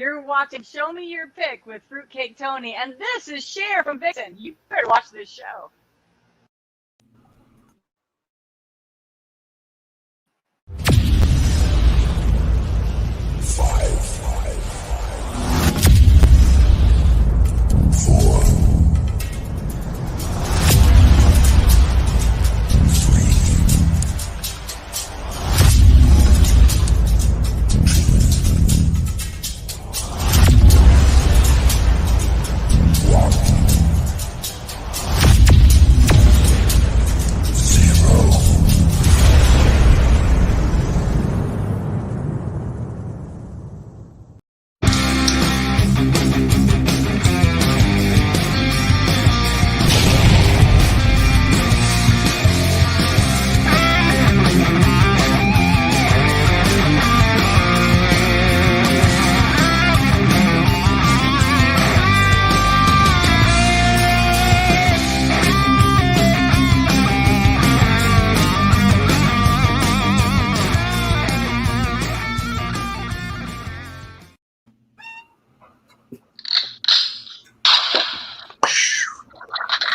You're watching Show Me Your Pick with Fruitcake Tony, and this is Cher from Vixen. You better watch this show.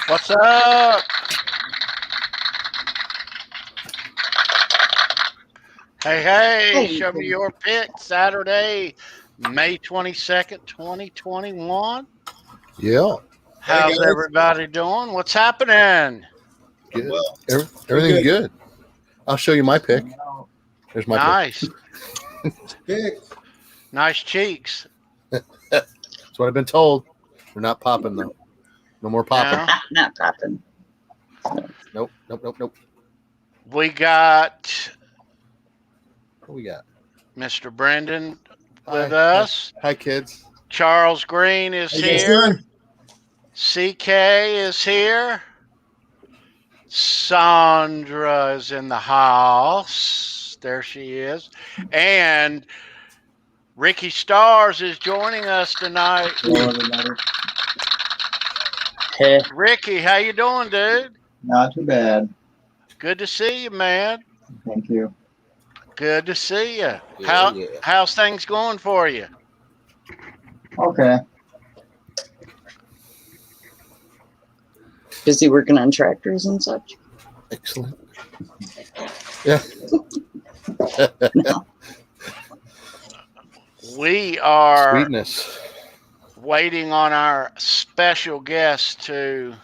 What's up? Hey, show me your pick. Saturday, May 22nd, 2021. Yeah. How's everybody doing? What's happening? Good. Well, everything's good. I'll show you my pick. There's my pick. Nice cheeks. That's what I've been told. They're not popping, though. No more popping. No. Not popping. Nope. We got... What we got? Mr. Brendan with us. Hi, kids. Charles Green is here. CK is here. Sandra is in the house. There she is. And Rikki Starz is joining us tonight. Hello, everybody. Hey. Rikki, how you doing, dude? Not too bad. Good to see you, man. Thank you. Good to see you. Yeah, How's things going for you? Okay. Busy working on tractors and such. Excellent. Yeah. No. We are Sweetness. waiting on our special guest to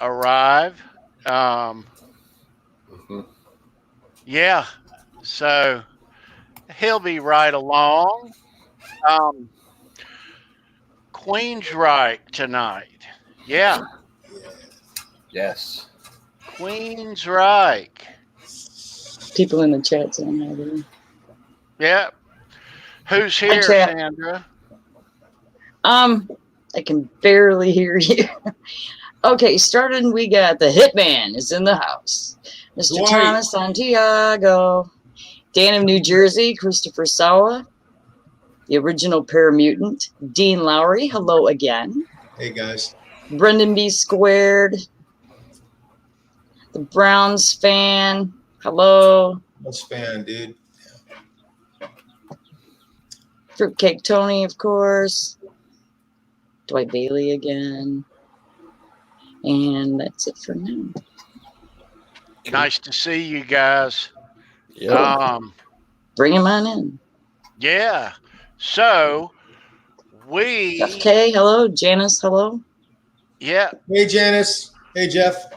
arrive. Yeah, so he'll be right along. Queensrÿche tonight. Yeah. Yes. Queensrÿche. People in the chat saying that. Yeah. Who's here, Sandra? I can barely hear you. Okay, starting, we got the Hitman is in the house. Mr. Thomas Santiago. Dan of New Jersey, Christopher Sawa. The original Paramutant, Dean Lowry, hello again. Hey, guys. Brendan B. Squared. The Browns fan, hello. What's fan, dude? Fruitcake Tony, of course. Dwight Bailey again. And that's it for now. Nice to see you guys. Yeah. Bring him on in. Yeah. So we Jeff K, hello. Janice, hello. Yeah. Hey, Janice. Hey, Jeff.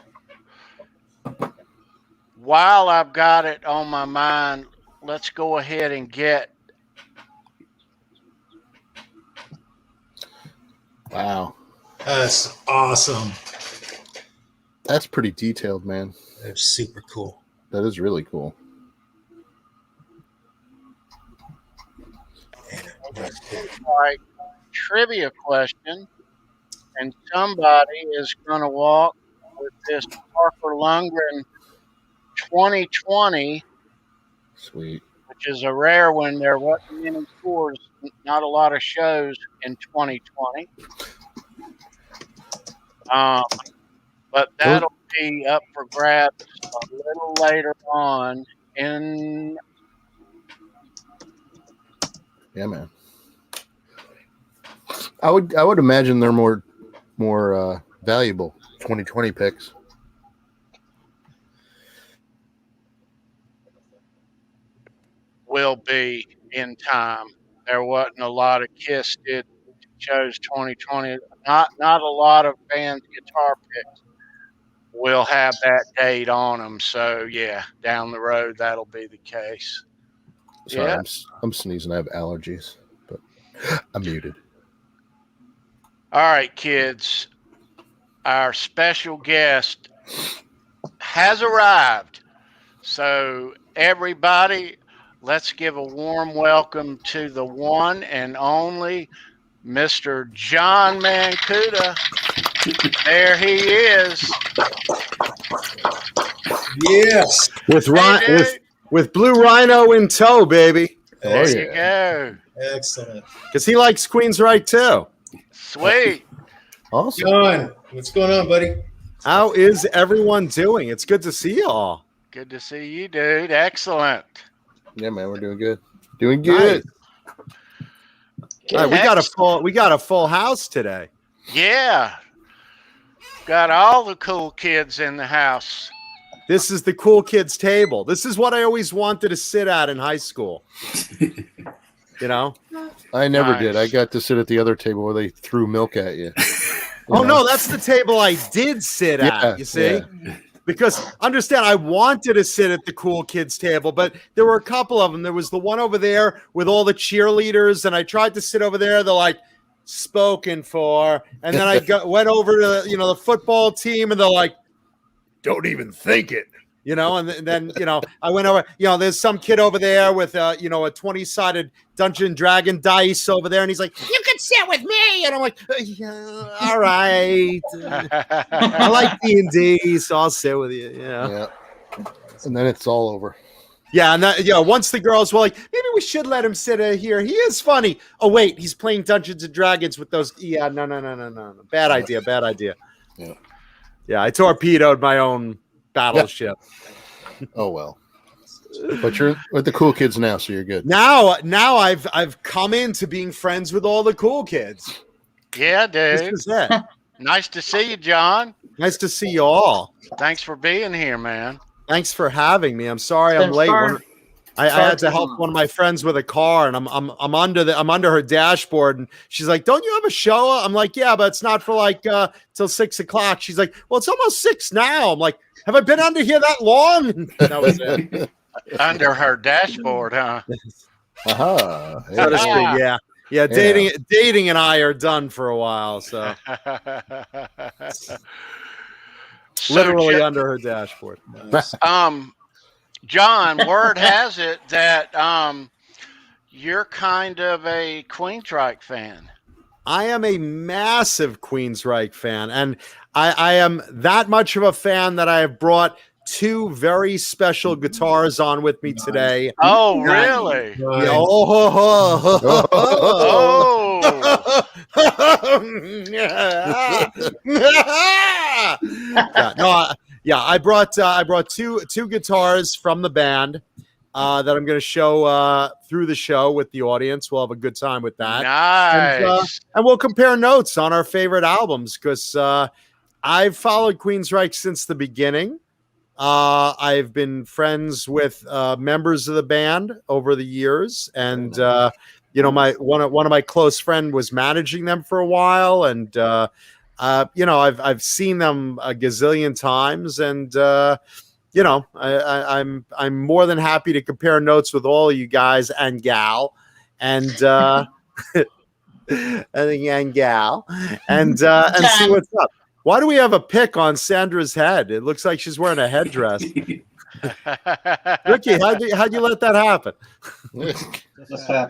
While I've got it on my mind, let's go ahead and get. Wow. That's awesome. That's pretty detailed, man. That's super cool. That is really cool. Like trivia question, and somebody is going to walk with this Parker Lundgren 2020. Sweet. Which is a rare one. There wasn't many tours, not a lot of shows in 2020. But that'll be up for grabs a little later on in. Yeah, man. I would imagine they're more valuable 2020 picks. Will be in time. There wasn't a lot of Kiss did chose 2020. Not a lot of bands guitar picks will have that date on them. So yeah, down the road that'll be the case. Sorry, Yeah. I'm sneezing. I have allergies, but I'm muted. All right, kids. Our special guest has arrived. So everybody, let's give a warm welcome to the one and only Mr. John Mankuta. There he is. Yes. With Blue Rhino in tow, baby. There Oh, you go. Excellent. Because he likes Queensrÿche too. Sweet. Awesome. John, what's going on, buddy? How is everyone doing? It's good to see you all. Good to see you, dude. Excellent. Yeah, man, we're doing good. Doing good. All right, we got a full house today. Yeah. Got all the cool kids in the house. This is the cool kids table. This is what I always wanted to sit at in high school. You know? I never Nice. did. I got to sit at the other table where they threw milk at you. Oh no, that's the table I did sit at. Yeah, You see? yeah. Because understand, I wanted to sit at the cool kids table, but there were a couple of them. There was the one over there with all the cheerleaders, and I tried to sit over there. They're like, spoken for, and then I went over to the football team, and they're like, don't even think it. And then I went over. There's some kid over there with a 20-sided Dungeon and Dragon dice over there, and he's like, "You can sit with me," and I'm like, yeah, "All right, I like D&D, so I'll sit with you." Yeah. And then it's all over. Yeah, and that, once the girls were like, maybe we should let him sit here. He is funny. Oh wait, he's playing Dungeons and Dragons with those. Yeah, no. Bad idea. Yeah, I torpedoed my own battleship. Oh well. But you're with the cool kids now, so you're good. Now I've come into being friends with all the cool kids. Yeah, This dude. is it. Nice to see you, John. Nice to see you all. Thanks for being here, man. Thanks for having me. I'm sorry I'm late. I had to help one of my friends with a car, and I'm under her dashboard, and she's like, "Don't you have a show?" I'm like, "Yeah, but it's not for like till 6 o'clock." She's like, "Well, it's almost 6 now." I'm like, "Have I been under here that long?" And that was it. Under her dashboard, huh? Aha. So to speak, yeah. Yeah. Dating and I are done for a while, so literally under her dashboard. John, word has it that you're kind of a Queensrÿche fan. I am a massive Queensrÿche fan, and I am that much of a fan that I have brought 2 very special guitars on with me today. Oh, really? Yeah, I brought two guitars from the band that I'm going to show through the show with the audience. We'll have a good time with that. Nice. And we'll compare notes on our favorite albums because I've followed Queensrÿche since the beginning. I've been friends with members of the band over the years, and one of my close friend was managing them for a while, and I've seen them a gazillion times, and I'm more than happy to compare notes with all of you guys and gal, and and see what's up. Why do we have a pick on Sandra's head? It looks like she's wearing a headdress. Rikki, how'd you let that happen?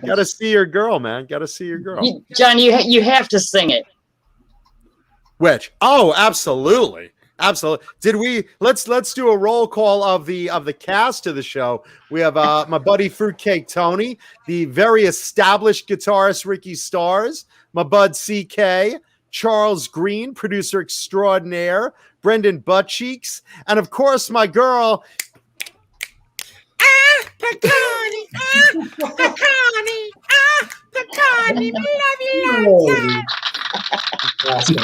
Got to see your girl, man. Got to see your girl. John, you have to sing it. Which? Oh, absolutely. Did we? Let's do a roll call of the cast of the show. We have my buddy Fruitcake Tony, the very established guitarist Rikki Starz, my bud CK, Charles Green, producer extraordinaire, Brendan Buttcheeks, and of course my girl. Pokorney, Pokorney, love you. Awesome.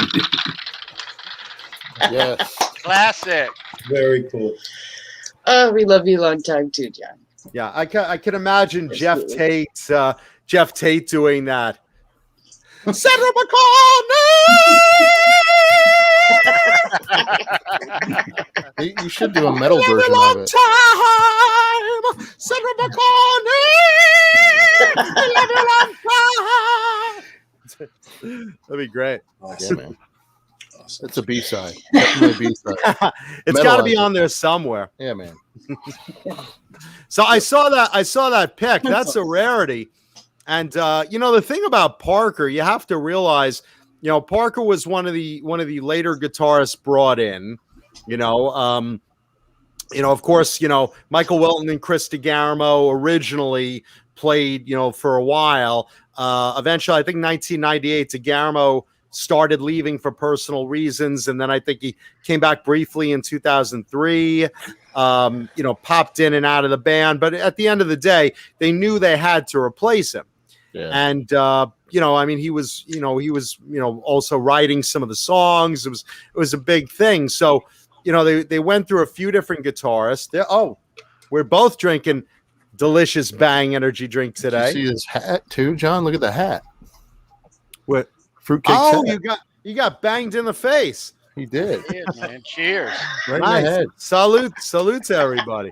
Yes. Classic. Very cool. Oh, we love you long time too, John. Yeah, I can imagine Absolutely. Jeff Tate doing that. Sandra You should do a metal McCartney, version long of it. time. Sandra McCartney, love you long time. That'd be great. Yeah, Awesome. man. Awesome. It's a B-side. Definitely a B-side. It's got to be Metalize on there somewhere. Yeah, man. So I saw that pick. That's a rarity. And the thing about Parker, you have to realize, Parker was one of the later guitarists brought in. Of course, Michael Wilton and Chris DeGarmo originally played, for a while. Eventually, I think 1998, DeGarmo started leaving for personal reasons, and then I think he came back briefly in 2003. Popped in and out of the band, but at the end of the day, they knew they had to replace him. Yeah. And he was also writing some of the songs. It was a big thing. So, they went through a few different guitarists. We're both drinking delicious Bang energy drink today. Did you see his hat too, John? Look at the hat. What? Fruitcake hat. you got banged in the face. He did. Yeah, man. Cheers. Right in Nice. the head. Salute to everybody.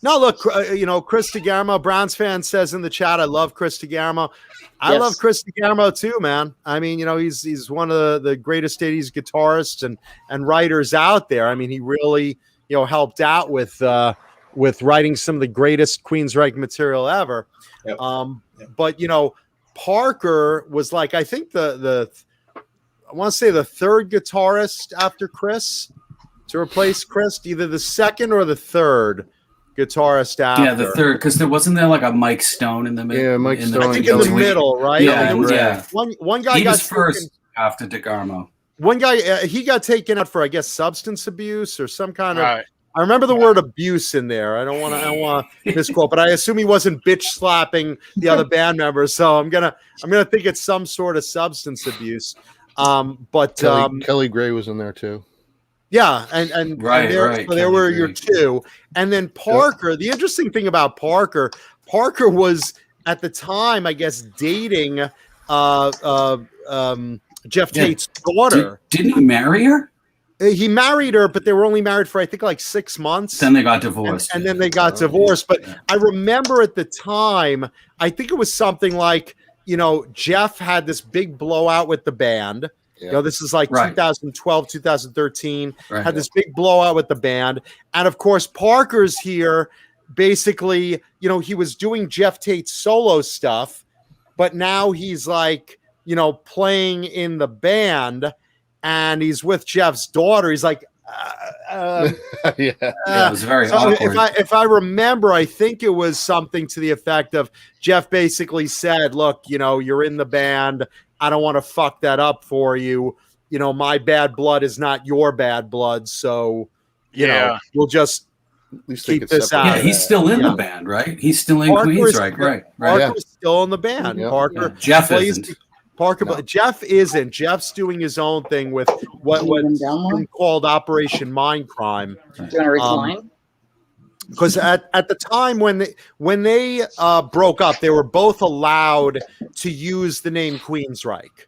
No, look, Chris DeGarmo, Browns fan, says in the chat, I love Chris DeGarmo. I love Chris DeGarmo too, man. I mean, he's one of the greatest 80s guitarists and writers out there. I mean, he really, helped out with writing some of the greatest Queensrÿche material ever. Yep. But, Parker was like, I think I want to say the third guitarist after Chris to replace Chris, either the second or the third guitarist after. Yeah, the third, because wasn't there like a Mike Stone in the middle? Yeah, Mike Stone. I think in the middle, right? Yeah, I think yeah. One guy He got was first after DeGarmo. One guy he got taken out for, I guess, substance abuse or some kind of. Right. I remember the word abuse in there. I don't want to misquote, but I assume he wasn't bitch slapping the other band members. So I'm gonna think it's some sort of substance abuse. But Kelly Gray was in there too. yeah, and Right, there, right. so there were your two, and then Parker. The interesting thing about Parker was at the time, I guess, dating Jeff Tate's daughter. Didn't he marry her? He married her, but they were only married for I think like 6 months. Then they got divorced. And then they got divorced. But I remember at the time, I think it was something like, Jeff had this big blowout with the band. Yeah. This is like Right. 2012, 2013. Right. Had this big blowout with the band. And of course, Parker's here. Basically, he was doing Jeff Tate's solo stuff, but now he's like, playing in the band. And he's with Jeff's daughter. He's like, Yeah. it was very so awkward. if I remember, I think it was something to the effect of Jeff basically said, "Look, you're in the band. I don't want to fuck that up for you. My bad blood is not your bad blood. So, we'll just At least keep they could this separate out." Yeah, he's still in Yeah. the band, right? He's still in Parker is- Queensrÿche, right? Parker's still in the band. Yeah. Parker Yeah. Jeff plays. isn't. Parker, No. Jeff isn't. Jeff's doing his own thing with what's been called Operation Mindcrime. Do you want to recline? Because at the time when they broke up, they were both allowed to use the name Queensrÿche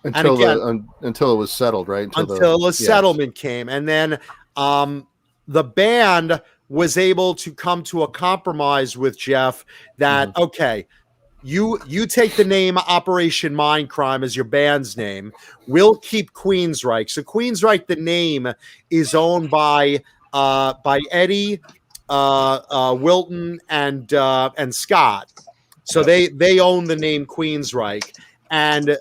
until again- until it was settled, right? until a settlement came, and then the band was able to come to a compromise with Jeff that okay. You take the name Operation Mindcrime as your band's name. We'll keep Queensrÿche. So Queensrÿche, the name, is owned by Eddie, Wilton, and Scott. So they own the name Queensrÿche, and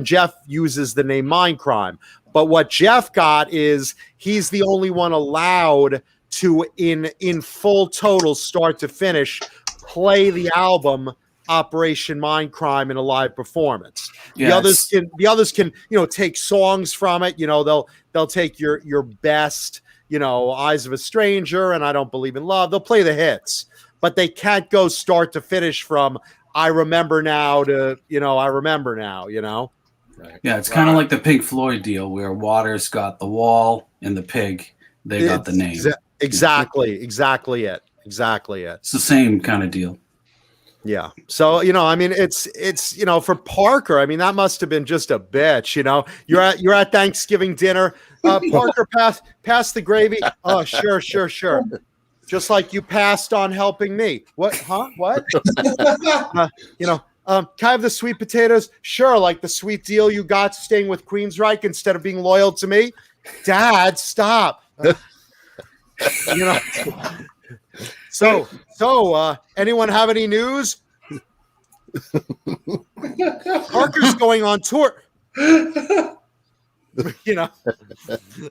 Jeff uses the name Mindcrime. But what Jeff got is he's the only one allowed to, in full total, start to finish, play the album Operation Mindcrime in a live performance. Yeah, The others can take songs from it. They'll take your best, Eyes of a Stranger and I Don't Believe in Love. They'll play the hits, but they can't go start to finish from I Remember Now to I Remember Now. Right. Yeah, it's kind of like the Pink Floyd deal where Waters got the wall and the pig, they got the name. Exactly it. Exactly it. It's the same kind of deal. Yeah. So, I mean, it's for Parker, I mean, that must have been just a bitch, You're at Thanksgiving dinner. Parker, pass the gravy. Oh, sure. Just like you passed on helping me. What? Huh? What? Can I have the sweet potatoes? Sure, like the sweet deal you got staying with Queensrÿche instead of being loyal to me. Dad, stop. So, anyone have any news? Parker's going on tour. That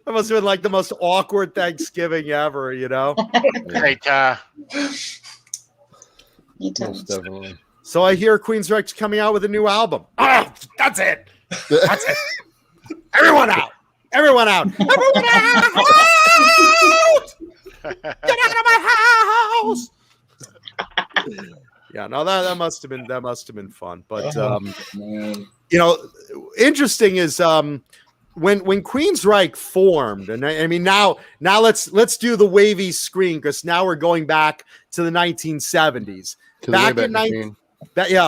must have been like the most awkward Thanksgiving ever, Hey, Ty. Most definitely. So I hear Queensrÿche's coming out with a new album. Oh, that's it. That's it. Everyone out. Everyone out. Everyone out. Get out of my house. Yeah, no, that must have been fun. But Man. interesting is when Queensrÿche formed, and I mean now let's do the wavy screen because now we're going back to the 1970s. Back in does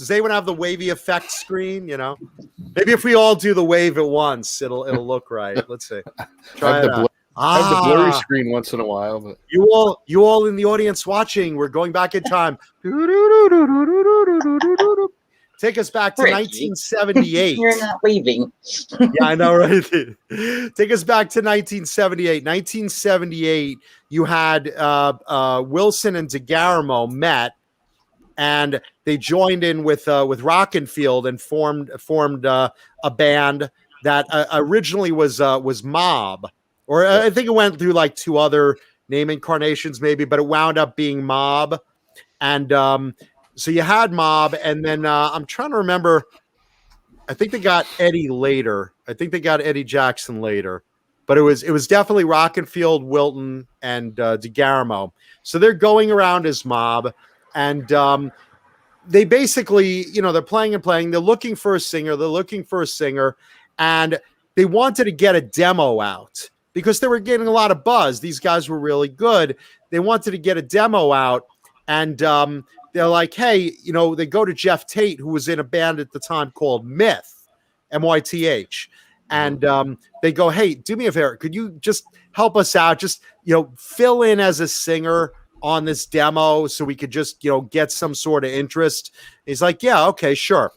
anyone have the wavy effect screen? Maybe if we all do the wave at once, it'll look right. Let's see. Try it out. I have the blurry screen once in a while, but you all in the audience watching, we're going back in time. Take us back to Rikki. 1978. You're not leaving. Yeah, I know, right? Take us back to 1978. 1978, you had Wilson and DeGarmo met, and they joined in with Rockenfield and formed a band that originally was Mob, or I think it went through like two other name incarnations maybe, but it wound up being Mob, and so you had Mob, and then I'm trying to remember. I think they got Eddie later. I think they got Eddie Jackson later, but it was definitely Rockenfield, Wilton, and DeGarmo. So they're going around as Mob, and they basically, they're playing. They're looking for a singer, and they wanted to get a demo out because they were getting a lot of buzz. These guys were really good. They wanted to get a demo out, and they're like, hey, they go to Jeff Tate, who was in a band at the time called Myth, MYTH. And they go, hey, do me a favor. Could you just help us out? Just, fill in as a singer on this demo so we could just, get some sort of interest. He's like, yeah, okay, sure.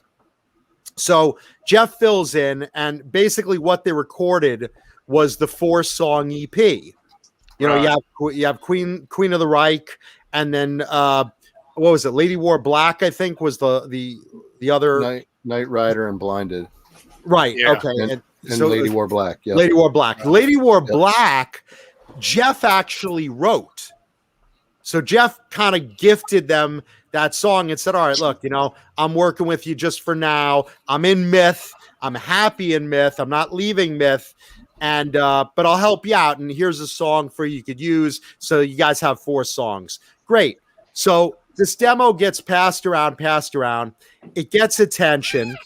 So Jeff fills in, and basically what they recorded was the 4-song EP. You have Queen of the Reich, and then what was it? Lady Wore Black, I think, was the other Night Rider and Blinded. Right. Yeah. Okay. And Lady Wore Black. Yep. Lady Wore Black. Lady Wore Black, Jeff actually wrote. So Jeff kind of gifted them that song and said, all right, look, I'm working with you just for now. I'm in Myth. I'm happy in Myth. I'm not leaving Myth. And but I'll help you out. And here's a song for you could use. So you guys have 4 songs. Great. So this demo gets passed around. It gets attention,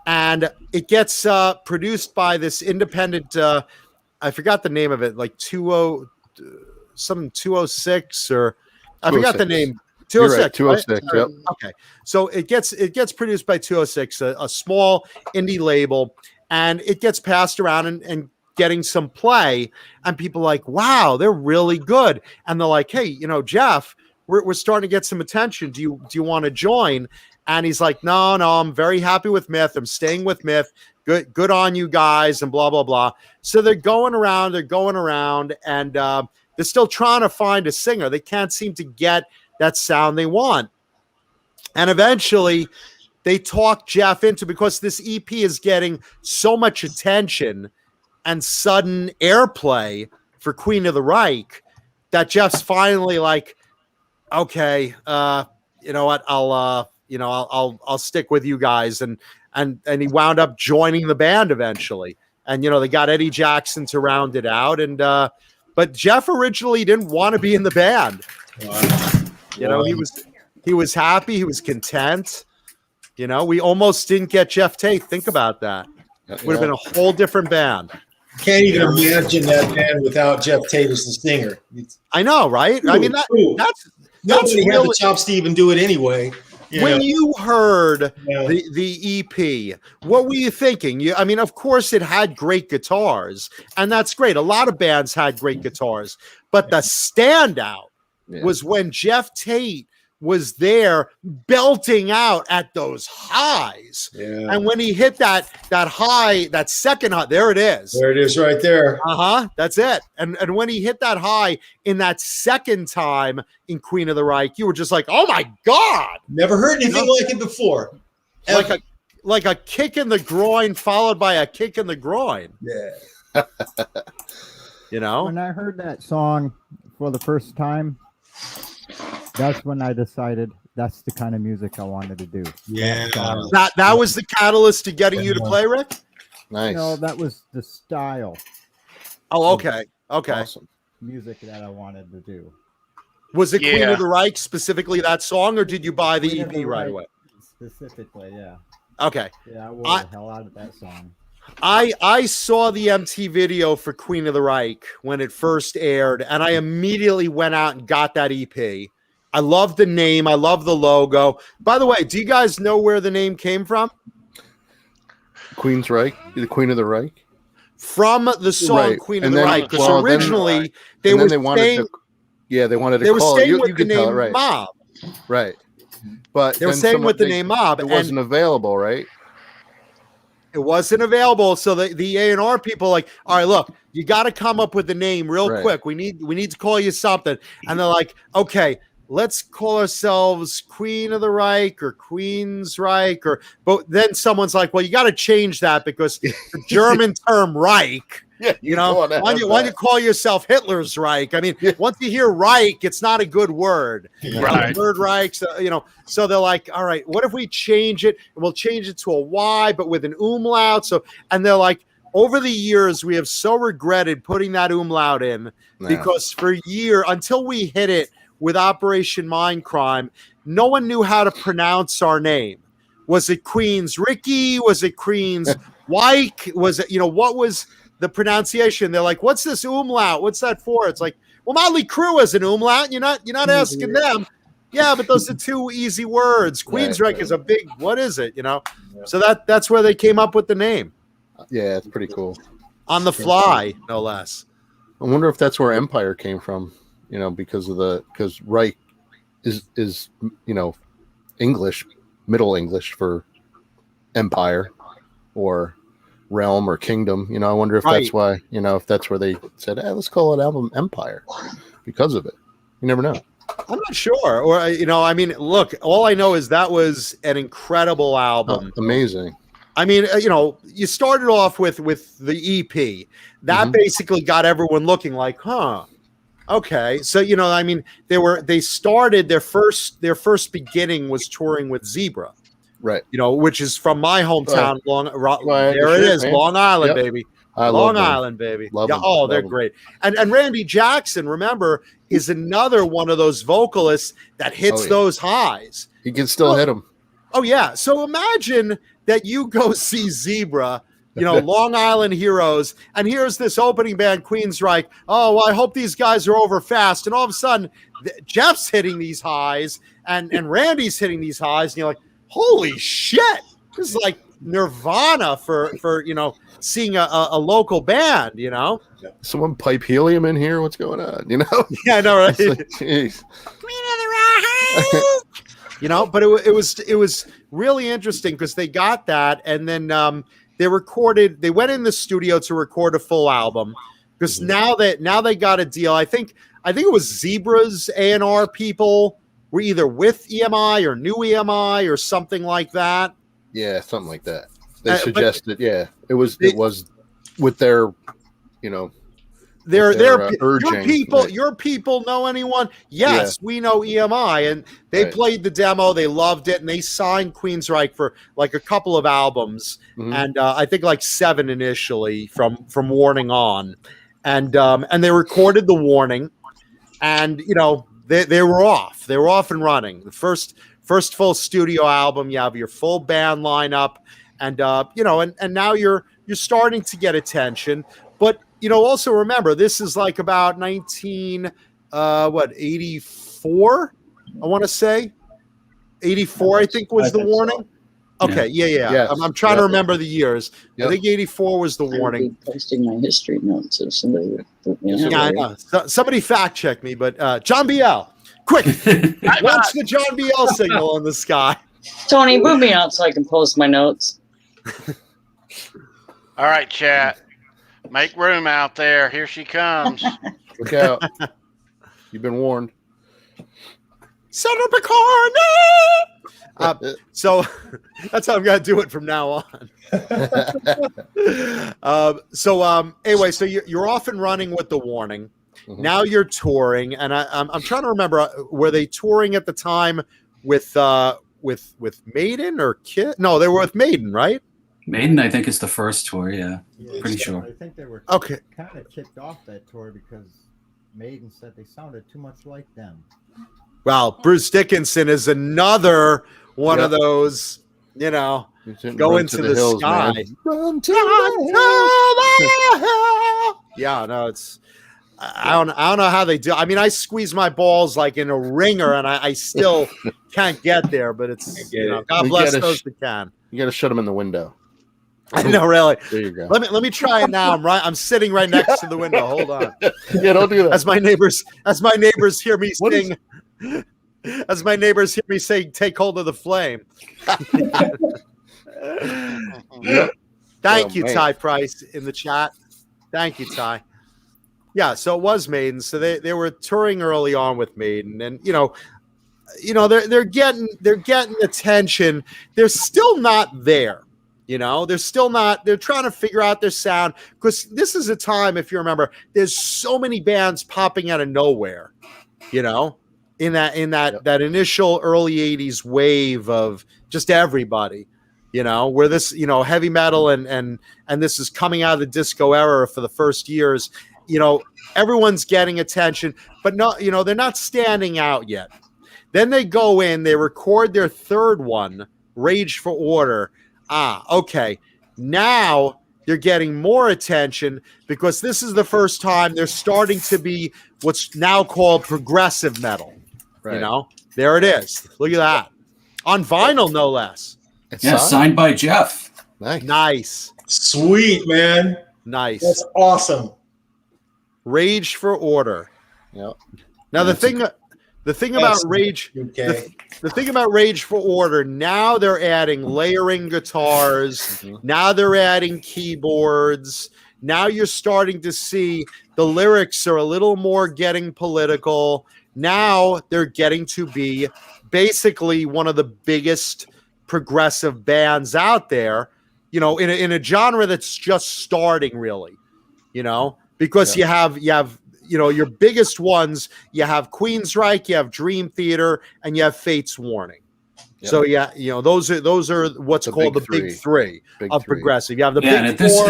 and it gets produced by this independent. I forgot the name of it, like 206, or I forgot the name. 206. Right, 206. Right? Yep. Okay, so it gets produced by 206, a small indie label, and it gets passed around and getting some play, and people are like, wow, they're really good, and they're like, hey, Jeff. We're starting to get some attention. Do you want to join? And he's like, no, I'm very happy with Myth. I'm staying with Myth. Good on you guys, and blah, blah, blah. So they're going around, and they're still trying to find a singer. They can't seem to get that sound they want. And eventually they talk Jeff into, because this EP is getting so much attention and sudden airplay for Queen of the Reich, that Jeff's finally like, okay, you know what? I'll stick with you guys, and he wound up joining the band eventually. And they got Eddie Jackson to round it out, and but Jeff originally didn't want to be in the band. Wow. He was happy, he was content, You know, we almost didn't get Jeff Tate. Think about that. Would have been a whole different band. Can't even imagine that band without Jeff Tate as the singer. I know, right? I mean, that's nobody had really the chops to even do it anyway. When you heard the EP, what were you thinking? I mean, of course, it had great guitars, and that's great. A lot of bands had great guitars, but the standout was when Jeff Tate was there belting out at those highs. Yeah. And when he hit that high, that second high, there it is. There it is right there. That's it. And when he hit that high in that second time in Queen of the Reich, you were just like, oh my God. Never heard anything like it before. Like a kick in the groin followed by a kick in the groin. Yeah. You know? When I heard that song for the first time, that's when I decided that's the kind of music I wanted to do. Yeah. That was the catalyst to getting you to play, Rick? Nice. No, that was the style. Oh, okay. Okay. Awesome. Music that I wanted to do. Was it Queen of the Reich, specifically that song, or did you buy the Queen EP the right away? Specifically, yeah. Okay. Yeah, I wore the hell out of that song. I saw the MTV video for Queen of the Reich when it first aired, and I immediately went out and got that EP. I love the name. I love the logo. By the way, do you guys know where the name came from? Queensrÿche, the Queen of the Reich? From the song Queen of the Reich. Because originally they wanted to call it. You could tell it, right? Mob. Right. But they were saying with the name Mob. It wasn't available, right? It wasn't available. So the A&R people like, all right, look, you got to come up with the name real quick. We need to call you something. And they're like, okay, let's call ourselves Queen of the Reich or Queensrÿche, but then someone's like, well, you got to change that because the German term Reich, you know, why don't you call yourself Hitler's Reich? I mean, once you hear Reich, it's not a good word. Right. The word Reich, you know, so they're like, all right, what if we change it? And we'll change it to a Y, but with an umlaut. So, and they're like, over the years, we have so regretted putting that umlaut in because for a year, until we hit it with Operation Mindcrime, no one knew how to pronounce our name. Was it Queensrÿche? Was it Queensrÿche? Was it, you know, what was the pronunciation? They're like, what's this umlaut? What's that for? It's like, well, Motley Crue has an umlaut. You're not asking them. Yeah, but those are two easy words. Queensrÿche is a big, what is it? You know? So that's where they came up with the name. Yeah, it's pretty cool. On the fly, no less. I wonder if that's where Empire came from. You know, because Reich is you know, English, Middle English for empire or realm or kingdom. You know, I wonder if that's why, you know, if that's where they said, hey, let's call it album Empire because of it. You never know. I'm not sure. Or, you know, I mean, look, all I know is that was an incredible album. Oh, amazing. I mean, you know, you started off with the EP. That basically got everyone looking like, huh. Okay, so you know, I mean, they started their first beginning was touring with Zebra, right? You know, which is from my hometown, Right. There it is, man. Long Island, baby. Long Island, baby. Love yeah, them. oh, they're Love great. And Randy Jackson, remember, is another one of those vocalists that hits those highs. He can still hit them. Oh yeah. So imagine that you go see Zebra. You know, Long Island heroes, and here's this opening band, Queensrÿche. Oh, well, I hope these guys are over fast. And all of a sudden, Jeff's hitting these highs, and Randy's hitting these highs, and you're like, holy shit! This is like Nirvana for you know, seeing a local band. You know, someone pipe helium in here. What's going on? You know? Yeah, I know, right? Like, jeez. You know, but it was really interesting because they got that, and then they went in the studio to record a full album because now they got a deal. I think it was Zebra's A&R people were either with EMI or new EMI or something like that. Yeah, something like that. They suggested, it was with their, you know, your people know anyone? Yes, we know EMI, and they played the demo. They loved it, and they signed Queensrÿche for like a couple of albums, and I think like 7 initially from Warning on, and they recorded the Warning, and you know they were off and running. The first first full studio album. You have your full band lineup, and and now you're starting to get attention. But also remember, this is like about 84. I want to say 84. I think was the warning. So. Okay, yeah. Yes. I'm trying to remember the years. Yep. I think 84 was the warning. Posting my history notes if somebody. I know. Somebody fact check me, but John BL, quick, watch the John BL signal in the sky. Tony, move me out so I can post my notes. All right, chat. Make room out there. Here she comes. Look out. You've been warned. Sandra Pokorney! So that's how I'm going to do it from now on. Anyway, so you're off and running with the warning. Mm-hmm. Now you're touring, and I'm trying to remember, were they touring at the time with Maiden or Kid? No, they were with Maiden, right? Maiden, I think, is the first tour. Yeah, pretty sure. I think they were kind of kicked off that tour because Maiden said they sounded too much like them. Well, Bruce Dickinson is another one of those, go into the hills, sky. Man. Run to the hill. Yeah, no, it's I don't know how they do. I mean, I squeeze my balls like in a ringer, and I still can't get there. But it's God bless those that can. You got to shut them in the window. I know, really. There you go. Let me try it now. I'm sitting right next to the window. Hold on. Yeah, don't do that. As my neighbors hear me sing. As my neighbors hear me say, "Take hold of the flame." Yep. Thank you, Ty Price, in the chat. Thank you, Ty. Yeah, so it was Maiden. So they were touring early on with Maiden, and they're getting attention. They're still not there. They're still not. They're trying to figure out their sound, because this is a time, if you remember, there's so many bands popping out of nowhere. In that initial early 80s wave of just everybody, where this, heavy metal and this is coming out of the disco era for the first years, everyone's getting attention, but not, they're not standing out yet. Then they go in, they record their third one, Rage for Order. Okay. Now they're getting more attention because this is the first time they're starting to be what's now called progressive metal. Right. There it is. Look at that. On vinyl, no less. Signed by Jeff. Nice. Sweet, man. Nice. That's awesome. Rage for Order. Yep. Now the thing about Rage, the thing about Rage for Order, now they're adding layering guitars. Mm-hmm. Now they're adding keyboards. Now you're starting to see the lyrics are a little more getting political. Now they're getting to be basically one of the biggest progressive bands out there, in a genre that's just starting, really, because you have your biggest ones. You have Queensrÿche, you have Dream Theater, and you have Fate's Warning. Yep. So those are what's called the big three of progressive. You have the big and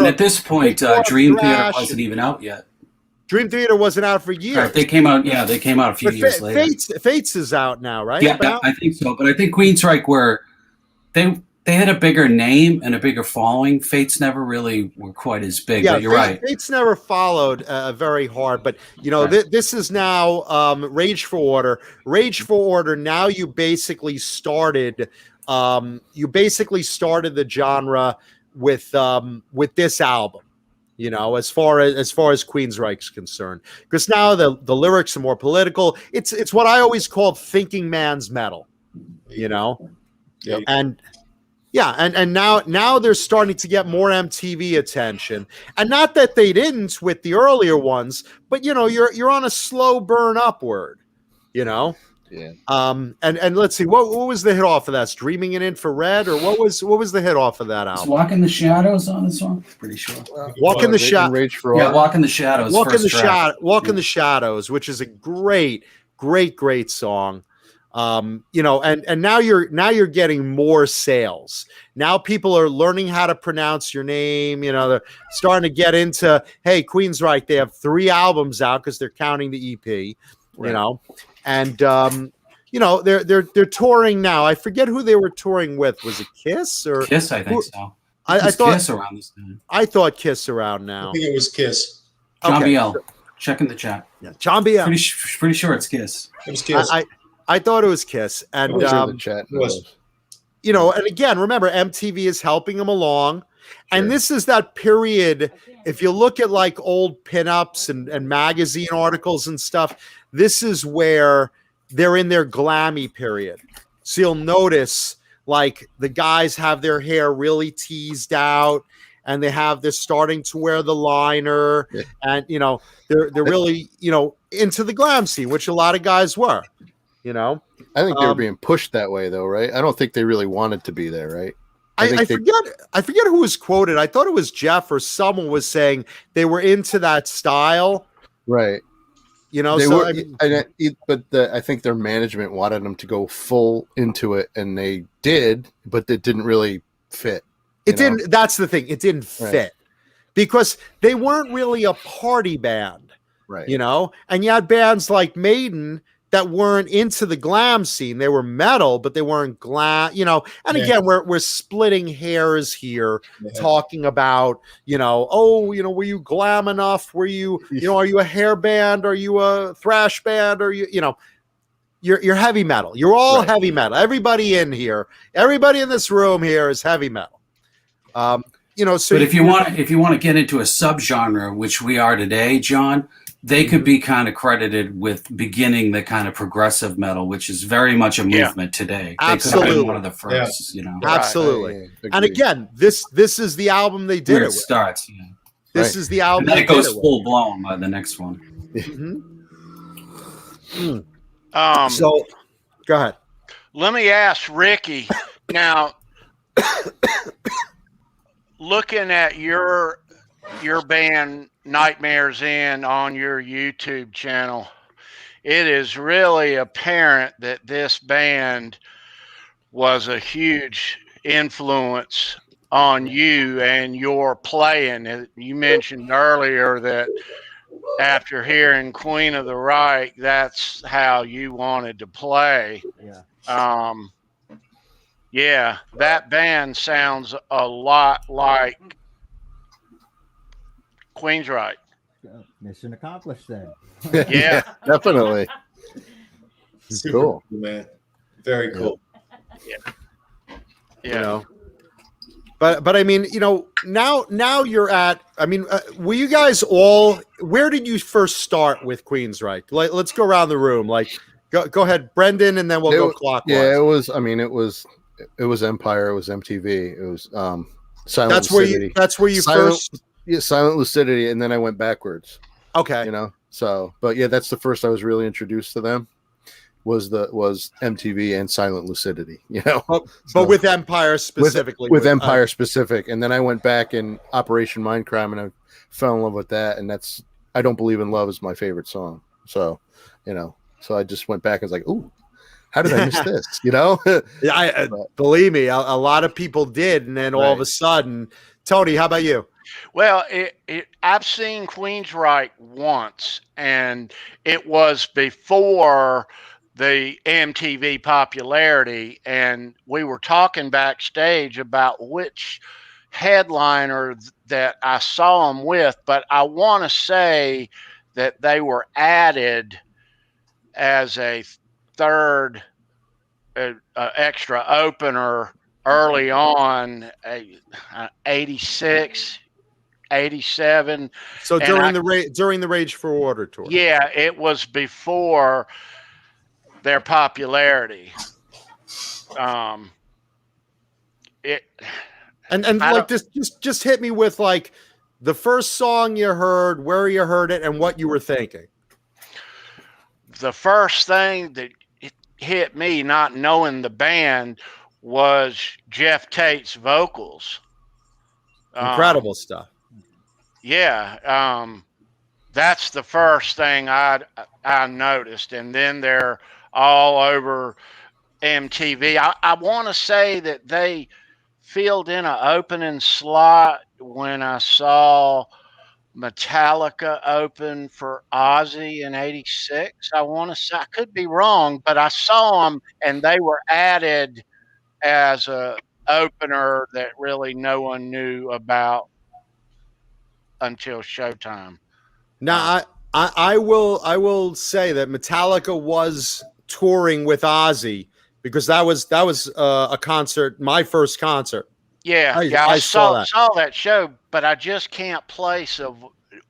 at this point, Dream Theater wasn't even out yet. Dream Theater wasn't out for years. Right, they came out. Yeah, they came out a few years later. Fates is out now, right? Yeah, I think so. But I think Queensrÿche they had a bigger name and a bigger following. Fates never really were quite as big. But you're right. Fates never followed very hard. But this is now Rage for Order. Rage for Order. Now you basically started. The genre with this album. As far as Queensrÿche's concerned, because now the lyrics are more political. It's what I always called thinking man's metal, Yep. And now they're starting to get more MTV attention, and not that they didn't with the earlier ones, but you're on a slow burn upward, Yeah. And let's see, what was the hit off of that? Dreaming in Infrared, or what was the hit off of that album? Is Walk in the Shadows on this one? Pretty sure. Walk in the Shadows. Walk in the Shadows. Walk in the Shadows, which is a great song. And now you're getting more sales. Now people are learning how to pronounce your name. They're starting to get into, hey, Queensrÿche, they have 3 albums out because they're counting the EP. Right. And you know, they're touring now. I forget who they were touring with. Was it Kiss or Kiss? I think so. I thought Kiss around this time. I thought Kiss around I now. think it was Kiss. John Okay. BL. Check in the chat. Yeah, John BL. Pretty sure it's Kiss. It was Kiss. I thought it was Kiss, and I'm sure the chat knows. you know, and again, remember MTV is helping them along, and this is that period. If you look at like old pinups and magazine articles and stuff, this is where they're in their glammy period. So you'll notice like the guys have their hair really teased out, and they're starting to wear the liner, and you know they're really, you know, into the glam scene, which a lot of guys were. You know, I think they were being pushed that way, though, right? I don't think they really wanted to be there, right? I forget who was quoted. I thought it was Jeff or someone was saying they were into that style, right? You know, they so were, I mean, I think their management wanted them to go full into it, and they did, but it didn't really fit. It didn't. That's the thing. It didn't fit because they weren't really a party band, right? You know, and you had bands like Maiden that weren't into the glam scene. They were metal, but they weren't glam, you know. And again, we're splitting hairs here, talking about, you know, oh, you know, were you glam enough? Were you, you know, are you a hair band? Are you a thrash band? Are you, you know, you're heavy metal. You're all heavy metal. Everybody in here, everybody in this room here is heavy metal. You know, so but if you want to get into a subgenre, which we are today, John, they could be kind of credited with beginning the kind of progressive metal, which is very much a movement today. They could have been one of the first, you know. Absolutely. And again, this is the album they did Where it it with. starts. Yeah. This is the album. And then it goes full blown by the next one. So, go ahead. Let me ask Rikki now. Looking at your band Nightmares Inn on your YouTube channel, it is really apparent that this band was a huge influence on you and your playing. You mentioned earlier that after hearing Queen of the Reich, that's how you wanted to play. Yeah, that band sounds a lot like Queensrÿche. Mission accomplished then. Yeah, definitely. Super cool, man. Very cool. You know, but I mean, you know, now you're at. I mean, were you guys all? Where did you first start with Queensrÿche? Let's go around the room. Like, go ahead, Brendan, and then we'll go clockwise. Yeah, it was. I mean, it was Empire. It was MTV. It was Silent Lucidity. That's where you first. Yeah, Silent Lucidity, and then I went backwards. Okay. You know, so but yeah, that's the first I was really introduced to them. Was MTV and Silent Lucidity, you know, but with Empire specifically, with Empire specific, and then I went back in Operation Mindcrime, and I fell in love with that, and that's I Don't Believe in Love is my favorite song. So, you know, so I just went back and was like, ooh, how did I miss this? You know, yeah, believe me, a lot of people did, and then all of a sudden, Tony, how about you? Well, I've seen Queensrÿche once, and it was before the MTV popularity, and we were talking backstage about which headliner that I saw them with, but I want to say that they were added as a third extra opener early on, 86, 87. So during the Rage for Order tour. Yeah, it was before their popularity. And like this, just hit me with like the first song you heard, where you heard it, and what you were thinking. The first thing that hit me, not knowing the band, was Jeff Tate's vocals. Incredible stuff. Yeah, that's the first thing I noticed, and then they're all over MTV. I want to say that they filled in an opening slot when I saw Metallica opened for Ozzy in '86. I want to say, I could be wrong, but I saw them and they were added as a opener that really no one knew about until Showtime. Now, I will say that Metallica was touring with Ozzy because that was a concert, my first concert. Yeah, I saw that show, but I just can't place of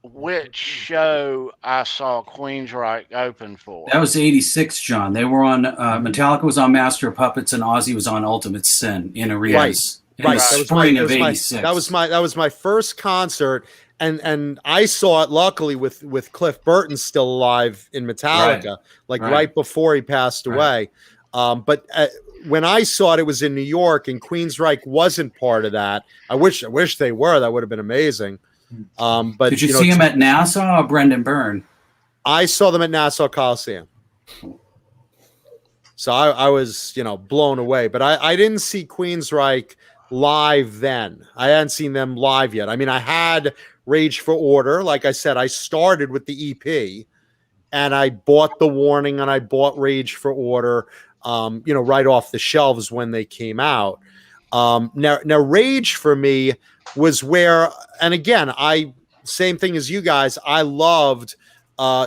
which show I saw Queensrÿche open for. That was '86, John. They were on Metallica was on Master of Puppets, and Ozzy was on Ultimate Sin in arenas. Right. In the spring of '86. That was my first concert, and I saw it luckily with Cliff Burton still alive in Metallica, right before he passed away. But when I saw it, it was in New York, and Queensrÿche wasn't part of that. I wish they were. That would have been amazing. But did you see him at Nassau or Brendan Byrne? I saw them at Nassau Coliseum. So I was, blown away. But I didn't see Queensrÿche live then. I hadn't seen them live yet. I mean, I had Rage for Order. Like I said, I started with the EP, and I bought The Warning, and I bought Rage for Order, right off the shelves when they came out. Now Rage for me was where, and again, same thing as you guys, I loved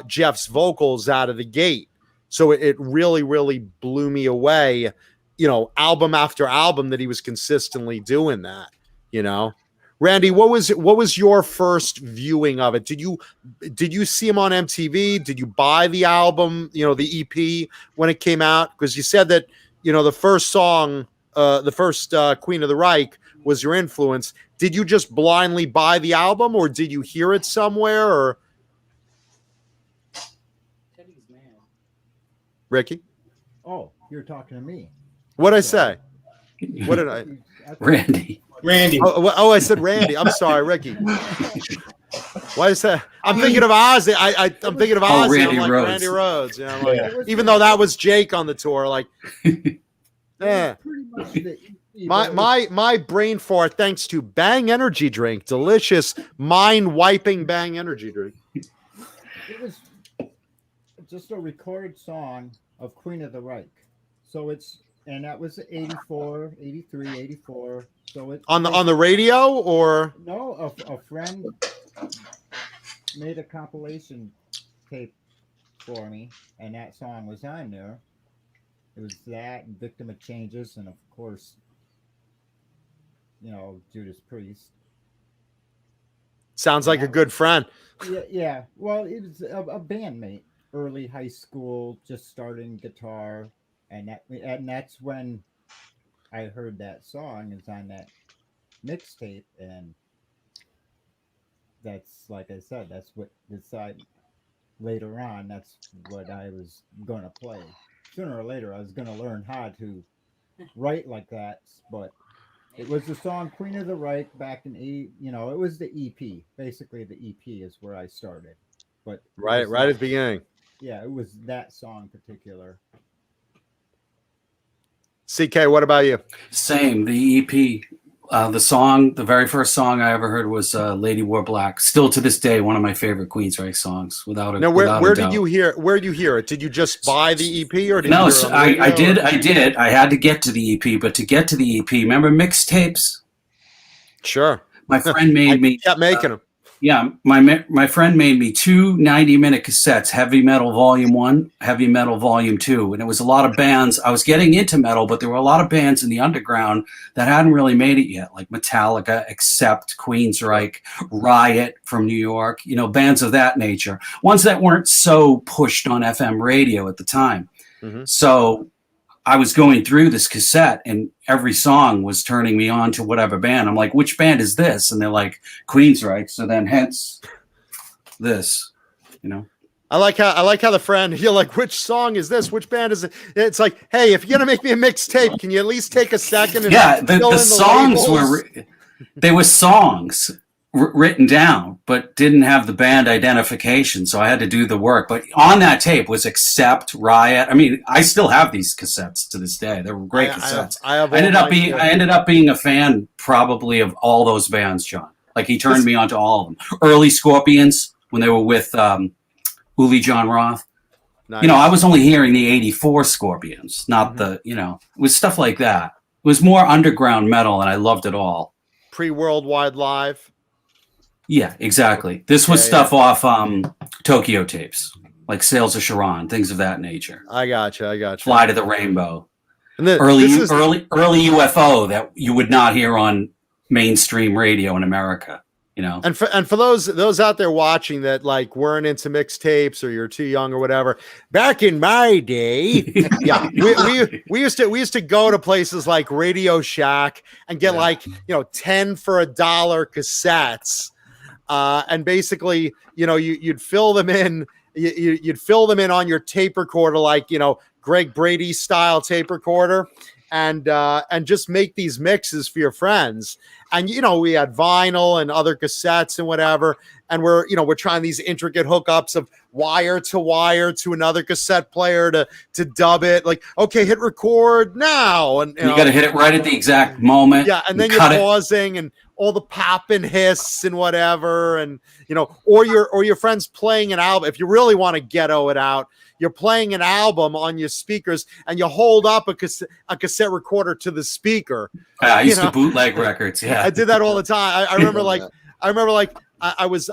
Jeff's vocals out of the gate. So it really, really blew me away, album after album that he was consistently doing that, Randy, what was your first viewing of it? Did you see him on MTV? Did you buy the album, the EP when it came out? Because you said that, the first song, the first Queen of the Reich was your influence. Did you just blindly buy the album, or did you hear it somewhere? Or Rikki? Oh, you're talking to me. What'd I say? What did I? Randy. Oh, I said Randy. I'm sorry, Rikki. Why is that? I'm thinking of Ozzy. I'm thinking of Ozzy. Randy I'm like Rhoads. Randy Rhoads. Even though that was Jake on the tour, yeah. My brain fart, thanks to Bang Energy Drink, delicious mind-wiping Bang Energy Drink. It was just a recorded song of Queen of the Reich. So and that was 84, 83, 84. So it's on the radio, or no, a friend made a compilation tape for me, and that song was on there. It was that and Victim of Changes, and of course, Judas Priest. Sounds like a good friend. Yeah. Well, it was a bandmate, early high school, just starting guitar, and that's when I heard that song is on that mixtape, and that's, like I said, that's what decided later on. That's what I was going to play. Sooner or later, I was going to learn how to write like that, but it was the song Queen of the Reich back in it was the EP. Basically, the EP is where I started. But right at the beginning. Yeah, it was that song in particular. CK, what about you? Same, the EP. The very first song I ever heard was Lady Wore Black. Still to this day, one of my favorite Queensrÿche songs. Now, where did you hear it? Did you just buy the EP, or did you hear it? I did. I had to get to the EP, but to get to the EP, remember mixtapes? Sure. My friend made me kept making them. Yeah, my friend made me 2 90-minute cassettes, Heavy Metal Volume 1, Heavy Metal Volume 2. And it was a lot of bands. I was getting into metal, but there were a lot of bands in the underground that hadn't really made it yet, like Metallica, Accept, Queensrÿche, Riot from New York, bands of that nature. Ones that weren't so pushed on FM radio at the time. Mm-hmm. So I was going through this cassette, and every song was turning me on to whatever band. I'm like, which band is this? And they're like, Queensrÿche. So then hence this, I like how the friend, you're like, which song is this? Which band is it? It's like, hey, if you're going to make me a mixtape, can you at least take a second? And the songs were songs written down, but didn't have the band identification, so I had to do the work. But on that tape was Accept, Riot. I mean, I still have these cassettes to this day. They were great cassettes. I ended up being a fan probably of all those bands, John. Like he turned me on to all of them. Early Scorpions when they were with Uli John Roth. Nice. You know, I was only hearing the '84 Scorpions, not the, you know, it was stuff like that. It was more underground metal, and I loved it all. Pre-Worldwide Live. Yeah, exactly. This was stuff off Tokyo tapes, like Sales of Sharon, things of that nature. I gotcha. Fly to the Rainbow. And then early UFO that you would not hear on mainstream radio in America. You know, and for those out there watching that like weren't into mixtapes or you're too young or whatever, back in my day, yeah, we used to go to places like Radio Shack and get like 10 for $1 cassettes, and basically you'd fill them in, you'd fill them in on your tape recorder like Greg Brady style tape recorder. And just make these mixes for your friends. And, we had vinyl and other cassettes and whatever. And we're trying these intricate hookups of wire to another cassette player to dub it. Like, okay, hit record now. And you got to hit it right at the exact moment. Yeah. And then you're pausing and all the pop and hiss and whatever. And, or your friends playing an album. If you really want to ghetto it out, you're playing an album on your speakers and you hold up a cassette recorder to the speaker. I used to bootleg records. Yeah, I did that all the time. I remember I was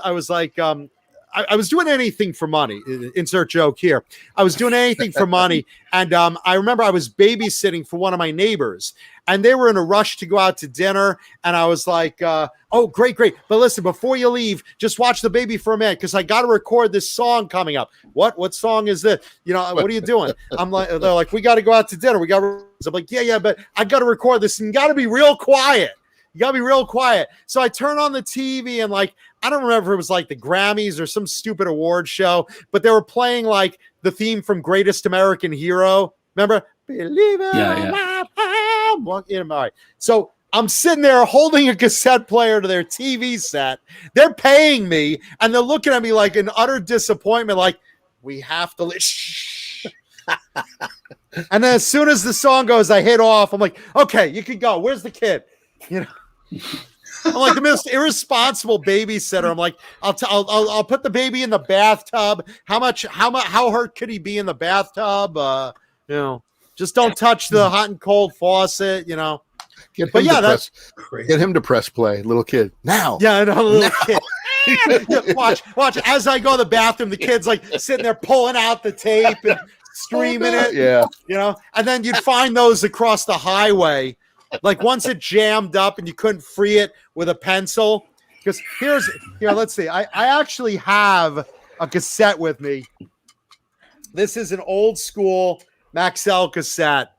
doing anything for money. Insert joke here. I was doing anything for money. And I remember I was babysitting for one of my neighbors and they were in a rush to go out to dinner. And I was like, oh, great. But listen, before you leave, just watch the baby for a minute because I got to record this song coming up. What song is this? What are you doing? I'm like, they're like, we got to go out to dinner. I'm like, yeah, but I got to record this and you got to be real quiet. You got to be real quiet. So I turn on the TV and I don't remember if it was like the Grammys or some stupid award show, but they were playing like the theme from Greatest American Hero. Remember? Believe it or not, I'm walking in my. So I'm sitting there holding a cassette player to their TV set. They're paying me and they're looking at me like in utter disappointment, like, we have to shh. And then as soon as the song goes, I hit off. I'm like, okay, you can go. Where's the kid? I'm like the most irresponsible babysitter. I'm like, I'll put the baby in the bathtub. How hurt could he be in the bathtub? Just don't touch the hot and cold faucet. Get him to press play, little kid. Now. Yeah, I know, little kid. Watch. As I go to the bathroom, the kid's like sitting there pulling out the tape and screaming it. Yeah. And then you'd find those across the highway. Like once it jammed up and you couldn't free it with a pencil. Because here, let's see. I actually have a cassette with me. This is an old school Maxell cassette.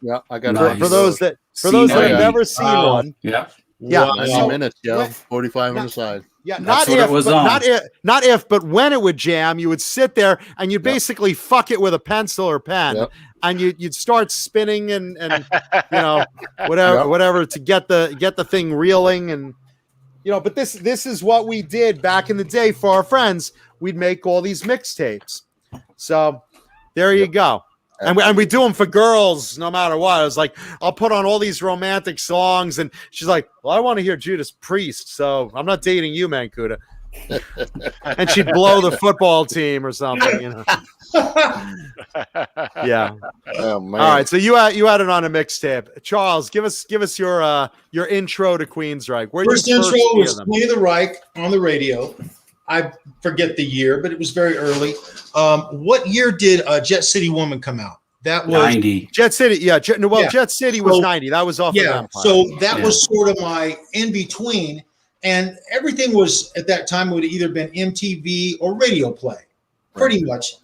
Yeah, I got it. For those that have never seen one. Yeah. Yeah. 90 minutes, 45 on the side. Yeah, not if, but when it would jam, you would sit there and you'd basically fuck it with a pencil or pen, and you'd start spinning and whatever to get the thing reeling, and But this is what we did back in the day for our friends. We'd make all these mixtapes. So there you go. And we do them for girls no matter what. I was like, I'll put on all these romantic songs. And she's like, well, I want to hear Judas Priest. So I'm not dating you, Mankuta. And she'd blow the football team or something, Yeah. Oh, man. All right. So you had it on a mixtape. Charles, give us your intro to Queensrÿche. First intro was Queen of the Reich on the radio. I forget the year, but it was very early. What year did Jet City Woman come out? That was 90. Jet City. Yeah. Jet City was 90. That was off of Empire. So that was sort of my in between. And everything was at that time would have either been MTV or radio play, pretty much.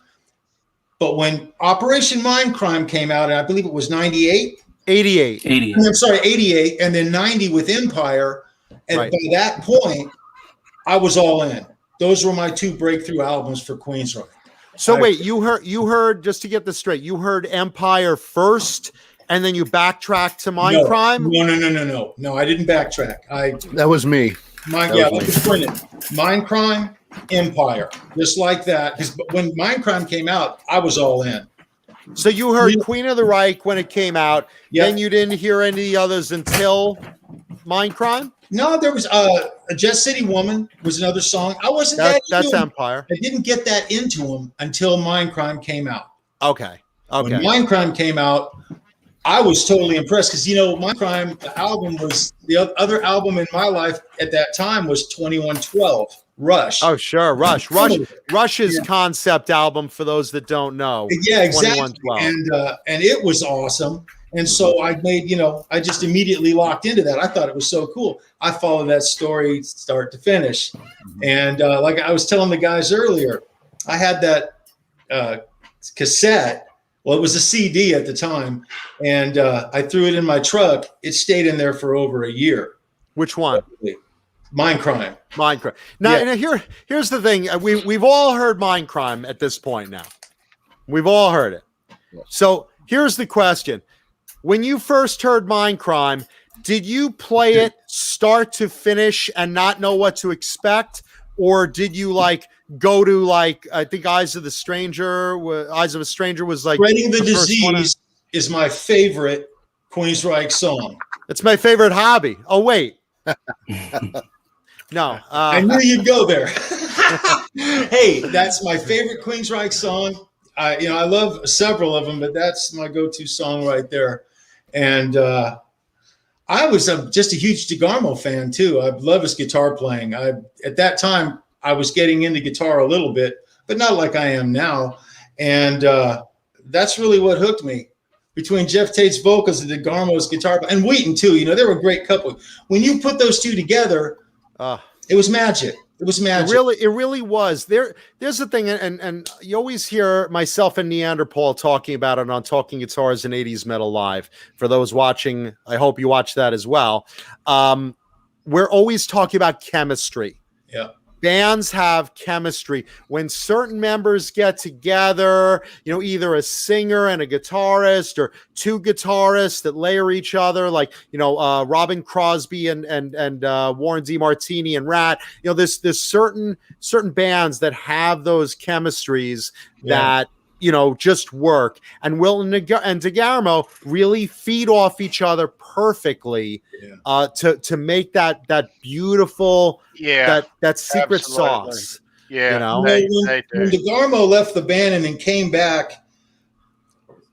But when Operation Mindcrime came out, and I believe it was 98. 88. I'm sorry, 88, and then 90 with Empire. And by that point, I was all in. Those were my two breakthrough albums for Queensrÿche. So wait, you heard just to get this straight, you heard Empire first, and then you backtracked to Mindcrime? No, I didn't backtrack. That was me. Mindcrime, Empire, just like that. Because when Mindcrime came out, I was all in. So you heard Queen of the Reich when it came out. Then you didn't hear any others until Mind Crime? No, there was a Jet City Woman was another song. I wasn't that's into Empire. I didn't get that into him until Mind Crime came out. Okay. When Mind Crime came out, I was totally impressed because, you know, Mind Crime, the album was the other album in my life at that time was 2112, Rush. Oh, sure. Rush's concept album, for those that don't know. Yeah, exactly. And it was awesome. And so I made, you know, I just immediately locked into that. I thought it was so cool. I followed that story start to finish. And like I was telling the guys earlier, I had that cassette. Well, it was a CD at the time, and I threw it in my truck. It stayed in there for over a year. Which one? Mind Crime. Mind Crime. Now, here's the thing. We've all heard Mind Crime at this point now. We've all heard it. So here's the question. When you first heard Mind Crime, did you play it start to finish and not know what to expect? Or did you go to I think Eyes of a Stranger was like Spreading the Disease is my favorite Queensrÿche song. It's my favorite hobby. Oh wait. No. I knew you'd go there. Hey, that's my favorite Queensrÿche song. I love several of them, but that's my go-to song right there. And I was just a huge DeGarmo fan too. I love his guitar playing. At that time, I was getting into guitar a little bit, but not like I am now. And that's really what hooked me. Between Jeff Tate's vocals and DeGarmo's guitar, and Wheaton too. You know, they were a great couple. When you put those two together, it was magic. It was magic. It really was. There's the thing, and you always hear myself and Neanderthal talking about it on Talking Guitars and 80s Metal Live. For those watching, I hope you watch that as well. We're always talking about chemistry. Yeah. Bands have chemistry. When certain members get together, either a singer and a guitarist or two guitarists that layer each other, like, Robin Crosby and Warren DeMartini and Rat, there's certain bands that have those chemistries that, just work. And Will and DeGarmo really feed off each other perfectly to make that beautiful, that secret sauce. Yeah, when DeGarmo left the band and then came back,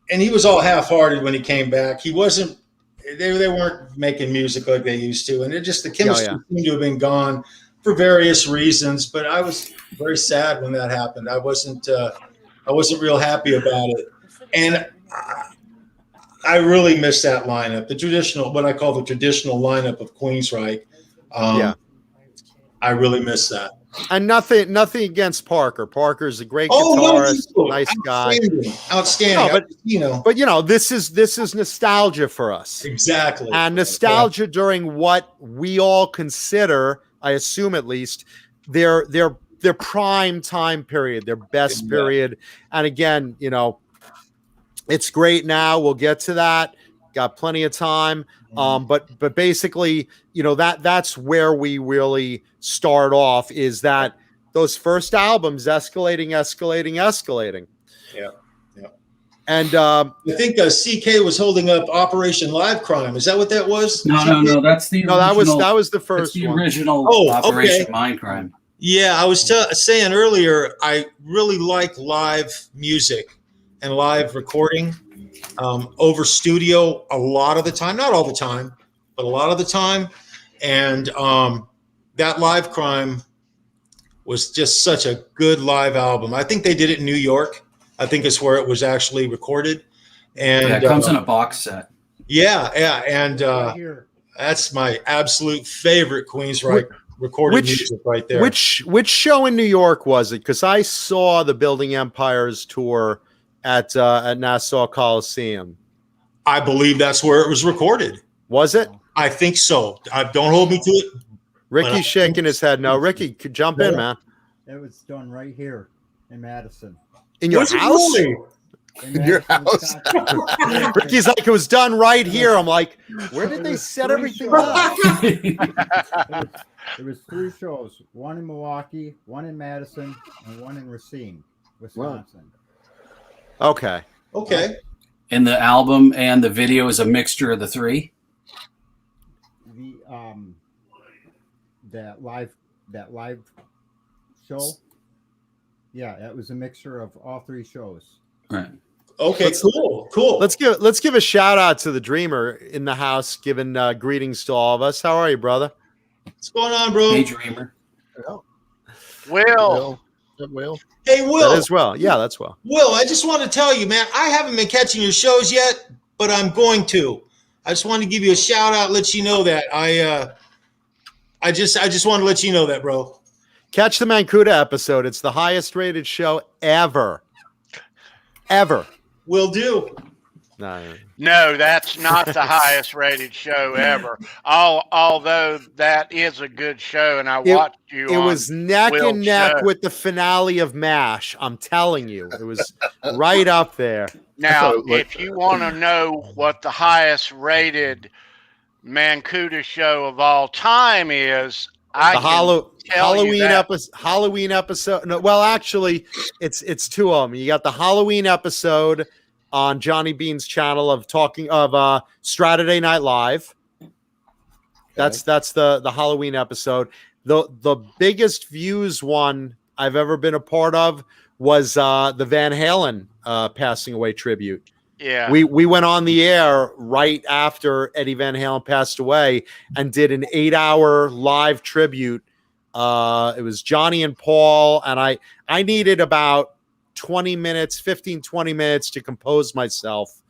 and he was all half-hearted when he came back. He wasn't. They weren't making music like they used to, and the chemistry seemed to have been gone for various reasons. But I was very sad when that happened. I wasn't real happy about it, and I really miss that lineup, the traditional, what I call the traditional lineup of Queensrÿche. I really miss that. And nothing against Parker. Parker's a great guitarist, nice guy, outstanding. No, but this is nostalgia for us, exactly, and nostalgia during what we all consider, I assume at least, their prime time period, their best period. And again, it's great now. We'll get to that. Got plenty of time. But basically, that's where we really start off, is that those first albums escalating. Yeah. And I think CK was holding up Operation Live Crime. Is that what that was? No. That's the original, that was the first the one. original Operation Mind Crime. Yeah, I was saying earlier, I really like live music and live recording over studio a lot of the time. Not all the time, but a lot of the time. And that Live Crime was just such a good live album. I think they did it in New York. I think it's where it was actually recorded. And it comes in a box set. Yeah. And that's my absolute favorite Queensrÿche recorded music right there. Which show in New York was it? Because I saw the Building Empires tour at Nassau Coliseum. I believe that's where it was recorded. Was it? I think so. Don't hold me to it. Ricky's shaking his head. No, Ricky, jump in, man. It was done right here in Madison. In your house? In your house? Ricky's like, it was done right here. I'm like, where did they set everything up? There was 3 shows, one in Milwaukee, one in Madison, and one in Racine, Wisconsin. Okay. Okay. And the album and the video is a mixture of the 3? TV, that live show. Yeah, it was a mixture of all three shows. Right. Okay, cool. Let's give a shout out to the Dreamer in the house, giving greetings to all of us. How are you, brother? What's going on, bro? Hey, Dreamer. Will. Hey, Will. That is well. Yeah, that's well. Will, I just want to tell you, man, I haven't been catching your shows yet, but I'm going to. I just want to give you a shout out, let you know that. I just want to let you know that, bro. Catch the Mankuta episode. It's the highest rated show ever. Ever. Will do. No, that's not the highest rated show ever. Although that is a good show, and I watched you. It was neck Will's and neck show. with the finale of MASH. I'm telling you, it was right up there. Now, if you want to know what the highest rated Mankuta show of all time is, Halloween episode. No, well, actually, it's two of them. You got the Halloween episode on Johnny Bean's channel of Saturday Night Live. That's the Halloween episode. The biggest views one I've ever been a part of was the Van Halen passing away tribute. Yeah. We went on the air right after Eddie Van Halen passed away and did an 8-hour live tribute. It was Johnny and Paul, and I needed about 20 minutes to compose myself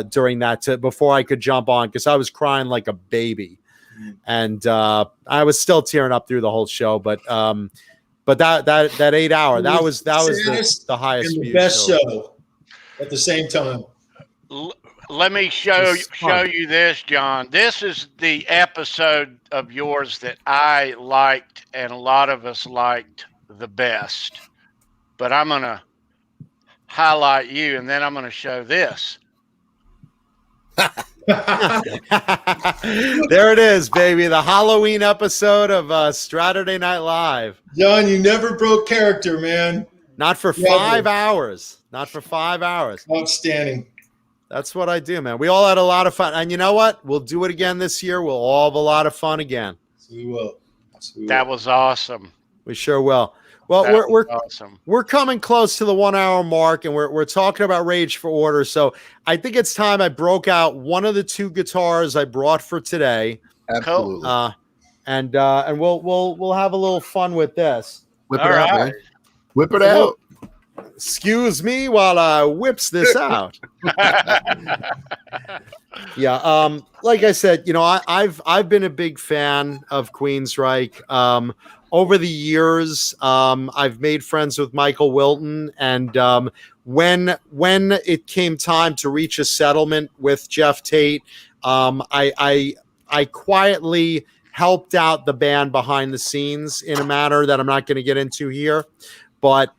during that before I could jump on, because I was crying like a baby. And I was still tearing up through the whole show, but that 8 hour, that was the highest and the view best show at the same time. Let me show you this, John. This is the episode of yours that I liked and a lot of us liked the best. But I'm going to highlight you, and then I'm going to show this. There it is, baby. The Halloween episode of Saturday Night Live. John, you never broke character, man. Not for 5 hours. Not for 5 hours. Outstanding. That's what I do, man. We all had a lot of fun. And you know what? We'll do it again this year. We'll all have a lot of fun again. We will. That was awesome. We sure will. Well, awesome. We're coming close to the 1 hour mark, and we're talking about Rage for Order. So I think it's time I broke out one of the two guitars I brought for today. Absolutely. And we'll have a little fun with this. Whip it out, man. Whip it out. Excuse me while I whips this out. Yeah. Like I said, I've been a big fan of Queensrÿche. Over the years, I've made friends with Michael Wilton, and when it came time to reach a settlement with Jeff Tate, I quietly helped out the band behind the scenes in a manner that I'm not going to get into here. But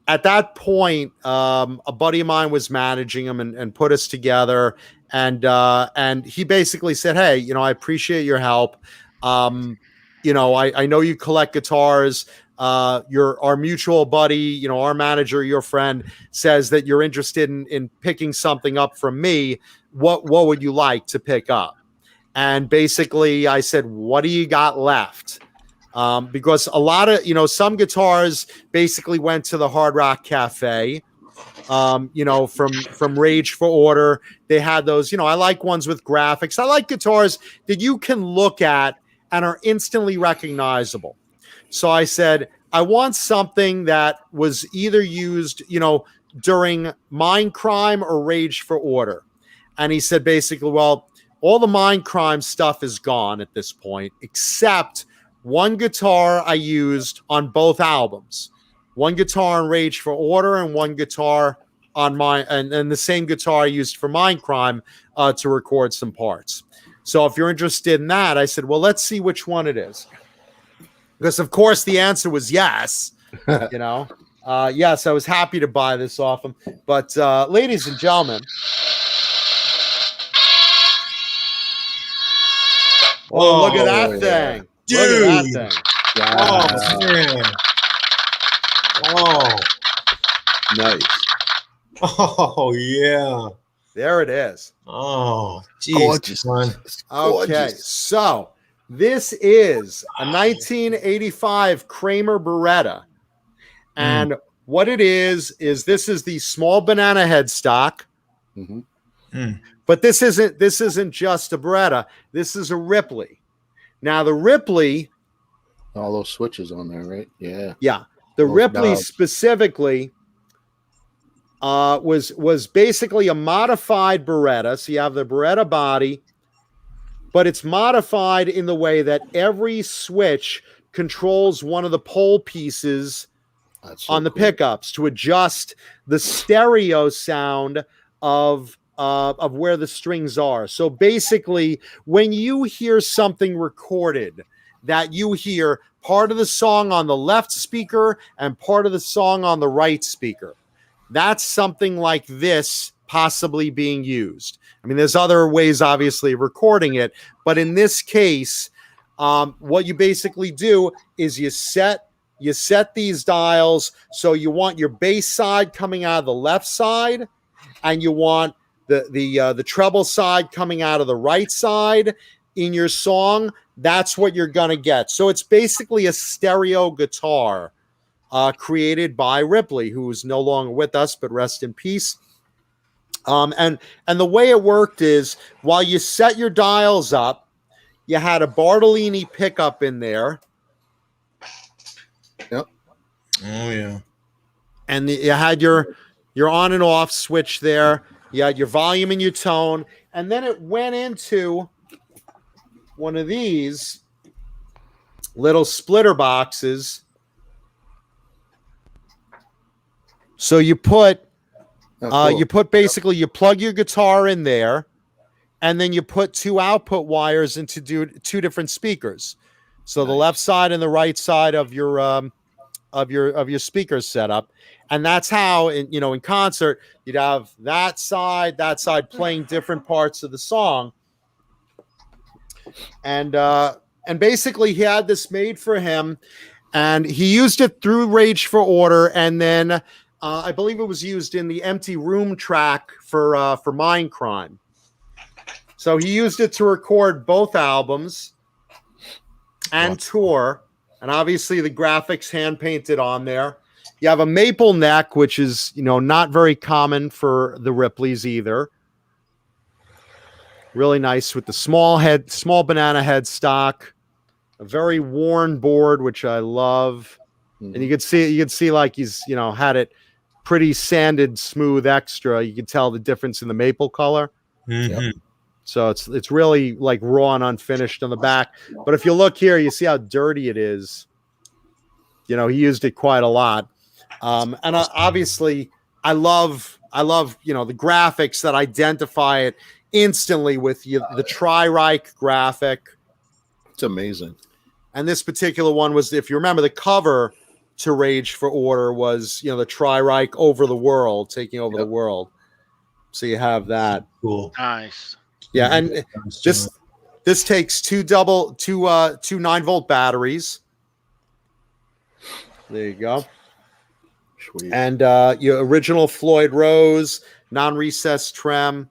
at that point, a buddy of mine was managing him and put us together, and he basically said, "Hey, I appreciate your help. I know you collect guitars. Our mutual buddy, our manager, your friend, says that you're interested in picking something up from me. What would you like to pick up?" And basically I said, "What do you got left?" Because a lot of, some guitars basically went to the Hard Rock Cafe, from Rage for Order. They had those, I like ones with graphics. I like guitars that you can look at and are instantly recognizable. So I said, I want something that was either used, during Mindcrime or Rage for Order. And he said, basically, well, all the Mindcrime stuff is gone at this point, except one guitar I used on both albums. One guitar on Rage for Order and one guitar on and the same guitar I used for Mindcrime to record some parts. So if you're interested in that, I said, well, let's see which one it is. Because, of course, the answer was yes. Yes, I was happy to buy this off him. But, ladies and gentlemen. Oh, look at that thing. Dude. Look at that thing. Oh, man. Oh. Nice. Oh, yeah. There it is. Oh, geez, Gorgeous. man. Okay, so this is a 1985 Kramer Beretta. And what it is this is the small banana headstock. But this isn't just a Beretta. This is a Ripley. Now the Ripley, all those switches on there, right? Yeah. Yeah. The Those Ripley knobs. specifically was basically a modified Beretta. So you have the Beretta body, but it's modified in the way that every switch controls one of the pole pieces on the pickups to adjust the stereo sound of where the strings are. So basically, when you hear something recorded, that you hear part of the song on the left speaker and part of the song on the right speaker, that's something like this possibly being used. I mean, there's other ways, obviously, of recording it, but in this case, what you basically do is you set these dials. So you want your bass side coming out of the left side, and you want the treble side coming out of the right side in your song. That's what you're gonna get. So it's basically a stereo guitar created by Ripley, who is no longer with us, but rest in peace. And the way it worked is, while you set your dials up, you had a Bartolini pickup in there. Yep. Oh yeah. And you had your on and off switch there. You had your volume and your tone, and then it went into one of these little splitter boxes. So you put basically, you plug your guitar in there, and then you put two output wires into two different speakers. So the left side and the right side of your speaker setup, and that's how in concert you'd have that side playing different parts of the song. And basically he had this made for him, and he used it through Rage for Order, and then I believe it was used in the Empty Room track for Mindcrime. So he used it to record both albums and tour, and obviously the graphics hand painted on there. You have a maple neck, which is not very common for the Ripleys either. Really nice with the small banana headstock, a very worn board, which I love. And you could see like he's had it pretty sanded smooth extra. You can tell the difference in the maple color. Yep. So it's really like raw and unfinished on the back. But if you look here, you see how dirty it is. He used it quite a lot. And obviously I love the graphics that identify it instantly with the Tri-Reich graphic. It's amazing. And this particular one was, if you remember, the cover to Rage for Order was, the Tri-Reich over the world, taking over the world. So you have that. Cool. Nice. Yeah, and this takes two 9-volt batteries. There you go. Sweet. And your original Floyd Rose, non-recessed trem.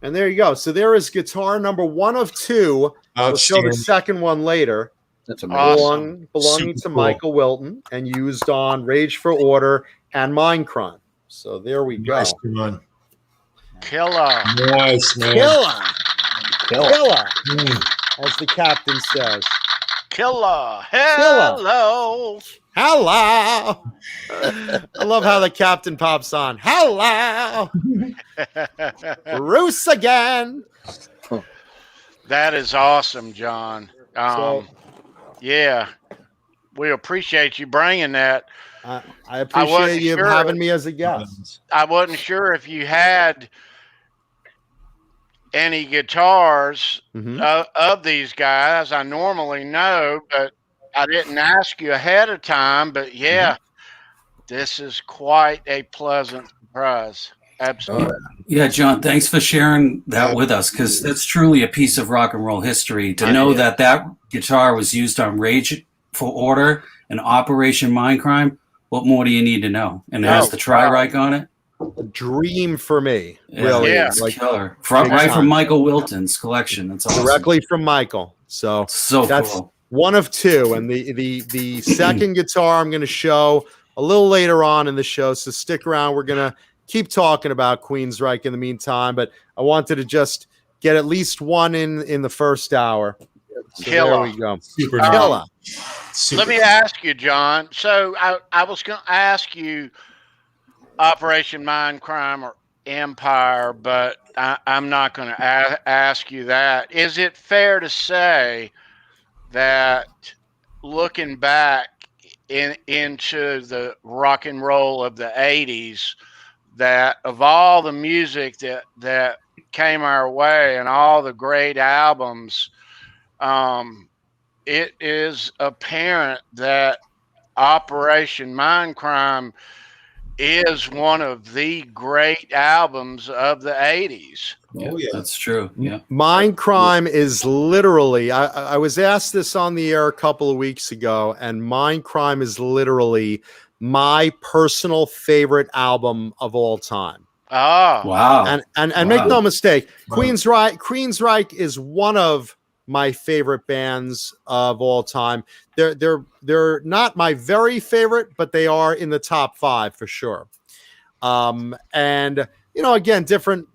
And there you go. So there is guitar number 1 of 2. We'll show the second one later. That's amazing. Belonging Super to cool. Michael Wilton and used on Rage for Order and Mindcrime. So there we go. Nice one. Killer. Nice, man. Killer, as the captain says. Killer. Hello. Hello. I love how the captain pops on. Hello. Bruce again. That is awesome, John. Yeah, we appreciate you bringing that. I appreciate you having me as a guest. I wasn't sure if you had any guitars of these guys. I normally know, but I didn't ask you ahead of time. But yeah, this is quite a pleasant surprise. Absolutely. Yeah, John, thanks for sharing that with us, because that's truly a piece of rock and roll history. To know that guitar was used on Rage for Order and Operation Mindcrime, what more do you need to know? And it has the Tri-Reich on it? dream for me. Yeah, Really, Yeah. it's like killer. big Right from time. Michael Wilton's collection. That's awesome. Directly from Michael. So So that's cool. one of two. And the second guitar I'm going to show a little later on in the show. So stick around. We're going to keep talking about Queensrÿche in the meantime, but I wanted to just get at least one in the first hour. So there Killer. we go. Super Killer. Let me ask you, John. So I was going to ask you Operation Mindcrime or Empire, but I'm not going to ask you that. Is it fair to say that looking back into the rock and roll of the 80s, that of all the music that came our way and all the great albums, it is apparent that Operation Mindcrime is one of the great albums of the 80s. Yeah, Oh, yeah. that's true. Yeah. Mindcrime is literally, I was asked this on the air a couple of weeks ago, and Mindcrime is literally my personal favorite album of all time. Oh, Wow. And make no mistake, Queensrÿche is one of my favorite bands of all time. They're not my very favorite, but they are in the top 5 for sure. And you know, again, different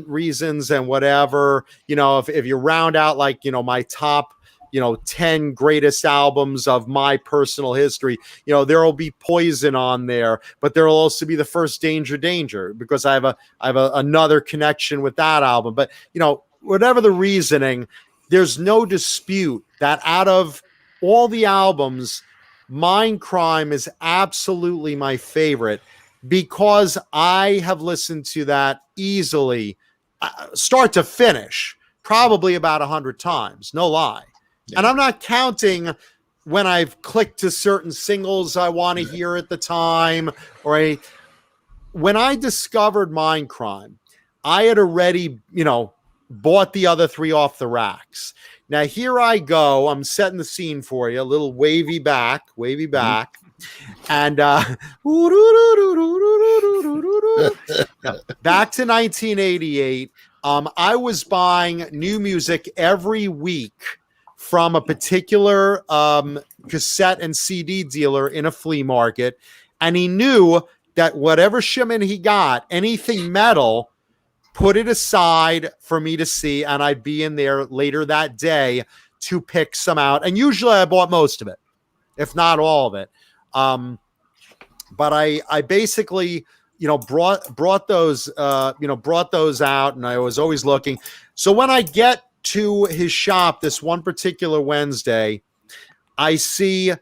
reasons and whatever. You know, if you round out like, you know, my top, you know, 10 greatest albums of my personal history, you know, there will be Poison on there, but there will also be the first Danger because I have another connection with that album. But you know, whatever the reasoning, there's no dispute that out of all the albums, Mindcrime is absolutely my favorite because I have listened to that easily, start to finish, probably about 100 times, no lie. Yeah. And I'm not counting when I've clicked to certain singles I want to hear at the time. When I discovered Mindcrime, I had already, you know, bought the other 3 off the racks. Now here I go. I'm setting the scene for you. A little wavy back. And back to 1988. I was buying new music every week from a particular cassette and CD dealer in a flea market. And he knew that whatever shipment he got, anything metal, put it aside for me to see, and I'd be in there later that day to pick some out. And usually I bought most of it, if not all of it. But I basically, you know, brought those out, and I was always looking. So when I get to his shop this one particular Wednesday, I see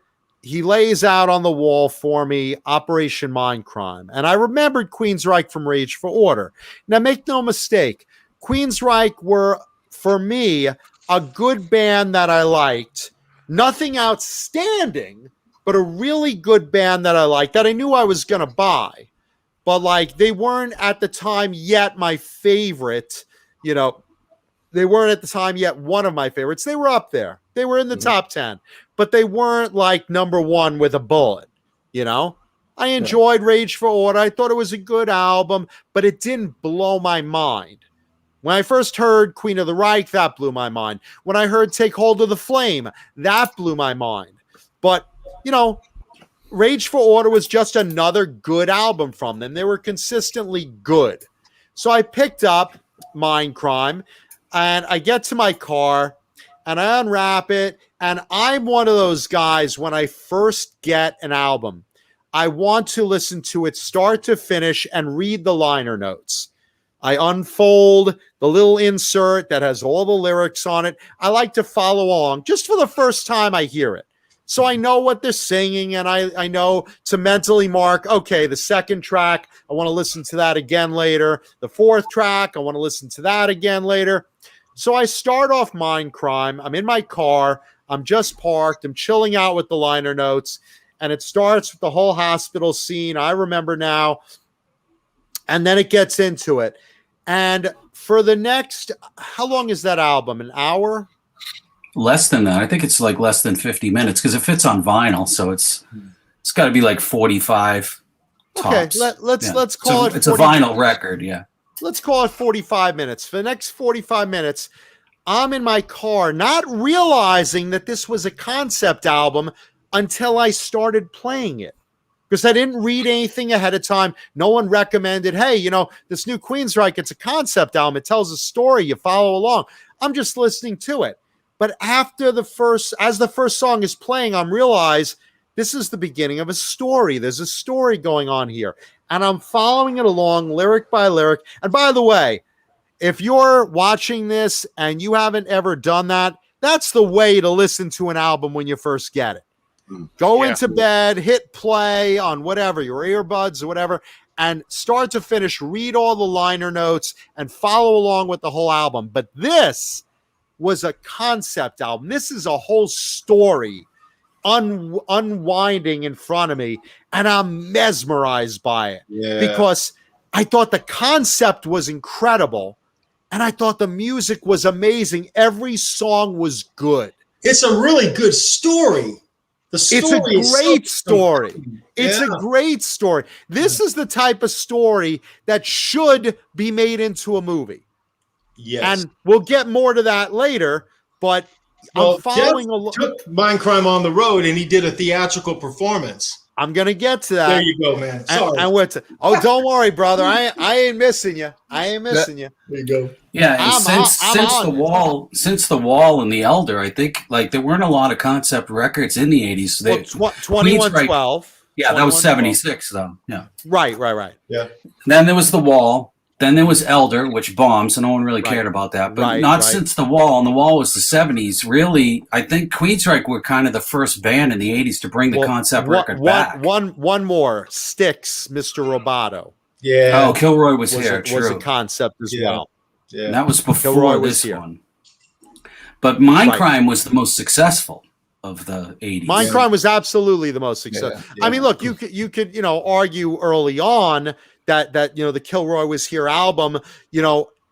he lays out on the wall for me Operation Mindcrime. And I remembered Queensrÿche from Rage for Order. Now, make no mistake, Queensrÿche were, for me, a good band that I liked. Nothing outstanding, but a really good band that I liked, that I knew I was going to buy. But, like, they weren't at the time yet my favorite, you know. They weren't at the time yet one of my favorites. They were up there. They were in the top 10. But they weren't like number 1 with a bullet, you know? I enjoyed Rage for Order. I thought it was a good album, but it didn't blow my mind. When I first heard Queen of the Reich, that blew my mind. When I heard Take Hold of the Flame, that blew my mind. But, you know, Rage for Order was just another good album from them. They were consistently good. So I picked up Mindcrime, and I get to my car, and I unwrap it, and I'm one of those guys, when I first get an album, I want to listen to it start to finish and read the liner notes. I unfold the little insert that has all the lyrics on it. I like to follow along just for the first time I hear it. So I know what they're singing, and I know to mentally mark, okay, the second track, I want to listen to that again later. The fourth track, I want to listen to that again later. So I start off Mindcrime. I'm in my car. I'm just parked. I'm chilling out with the liner notes. And it starts with the whole hospital scene. I remember now. And then it gets into it. And for the next, how long is that album? An hour? Less than that. I think it's like less than 50 minutes because it fits on vinyl. So it's got to be like 45 Okay, tops. let's call it. It's a vinyl record. Yeah. Let's call it 45 minutes. For the next 45 minutes, I'm in my car, not realizing that this was a concept album until I started playing it. Because I didn't read anything ahead of time. No one recommended, hey, you know, this new Queensrÿche, it's a concept album. It tells a story. You follow along. I'm just listening to it. But as the first song is playing, I'm realize this is the beginning of a story. There's a story going on here. And I'm following it along lyric by lyric. And by the way, if you're watching this and you haven't ever done that, that's the way to listen to an album when you first get it. Go into bed, hit play on whatever, your earbuds or whatever, and start to finish, read all the liner notes and follow along with the whole album. But this was a concept album. This is a whole story unwinding in front of me, and I'm mesmerized by it because I thought the concept was incredible, and I thought the music was amazing. Every song was good. It's a really good story. It's a great story. It's a great story. This is the type of story that should be made into a movie. Yes. And we'll get more to that later, but I'm following Jeff took Mindcrime on the road and he did a theatrical performance. I'm gonna get to that. There you go, man. Sorry. Don't worry, brother. I ain't missing you. I ain't missing you. There you go. Yeah, and since the Wall and the Elder, I think like there weren't a lot of concept records in the 80s. So 2112. Yeah, that was 76 though. Yeah. Right. Yeah. Then there was the Wall. Then there was Elder, which bombed, so no one really cared about that. But since the Wall, and the Wall was the 70s. Really, I think Queensrÿche were kind of the first band in the 80s to bring the concept record back. One more. Styx, Mr. Roboto. Yeah. Oh, Kilroy was here. Was a concept as well. Yeah. And that was before this one. But Mindcrime was the most successful of the 80s. Mindcrime was absolutely the most successful. Yeah. I mean, look, you could argue early on that the Kilroy Was Here album,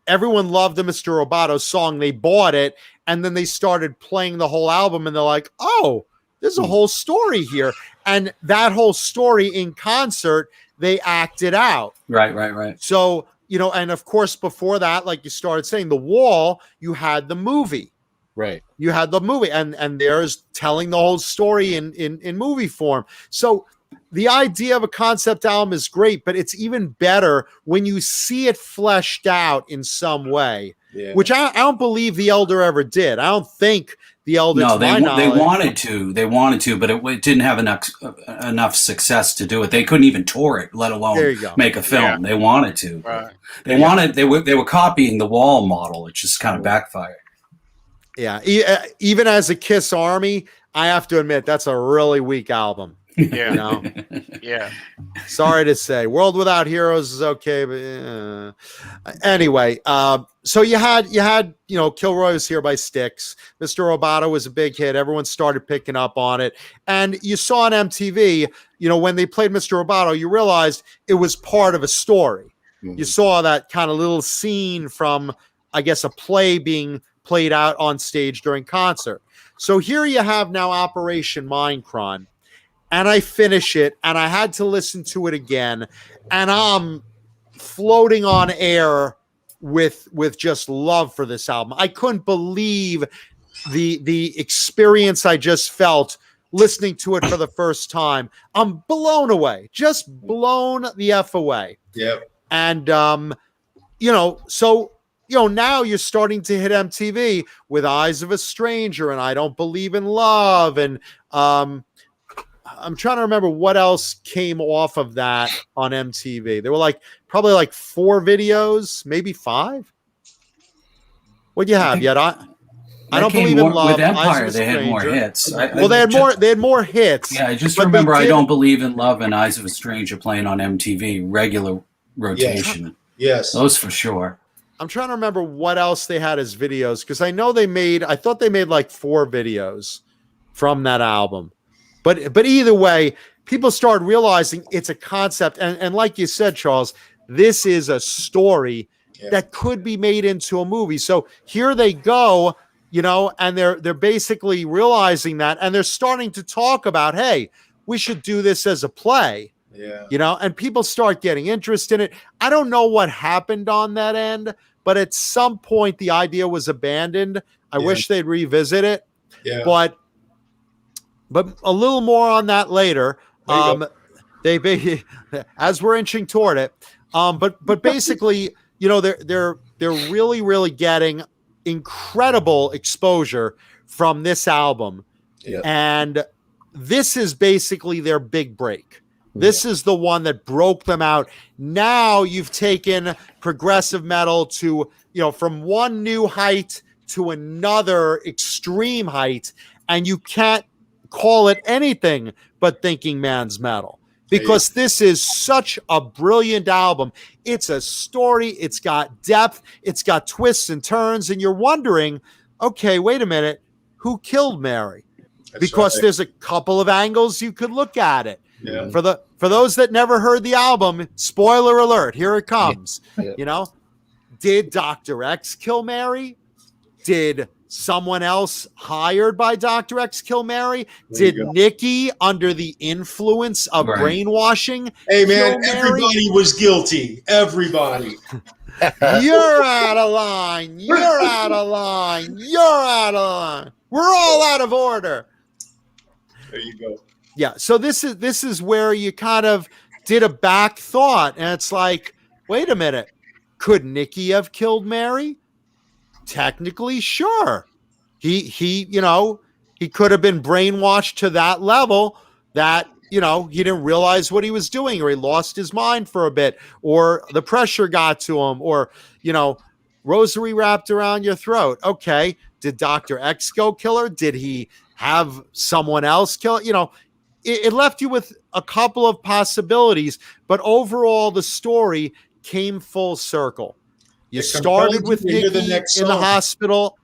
everyone loved the Mr. Roboto song. They bought it, and then they started playing the whole album, and they're like, oh, there's a whole story here. And that whole story in concert, they acted out. Right. So, and of course, before that, like you started saying, The Wall, you had the movie. Right. You had the movie, and there's telling the whole story in movie form. So the idea of a concept album is great, but it's even better when you see it fleshed out in some way, which I don't believe the Elder ever did. I don't think the Elder. No, they wanted to, but it didn't have enough success to do it. They couldn't even tour it, let alone make a film. Yeah. They wanted to. Right. They were copying the Wall model. It just kind of backfired. Yeah, even as a Kiss Army, I have to admit that's a really weak album. Yeah. Yeah. Sorry to say, World Without Heroes is okay, but anyway. So you had Kilroy Was Here by Styx. Mr. Roboto was a big hit. Everyone started picking up on it, and you saw on MTV, when they played Mr. Roboto, you realized it was part of a story. Mm-hmm. You saw that kind of little scene from, I guess, a play being played out on stage during concert. So here you have now Operation Mindcrime. And I finish it, and I had to listen to it again, and I'm floating on air with just love for this album. I couldn't believe the experience I just felt listening to it for the first time. I'm blown away, just blown the F away. Yep. And now you're starting to hit MTV with Eyes of a Stranger and I Don't Believe in Love, and I'm trying to remember what else came off of that on MTV. There were probably 4 videos, maybe 5. What do you have yet? I Don't Believe in Love. With Empire, they had more hits. They had more hits. Yeah, I just remember I Don't Believe in Love and Eyes of a Stranger playing on MTV, regular rotation. Yes. Those for sure. I'm trying to remember what else they had as videos, because I thought they made 4 videos from that album. But either way, people started realizing it's a concept. And like you said, Charles, this is a story that could be made into a movie. So here they go, and they're basically realizing that, and they're starting to talk about, hey, we should do this as a play. Yeah. You know, and people start getting interest in it. I don't know what happened on that end, but at some point the idea was abandoned. I wish they'd revisit it. Yeah. But a little more on that later. They as we're inching toward it. But basically, you know, they're really getting incredible exposure from this album. Yep. And this is basically their big break. This is the one that broke them out. Now you've taken progressive metal to, you know, from one new height to another extreme height, and you can't call it anything but Thinking Man's Metal, because this is such a brilliant album. It's a story, it's got depth, it's got twists and turns, and you're wondering, okay, wait a minute, who killed Mary? Because there's a couple of angles you could look at it. Yeah. For those that never heard the album, spoiler alert, here it comes. You know, did Dr. X kill Mary? Did someone else hired by Dr. X kill Mary? Did Nikki, under the influence of brainwashing, hey man, kill Mary? everybody was guilty. Everybody. You're out of line. You're out of line. You're out of line. We're all out of order. There you go. Yeah, so this is where you kind of did a back thought, and it's like, wait a minute, could Nikki have killed Mary? Technically, sure. He you know, he could have been brainwashed to that level that, you know, he didn't realize what he was doing, or he lost his mind for a bit, or the pressure got to him, or, you know, rosary wrapped around your throat. Okay, did Dr. X go kill her? Did he have someone else kill her? You know, it left you with a couple of possibilities, but overall the story came full circle. You started with Nikki in the hospital.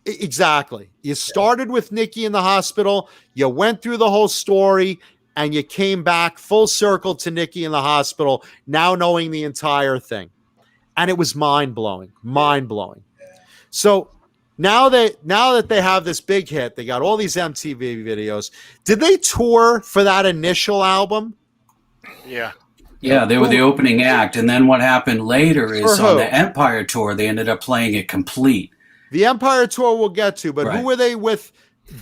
Exactly. You started with Nikki in the hospital. You went through the whole story, and you came back full circle to Nikki in the hospital, now knowing the entire thing. And it was mind-blowing. Mind-blowing. So now that they have this big hit, they got all these MTV videos. Did they tour for that initial album? Yeah. Yeah, they were the opening act. And then what happened later is on the Empire tour, they ended up playing it complete. The Empire tour we'll get to, but who were they with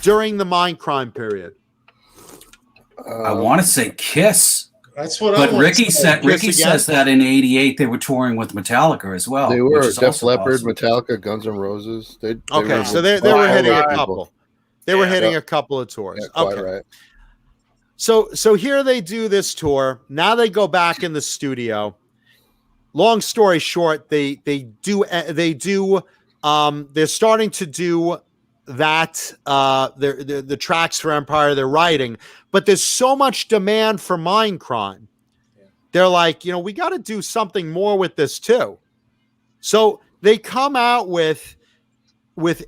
during the Mindcrime period? I want to say Kiss. That's what but I Rikki said. Rikki says that in '88 they were touring with Metallica as well. They were Def Leppard, awesome. Metallica, Guns N' Roses. They so they were hitting a couple. They were hitting a couple of tours. Yeah, quite right. So here they do this tour. Now they go back in the studio. Long story short, they're starting to do that the tracks for Empire they're writing, but there's so much demand for Mindcrime. They're like, you know, we got to do something more with this too. So they come out with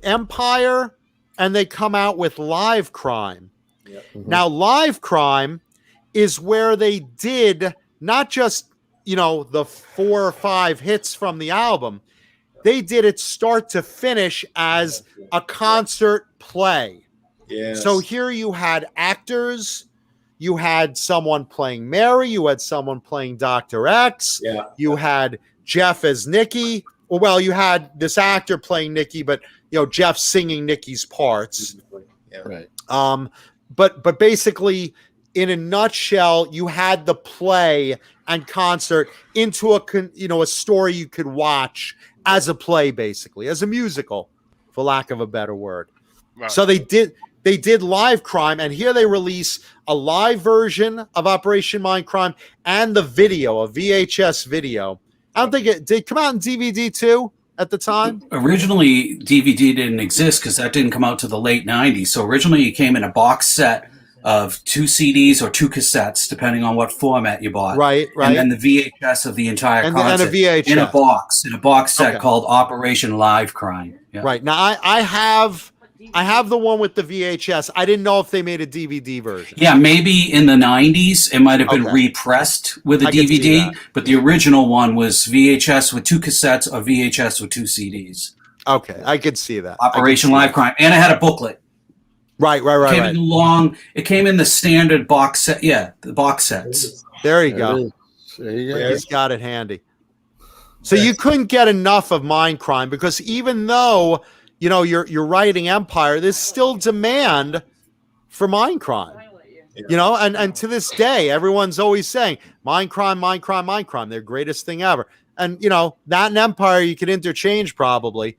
Empire, and they come out with LiveCrime. Now, LiveCrime is where they did not just, you know, the 4 or 5 hits from the album. They did it start to finish as a concert play. Yes. So here you had actors, you had someone playing Mary, you had someone playing Dr. X, you had Jeff as Nikki. Well, you had this actor playing Nikki, but, you know, Jeff singing Nikki's parts. Yeah. Right. But basically, in a nutshell, you had the play and concert into a story you could watch as a play, basically, as a musical, for lack of a better word. Right. So they did LiveCrime, and here they release a live version of Operation Mindcrime and the video, a VHS video. I don't think it did come out in DVD too at the time. Originally, DVD didn't exist because that didn't come out to the late 90s. So originally it came in a box set of 2 CDs or 2 cassettes, depending on what format you bought. Right. And then the VHS of the entire concert and a VHS. in a box set called Operation LiveCrime. Yeah. Right. Now I have the one with the VHS. I didn't know if they made a DVD version. Yeah, maybe in the 90s it might have been repressed with a DVD, but the original one was VHS with 2 cassettes or VHS with 2 CDs. Okay, I could see that. Operation LiveCrime, and it had a booklet. Right. It came in long. It came in the standard box set. Yeah, the box sets. There you go. There you go. He's got it handy. So you couldn't get enough of Mindcrime because even though you're writing Empire, there's still demand for Mindcrime. And to this day, everyone's always saying Mindcrime, their greatest thing ever. And that and Empire you could interchange probably,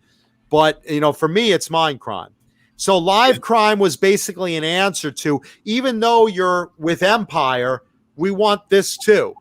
but for me it's Mindcrime. So Live Crime was basically an answer to, even though you're with Empire, we want this too.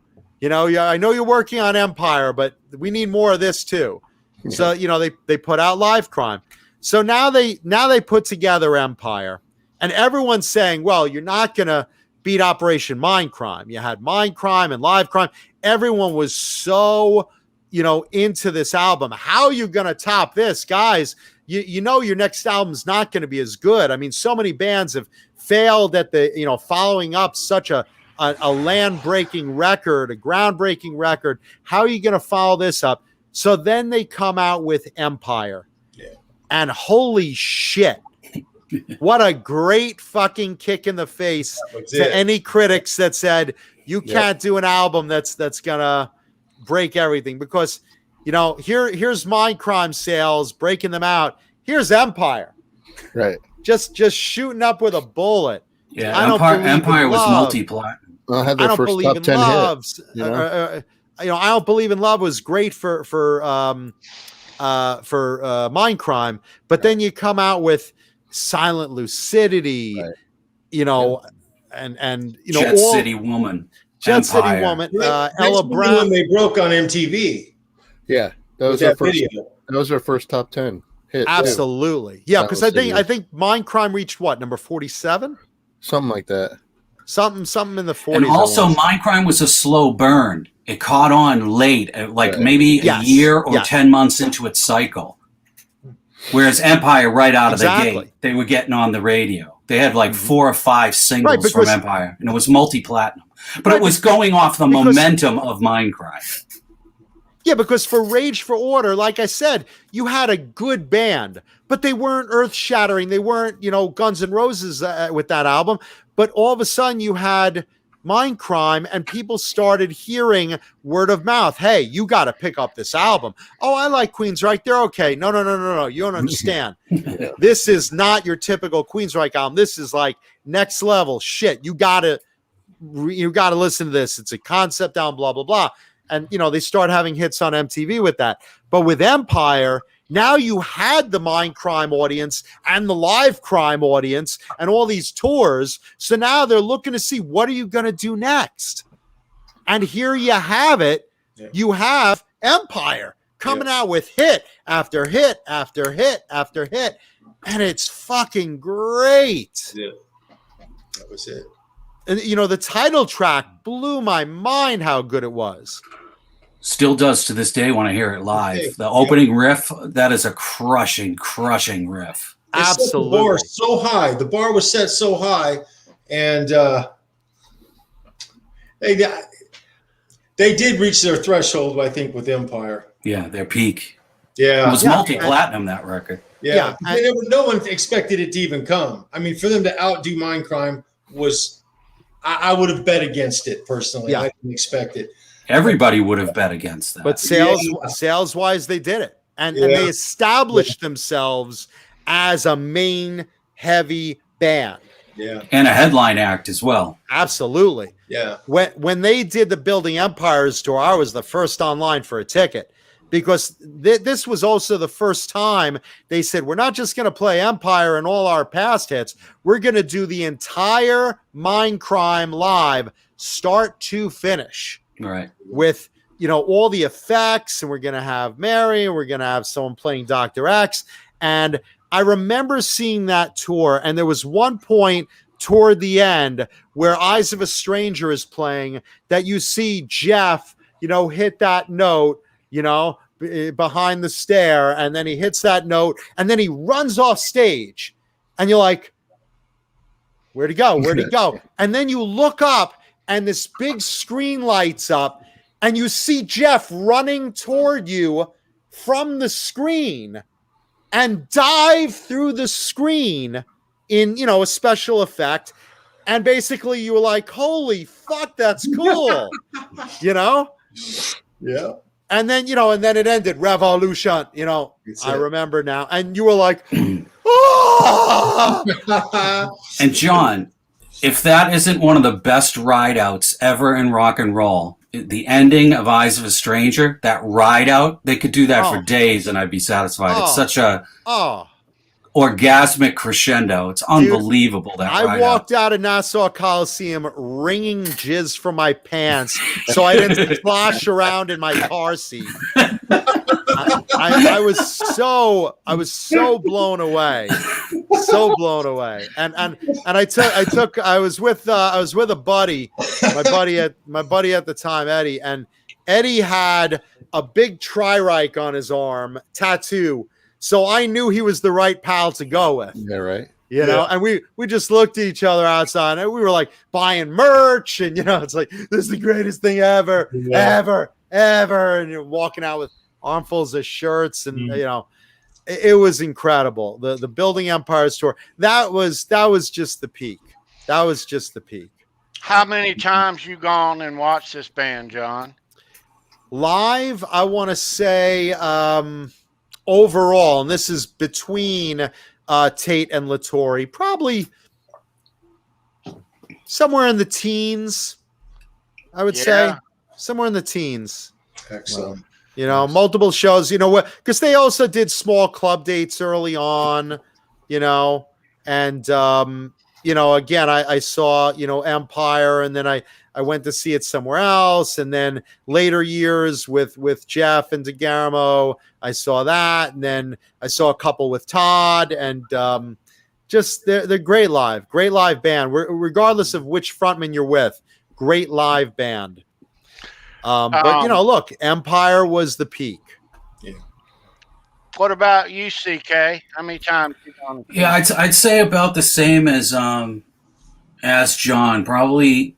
I know you're working on Empire, but we need more of this too. So, they put out Live Crime. So now they put together Empire, and everyone's saying, well, you're not going to beat Operation Mindcrime. You had Mindcrime and Live Crime. Everyone was so, into this album. How are you going to top this, guys? Your next album's not going to be as good. I mean, so many bands have failed at the, following up such a land-breaking record, a groundbreaking record. How are you going to follow this up? So then they come out with Empire. Yeah. And holy shit, what a great fucking kick in the face to any critics that said, you can't do an album that's going to break everything. Because, here's Mindcrime sales, breaking them out. Here's Empire. Right. Just shooting up with a bullet. Yeah, Empire was multi-platinum. I had their first top 10 hit. I Don't Believe in Love was great for Mindcrime, but then you come out with Silent Lucidity, and Jet City Woman, Ella Brown. When they broke on MTV. Yeah, that was our first top 10 hit. Absolutely, yeah, because I think Mindcrime reached what, number 47, something like that. Something in the 40s. And also, Mindcrime was a slow burn. It caught on late, maybe a year or 10 months into its cycle. Whereas Empire, right out of the gate, they were getting on the radio. They had 4 or 5 singles from Empire, and it was multi-platinum. But it was going off the momentum of Mindcrime. Yeah, because for Rage for Order, like I said, you had a good band, but they weren't earth-shattering. They weren't, Guns N' Roses with that album. But all of a sudden, you had Mindcrime, and people started hearing word of mouth. Hey, you got to pick up this album. Oh, I like Queensrÿche. They're okay. No. You don't understand. This is not your typical Queensrÿche album. This is like next level shit. You got to listen to this. It's a concept album, blah, blah, blah. And, they start having hits on MTV with that. But with Empire, now you had the Mindcrime audience and the Live Crime audience and all these tours. So now they're looking to see, what are you going to do next? And here you have it. Yeah. You have Empire coming out with hit after hit after hit after hit. And it's fucking great. Yeah, that was it. And, the title track blew my mind how good it was. Still does to this day when I hear it live. The opening riff, that is a crushing riff. Absolutely. The bar so high. The bar was set so high, and they did reach their threshold, I think, with Empire. Yeah, their peak. Yeah. It was multi-platinum, that record. Yeah. No one expected it to even come. I mean, for them to outdo Mindcrime was, I would have bet against it personally. I didn't expect it. Everybody would have bet against that. But sales-wise, they did it. And they established themselves as a main heavy band. Yeah. And a headline act as well. Absolutely. Yeah. When they did the Building Empires tour, I was the first online for a ticket. Because this was also the first time they said, we're not just going to play Empire and all our past hits. We're going to do the entire Mindcrime live, start to finish. Right. With, all the effects, and we're going to have Mary, and we're going to have someone playing Dr. X. And I remember seeing that tour, and there was one point toward the end where Eyes of a Stranger is playing that you see Jeff, hit that note, behind the stair, and then he hits that note, and then he runs off stage, and you're like, where'd he go? Where'd he go? And then you look up, and this big screen lights up, and you see Jeff running toward you from the screen and dive through the screen in, a special effect. And basically you were like, holy fuck, that's cool. Yeah. And then, and then it ended revolution, I remember now. And you were like, oh! And John, if that isn't one of the best ride outs ever in rock and roll, the ending of Eyes of a Stranger, that ride out, they could do that for days and I'd be satisfied. It's such a orgasmic crescendo. It's unbelievable. Dude, I walked out of Nassau Coliseum wringing jizz from my pants so I didn't slosh around in my car seat. I was so blown away, and I was with a buddy, my buddy at the time, Eddie, and Eddie had a big Tri-Reich on his arm tattoo, so I knew he was the right pal to go with. Yeah, right. And we just looked at each other outside, and we were like buying merch, and it's like, this is the greatest thing ever, and you're walking out with armfuls of shirts, and it was incredible. The Building Empires tour, that was just the peak. That was just the peak. How many times you gone and watched this band, John? Live, I want to say overall, and this is between Tate and Latore, probably somewhere in the teens, I would say. Somewhere in the teens. Excellent. Multiple shows, because they also did small club dates early on, and, again, I saw, Empire, and then I went to see it somewhere else. And then later years with Jeff and DeGarmo, I saw that. And then I saw a couple with Todd, and just they're great live band. Regardless of which frontman you're with, great live band. But look, Empire was the peak. Yeah. What about you, CK? How many times you gone? Yeah, I'd say about the same as John, probably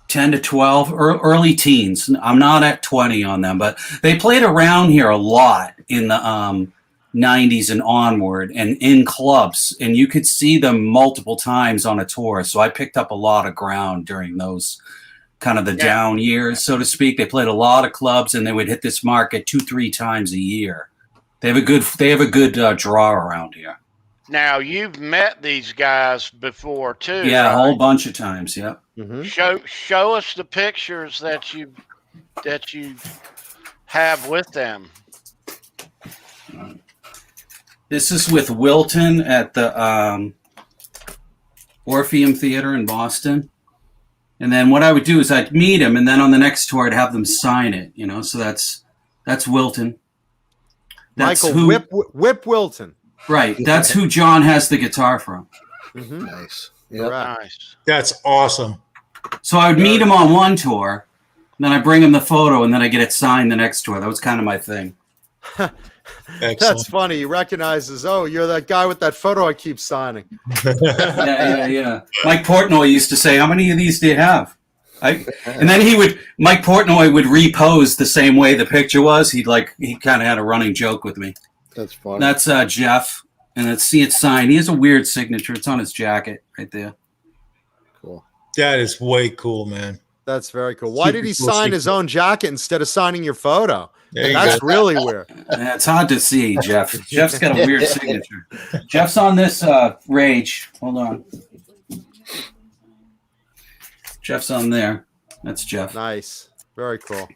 10 to 12, early teens. I'm not at 20 on them, but they played around here a lot in the 90s and onward, and in clubs, and you could see them multiple times on a tour. So I picked up a lot of ground during those kind of the down years, so to speak. They played a lot of clubs, and they would hit this market 2-3 times a year. They have a good draw around here. Now, you've met these guys before too. Yeah, right? A whole bunch of times. Yeah. Mm-hmm. Show us the pictures that you have with them. This is with Wilton at the Orpheum Theater in Boston. And then what I would do is I'd meet him, and then on the next tour I'd have them sign it. So that's Wilton. That's Michael Whip Wilton. Right. That's who John has the guitar from. Mm-hmm. Nice. Yeah. Nice. That's awesome. So I would meet him on one tour, then I bring him the photo, and then I get it signed the next tour. That was kind of my thing. That's funny. He recognizes, you're that guy with that photo I keep signing. Yeah. Mike Portnoy used to say, how many of these do you have? And then Mike Portnoy would repose the same way the picture was. He kind of had a running joke with me. That's funny. That's Jeff, and let's see it signed. He has a weird signature. It's on his jacket right there. Cool. That is way cool, man. That's very cool. Why did he sign his own jacket instead of signing your photo? That's go. really weird. Yeah, it's hard to see, Jeff. Jeff's got a weird signature. Jeff's on this Rage. Hold on. Jeff's on there. That's Jeff. Nice. Very cool.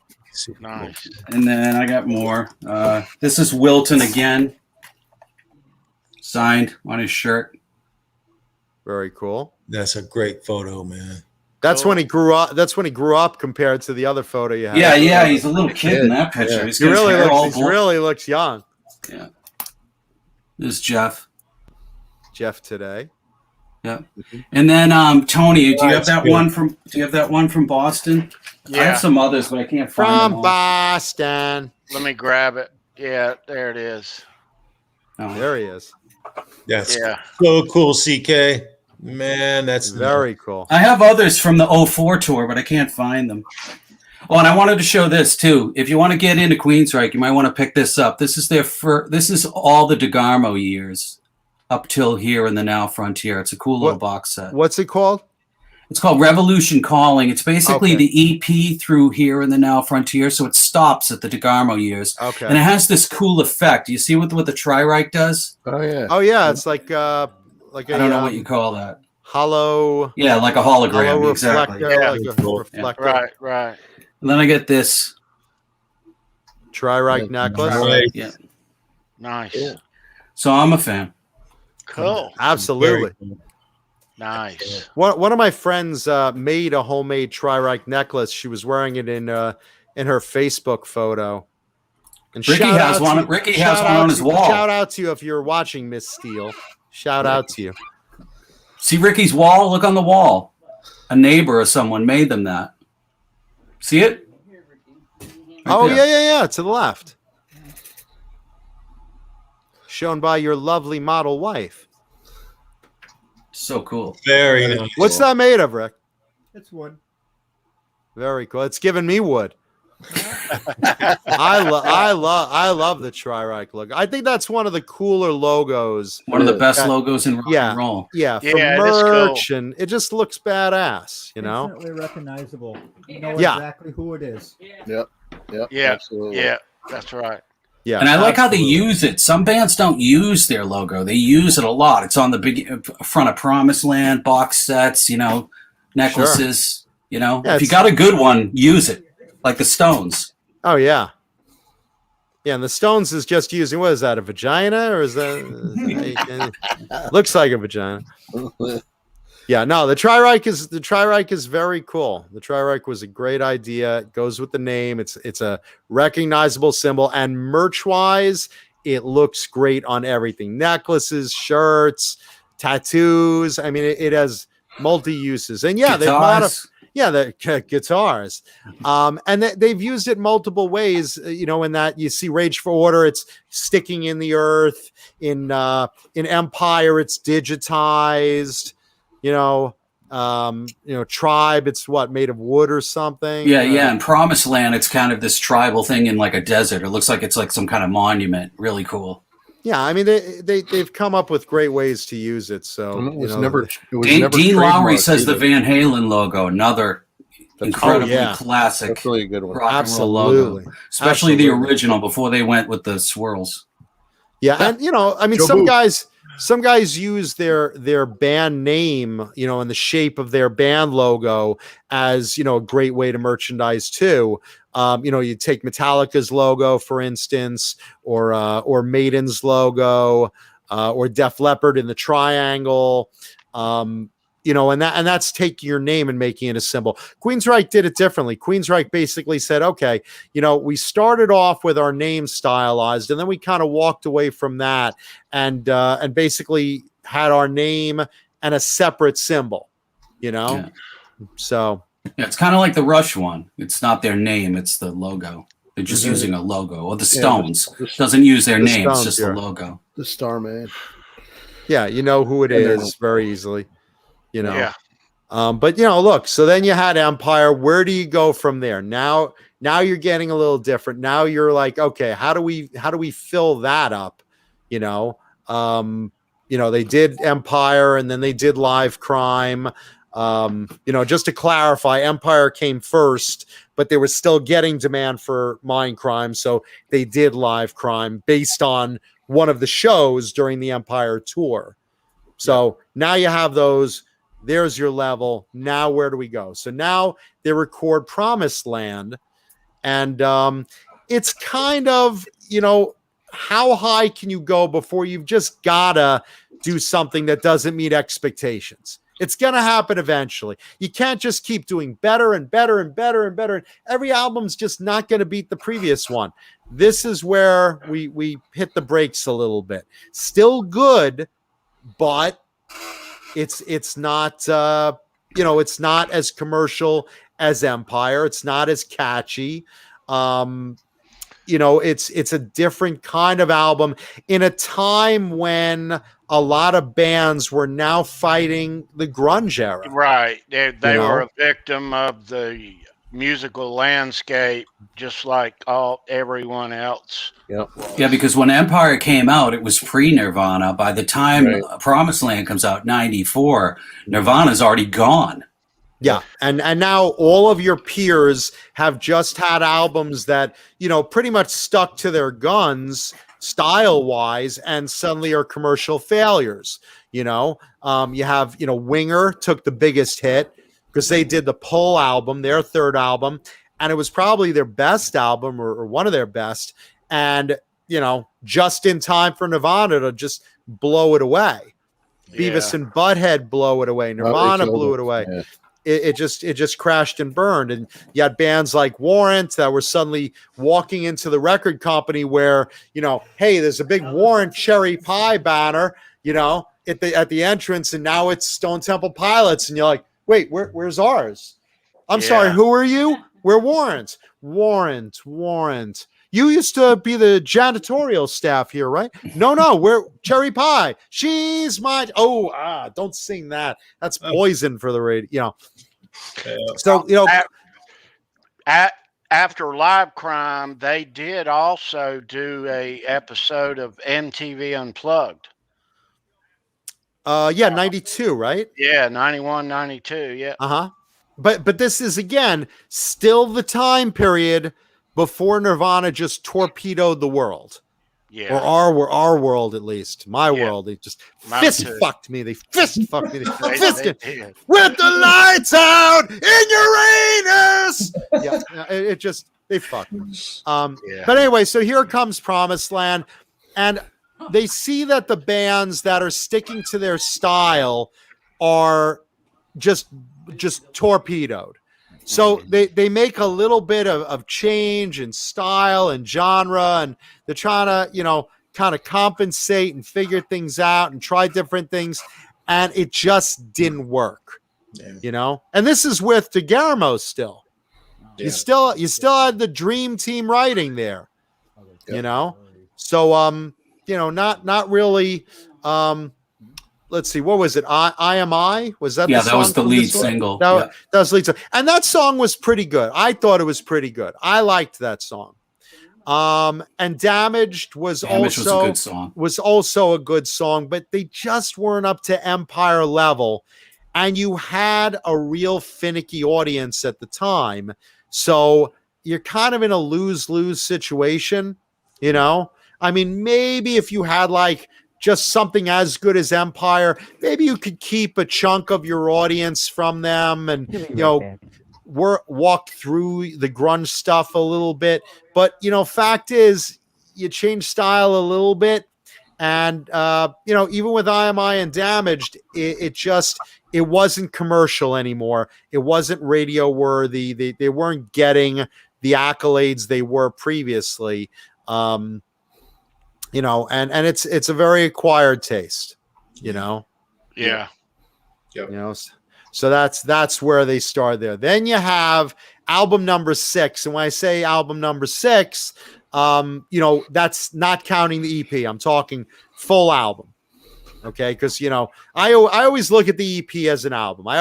Nice. And then I got more. This is Wilton again. Signed on his shirt. Very cool. That's a great photo, man. That's when he grew up. That's when he grew up compared to the other photo you had. Yeah. He's a little kid in that picture. Yeah. He's He really looks young. Yeah. This is Jeff. Jeff today. Yeah. And then Tony, do you have that one from Boston? Yeah. I have some others, but I can't find them From all. Boston. Let me grab it. Yeah, there it is. Oh. There he is. That's so cool, CK. Man, that's very cool. I have others from the 04 tour, but I can't find them. Oh, and I wanted to show this too. If you want to get into Queensrÿche, you might want to pick this up. This is this is all the DeGarmo years. up till here in the Now Frontier. It's a cool little box set. What's it called? It's called Revolution Calling. It's basically Okay. the EP through Here in the Now Frontier, so it stops at the DeGarmo years. Okay. And it has this cool effect. You see what the Tri-Rike does? Oh yeah. Oh yeah, it's like I don't know what you call that. Hollow. Yeah, like a hologram. Hollow Exactly. reflector. Yeah. Like a reflector. Right. And then I get this. Tri-Rike necklace. Right. Yeah. Nice. Yeah. So I'm a fan. Cool. Absolutely. Nice. One of my friends made a homemade Tri-Rike necklace. She was wearing it in her Facebook photo. And Ricky shout has out one. to- Ricky shout has one out on his to- wall. Shout out to you if you're watching, Miss Steele. Shout out to you. See Ricky's wall? Look on the wall. A neighbor or someone made them that. See it? Oh there. yeah. To the left. Shown by your lovely model wife. So cool. Very nice. What's that made of, Rick? It's wood. Very cool. It's giving me wood. I love the Tri-Rike logo. I think that's one of the cooler logos. One of the best Yeah. logos in rock and roll. Yeah, for Yeah, it is merch, and it just looks badass, you know. Instantly recognizable. You know Yeah. exactly who it is. Yep. Yeah. Absolutely. Yeah, that's right. Yeah, And I like how they absolutely. use it. Some bands don't use their logo. They use it a lot. It's on the big front of Promised Land box sets, necklaces. Yeah, if you it's- got a good one, use it. Like the Stones. Oh yeah, yeah. And the Stones is just using, what is that? A vagina, or is that? Looks like a vagina. Yeah, no. The Tri-Rike is very cool. The Tri-Rike was a great idea. It goes with the name. It's a recognizable symbol, and merch wise, it looks great on everything: necklaces, shirts, tattoos. I mean, it has multi uses, and yeah, they've Guitars. the guitars, and they've used it multiple ways. In that you see Rage for Order, it's sticking in the earth. In Empire, it's digitized. Tribe, it's what, made of wood or something. Yeah. In Promised Land, it's kind of this tribal thing in like a desert. It looks like it's like some kind of monument. Really cool. Yeah, I mean they've come up with great ways to use it. So And it was you know, never. It was Dean never Lowry trademarked says the either. Van Halen logo, another incredibly yeah. classic That's really a good one. rock and roll Absolutely. logo. Especially the Absolutely. original before they went with the swirls. Yeah, and I mean, Joe some Booth. guys use their band name, and the shape of their band logo as a great way to merchandise too. You take Metallica's logo, for instance, or Maiden's logo, or Def Leppard in the triangle. And that's taking your name and making it a symbol. Queensrÿche did it differently. Queensrÿche basically said, okay, we started off with our name stylized, and then we kind of walked away from that and basically had our name and a separate symbol, Yeah. So Yeah, it's kind of like the Rush one. It's not their name, it's the logo. They're just using a logo. Or the Stones doesn't use their the name, Stones, it's just yeah. the logo. The Starman. yeah, you know who it And they're- is very easily, Yeah. But look, so then you had Empire. Where do you go from there? Now you're getting a little different. Now you're like, okay, how do we fill that up? They did Empire, and then they did Live Crime. Just to clarify, Empire came first, but they were still getting demand for Mind Crime, so they did Live Crime based on one of the shows during the Empire tour. So now you have those. There's your level. Now where do we go? So now they record Promised Land, and it's kind of, how high can you go before you've just gotta do something that doesn't meet expectations? It's going to happen eventually. You can't just keep doing better and better and better and better. Every album's just not going to beat the previous one. This is where we hit the brakes a little bit. Still good, but it's not it's not as commercial as Empire. It's not as catchy. It's a different kind of album in a time when a lot of bands were now fighting the grunge era. Right. They You know? were a victim of the musical landscape, just like everyone else. Yep. Yeah, because when Empire came out, it was pre-Nirvana. By the time Promised Land comes out, 94, Nirvana's already gone. Yeah, and now all of your peers have just had albums that, pretty much stuck to their guns style-wise and suddenly are commercial failures. You have, Winger took the biggest hit because they did the Pull album, their third album, and it was probably their best album or one of their best. And, just in time for Nirvana to just blow it away. Yeah. Beavis and Butthead blow it away. Nirvana blew it away. Yeah. It just crashed and burned. And you had bands like Warrant that were suddenly walking into the record company where, hey, there's a big Warrant cherry pie banner, at the entrance, and now it's Stone Temple Pilots. And you're like, wait, where's ours? I'm sorry, who are you? We're Warrant. Warrant. You used to be the janitorial staff here, right? No, we're Cherry Pie. She's my don't sing that. That's poison for the radio. So after Live Crime, they did also do a episode of MTV Unplugged. 92, right? Yeah, 91, 92, yeah. Uh-huh. But this is again still the time period before Nirvana just torpedoed the world. Yeah. Or our world, at least. My world. They just fist fucked me. They fist fucked me. They with the lights out in Uranus. It just, they fucked me. But anyway, so here comes Promised Land. And they see that the bands that are sticking to their style are just torpedoed. So they make a little bit of change in style and genre, and they're trying to, kind of compensate and figure things out and try different things. And it just didn't work, And this is with DeGarmo still. Yeah. You still had the dream team writing there, So, not really. Let's see, what was it? IMI? Was that? Yeah, the that was song the lead single. That was lead song, and that song was pretty good. I thought it was pretty good. I liked that song. And Damaged was a good song. Was also a good song, but they just weren't up to Empire level. And you had a real finicky audience at the time, so you're kind of in a lose-lose situation. I mean, maybe if you had just something as good as Empire, maybe you could keep a chunk of your audience from them and, walk through the grunge stuff a little bit. But, fact is, you change style a little bit. And, even with IMI and Damaged, it wasn't commercial anymore. It wasn't radio worthy. They weren't getting the accolades they were previously. And it's a very acquired taste, Yeah. Yep. So that's where they start there. Then you have album number 6. And when I say album number 6, that's not counting the EP. I'm talking full album. Okay. Because, I always look at the EP as an album. I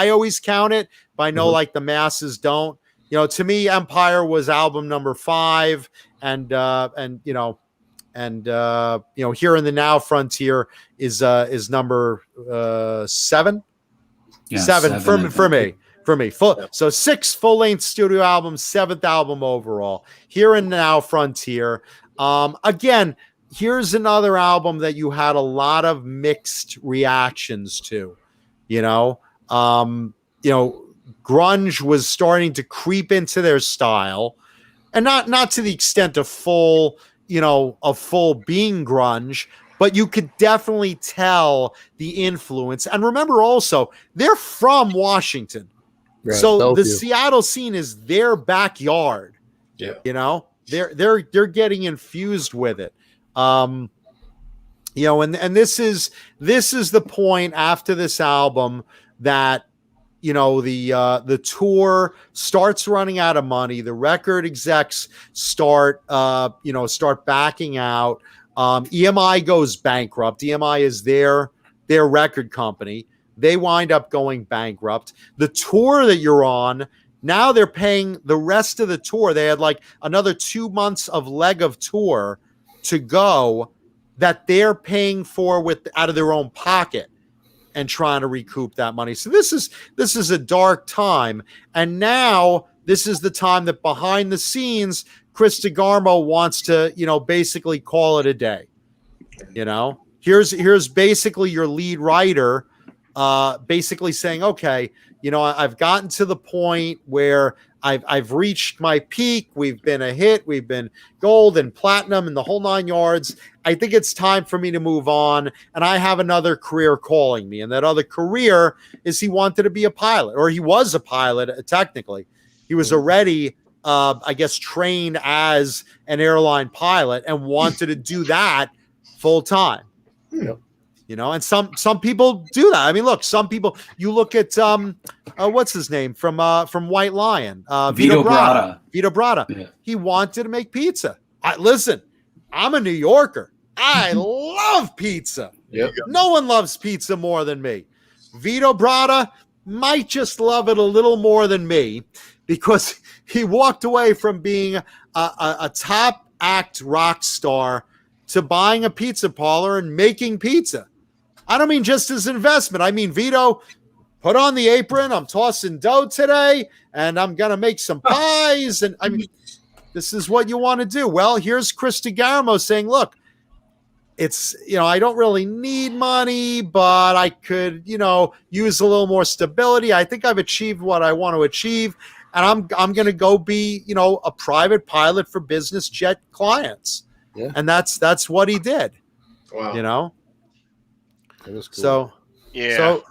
always count it, but I know the masses don't. To me, Empire was album number 5 and Here in the Now Frontier is number 7. Yeah, 7 for me. So 6 full-length studio albums, 7th album overall. Here and Now Frontier. Again, here's another album that you had a lot of mixed reactions to. Grunge was starting to creep into their style, and not to the extent of full being grunge, but you could definitely tell the influence. And remember also, they're from Washington. Right. So the Seattle scene is their backyard. Yeah. They're getting infused with it. And this is the point after this album that the tour starts running out of money. The record execs start backing out. EMI goes bankrupt. EMI is their record company. They wind up going bankrupt. The tour that you're on Now they're paying the rest of the tour. They had like another 2 months of leg of tour to go that they're paying for out of their own pocket and trying to recoup that money. So this is a dark time. And now this is the time that behind the scenes, Chris DeGarmo wants to, basically call it a day. Here's basically your lead writer, basically saying, okay, I've gotten to the point where I've reached my peak. We've been a hit. We've been gold and platinum and the whole 9 yards. I think it's time for me to move on. And I have another career calling me. And that other career is he wanted to be a pilot, or he was a pilot. Technically, he was already, I guess, trained as an airline pilot and wanted to do that full time. Yep. And some people do that. I mean, look, some people, you look at what's his name from White Lion, Vito Bratta. Vito Bratta. Yeah. He wanted to make pizza. Listen, I'm a New Yorker. I love pizza. Yep. No one loves pizza more than me. Vito Bratta might just love it a little more than me because he walked away from being a top act rock star to buying a pizza parlor and making pizza. I don't mean just as an investment. I mean, Vito, put on the apron. I'm tossing dough today, and I'm going to make some pies. And I mean, this is what you want to do. Well, here's Chris DeGarmo saying, look, it's, I don't really need money, but I could, use a little more stability. I think I've achieved what I want to achieve. And I'm going to go be, a private pilot for business jet clients. Yeah. And that's what he did. Wow. That was cool. So, yeah. So,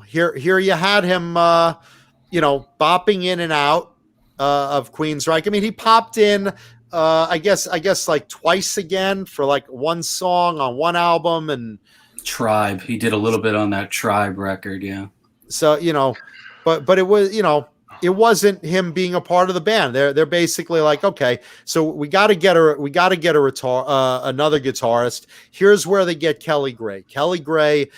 here you had him, bopping in and out of Queensrÿche. I mean, he popped in, I guess like twice again for like one song on one album and Tribe. He did a little bit on that Tribe record. Yeah. So, but it was, it wasn't him being a part of the band. They're basically like, okay, so we got to get another guitarist. Here's where they get Kelly Gray. Kelly Gray,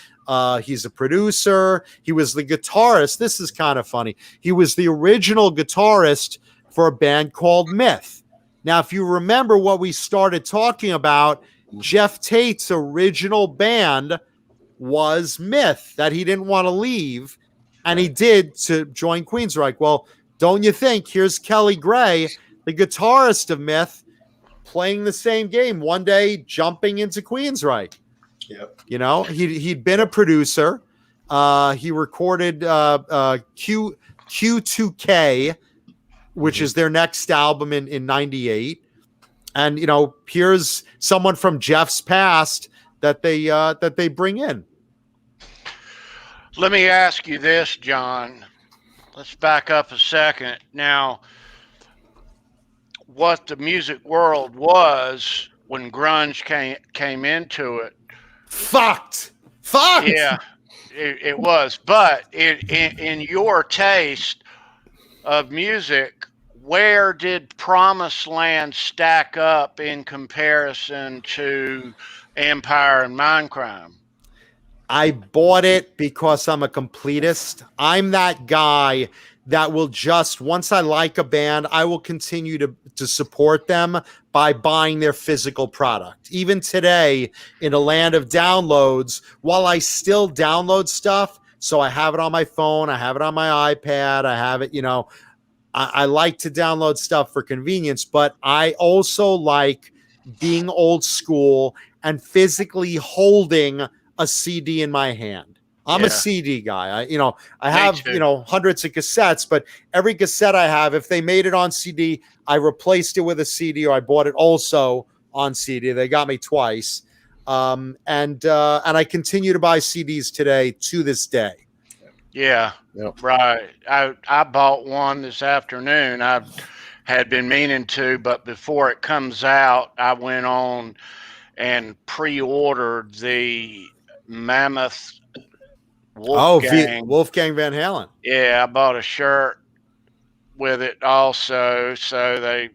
he's a producer. He was the guitarist. This is kind of funny. He was the original guitarist for a band called Myth. Now, if you remember what we started talking about, Jeff Tate's original band was Myth that he didn't want to leave. And he did to join Queensrÿche. Well, don't you think? Here's Kelly Gray, the guitarist of Myth, playing the same game one day, jumping into Queensrÿche. Yep. He'd been a producer. He recorded Q2K, which is their next album in 98. And here's someone from Jeff's past that they bring in. Let me ask you this, John. Let's back up a second. Now, what the music world was when grunge came into it. Fucked. Yeah, it was. But in your taste of music, where did Promised Land stack up in comparison to Empire and Mindcrime? I bought it because I'm a completist. I'm that guy that will just, once I like a band, I will continue to support them by buying their physical product. Even today, in a land of downloads, while I still download stuff, so I have it on my phone, I have it on my iPad, I have it, I like to download stuff for convenience, but I also like being old school and physically holding a CD in my hand. I'm a CD guy. I have, hundreds of cassettes, but every cassette I have, if they made it on CD, I replaced it with a CD or I bought it also on CD. They got me twice. And I continue to buy CDs today to this day. Yeah, yep. Right. I bought one this afternoon. I had been meaning to, but before it comes out, I went on and pre-ordered the Mammoth Wolfgang Van Halen. Yeah, I bought a shirt with it also, so they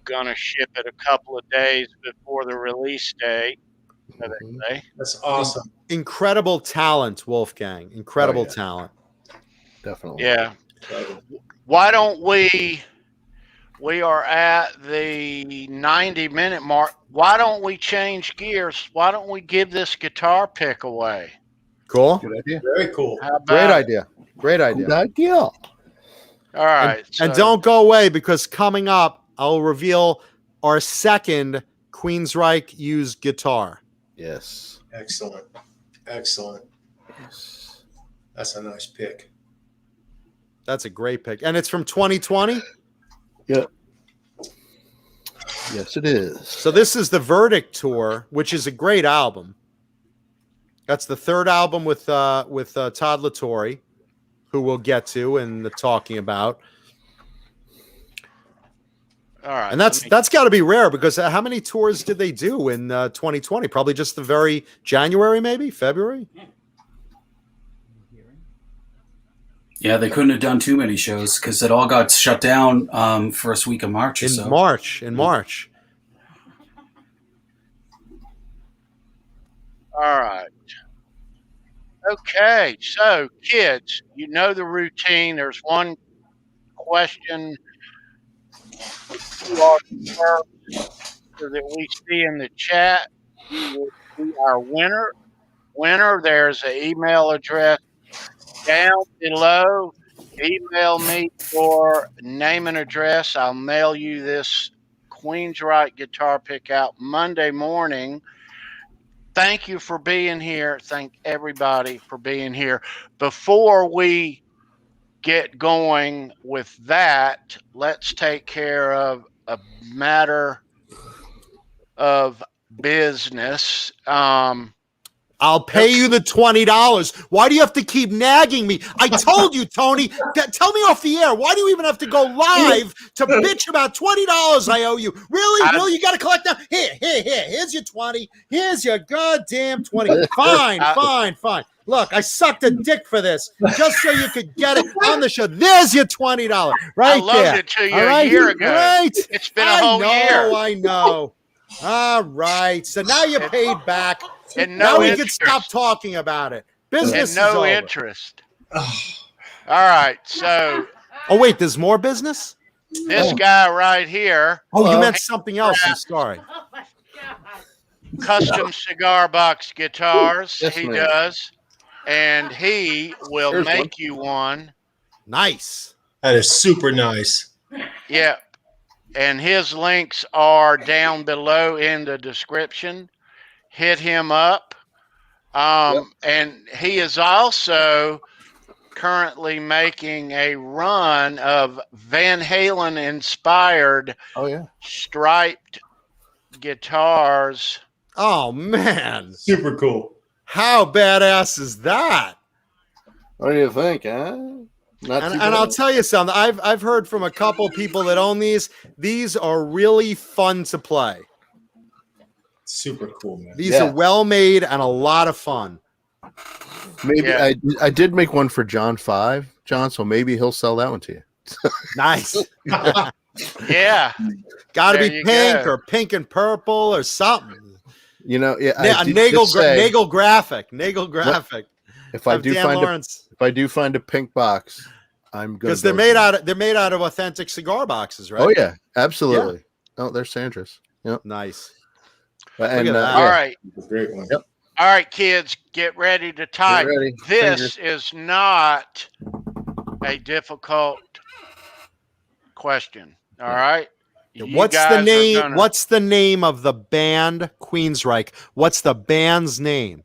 gonna ship it a couple of days before the release date. That's awesome. Incredible talent, Wolfgang. Incredible talent. Definitely. Yeah. Why don't we are at the 90-minute mark. Why don't we change gears? Why don't we give this guitar pick away? Cool. Good idea. Very cool. How about Great it? idea. Great idea. Good idea. All right. And don't go away, because coming up, I'll reveal our second Queensrÿche used guitar. Yes. Excellent. Excellent. Yes. That's a nice pick. That's a great pick. And it's from 2020? Yep. Yes, it is. So this is the Verdict Tour, which is a great album. That's the third album with Todd LaTorre, who we'll get to and talking about. All right. And that's got to be rare, because how many tours did they do in 2020? Probably just the very January, maybe February. Yeah, they couldn't have done too many shows because it all got shut down first week of March. In March. All right. Okay, so kids, you know the routine. There's one question you are first that we see in the chat. You will be our winner. There's an email address down below. Email me your name and address. I'll mail you this Queensrÿche guitar pick out Monday morning. Thank you for being here. Thank everybody for being here. Before we get going with that, let's take care of a matter of business. I'll pay you the $20. Why do you have to keep nagging me? I told you, Tony. Tell me off the air. Why do you even have to go live to bitch about $20 I owe you? Really? You got to collect that? Here. Here's your 20. Here's your goddamn 20. Fine. Look, I sucked a dick for this just so you could get it on the show. There's your $20 right I loaned there. it to you a year ago. Right? It's been a whole year. I know. All right. So now you're paid back. And now no we interest. can stop talking about it. Business and no is over. interest. All right. So. Oh, wait. There's more business? This guy right here. Oh, you meant something else. I'm sorry. Oh my God. Custom cigar box guitars. Yes, He ma'am. does. And he will Here's make one. you one. Nice. That is super nice. Yeah. And his links are down below in the description. Hit him up. And he is also currently making a run of Van Halen inspired striped guitars. Oh, man. Super cool. How badass is that? What do you think, huh? And I'll tell you something. I've heard from a couple people that own these. These are really fun to play. Super cool, man. These are well made and a lot of fun. Maybe I did make one for John 5, John, so maybe he'll sell that one to you. Nice. Yeah. Got to There be you pink go. or pink and purple or something. You know, A nagel graphic. If I of do Dan find Lawrence. if I do find a pink box, I'm good. Because they're made out of authentic cigar boxes, right? Oh yeah, absolutely. Oh, there's Sandra's. Yep. Nice. And, at that. All right. Great one. Yep. All right, kids, get ready to type. ready. This is not a difficult question. All right. What's the name? What's the name of the band Queensrÿche? What's the band's name?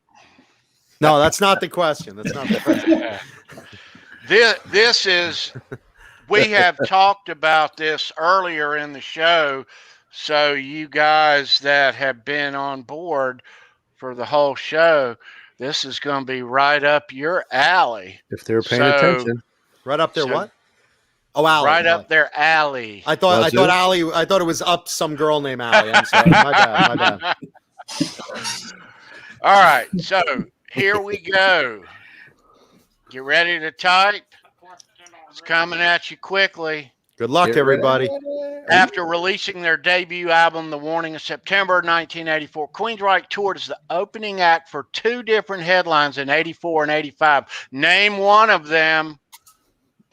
No, that's not the question. That's not the question. This is. We have talked about this earlier in the show, so you guys that have been on board for the whole show, this is going to be right up your alley. If they're paying attention, right up there. What? Oh, Allie. Right up their alley. I thought Allie. I thought it was up some girl named Allie. I'm sorry. My bad. All right. So here we go. Get ready to type. It's coming at you quickly. Good luck, everybody. After releasing their debut album, The Warning of September 1984, Queensrÿche toured as the opening act for two different headlines in 84 and 85. Name one of them.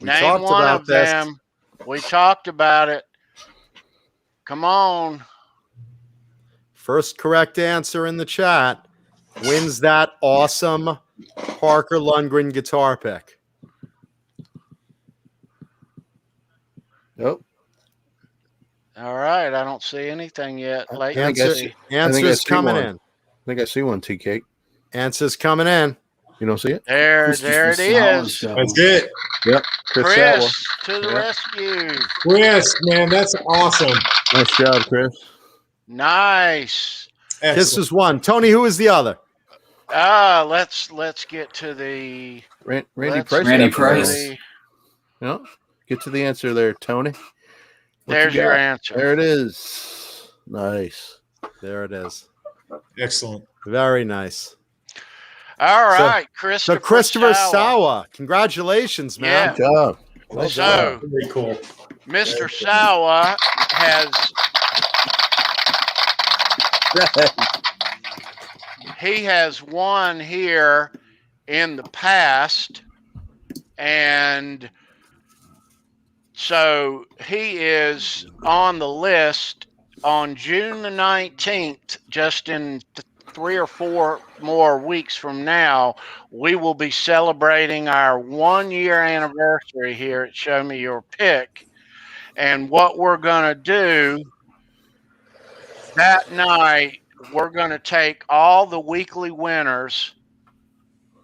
Name one of them. We talked about it. Come on. First correct answer in the chat wins that awesome Parker Lundgren guitar pick. Nope. All right. I don't see anything yet. Answer's coming in. I think I see one, TK. Answer's coming in. You don't see it? There it is. That's it. Yep. Chris to the rescue. Chris, man, that's awesome. Nice job, Chris. Nice. This is one. Tony, who is the other? Let's get to the Randy Price. Randy Price. No, get to the answer there, Tony. There's your answer. There it is. Nice. There it is. Excellent. Very nice. All right, Christopher. So Christopher Sawa. Congratulations, man. Yeah. Good job. So Very cool. Mr. Sawa has won here in the past, and so he is on the list on June the 19th, just in 3 or 4 more weeks from now. We will be celebrating our 1-year anniversary here at Show Me Your Pick. And what we're going to do that night, we're going to take all the weekly winners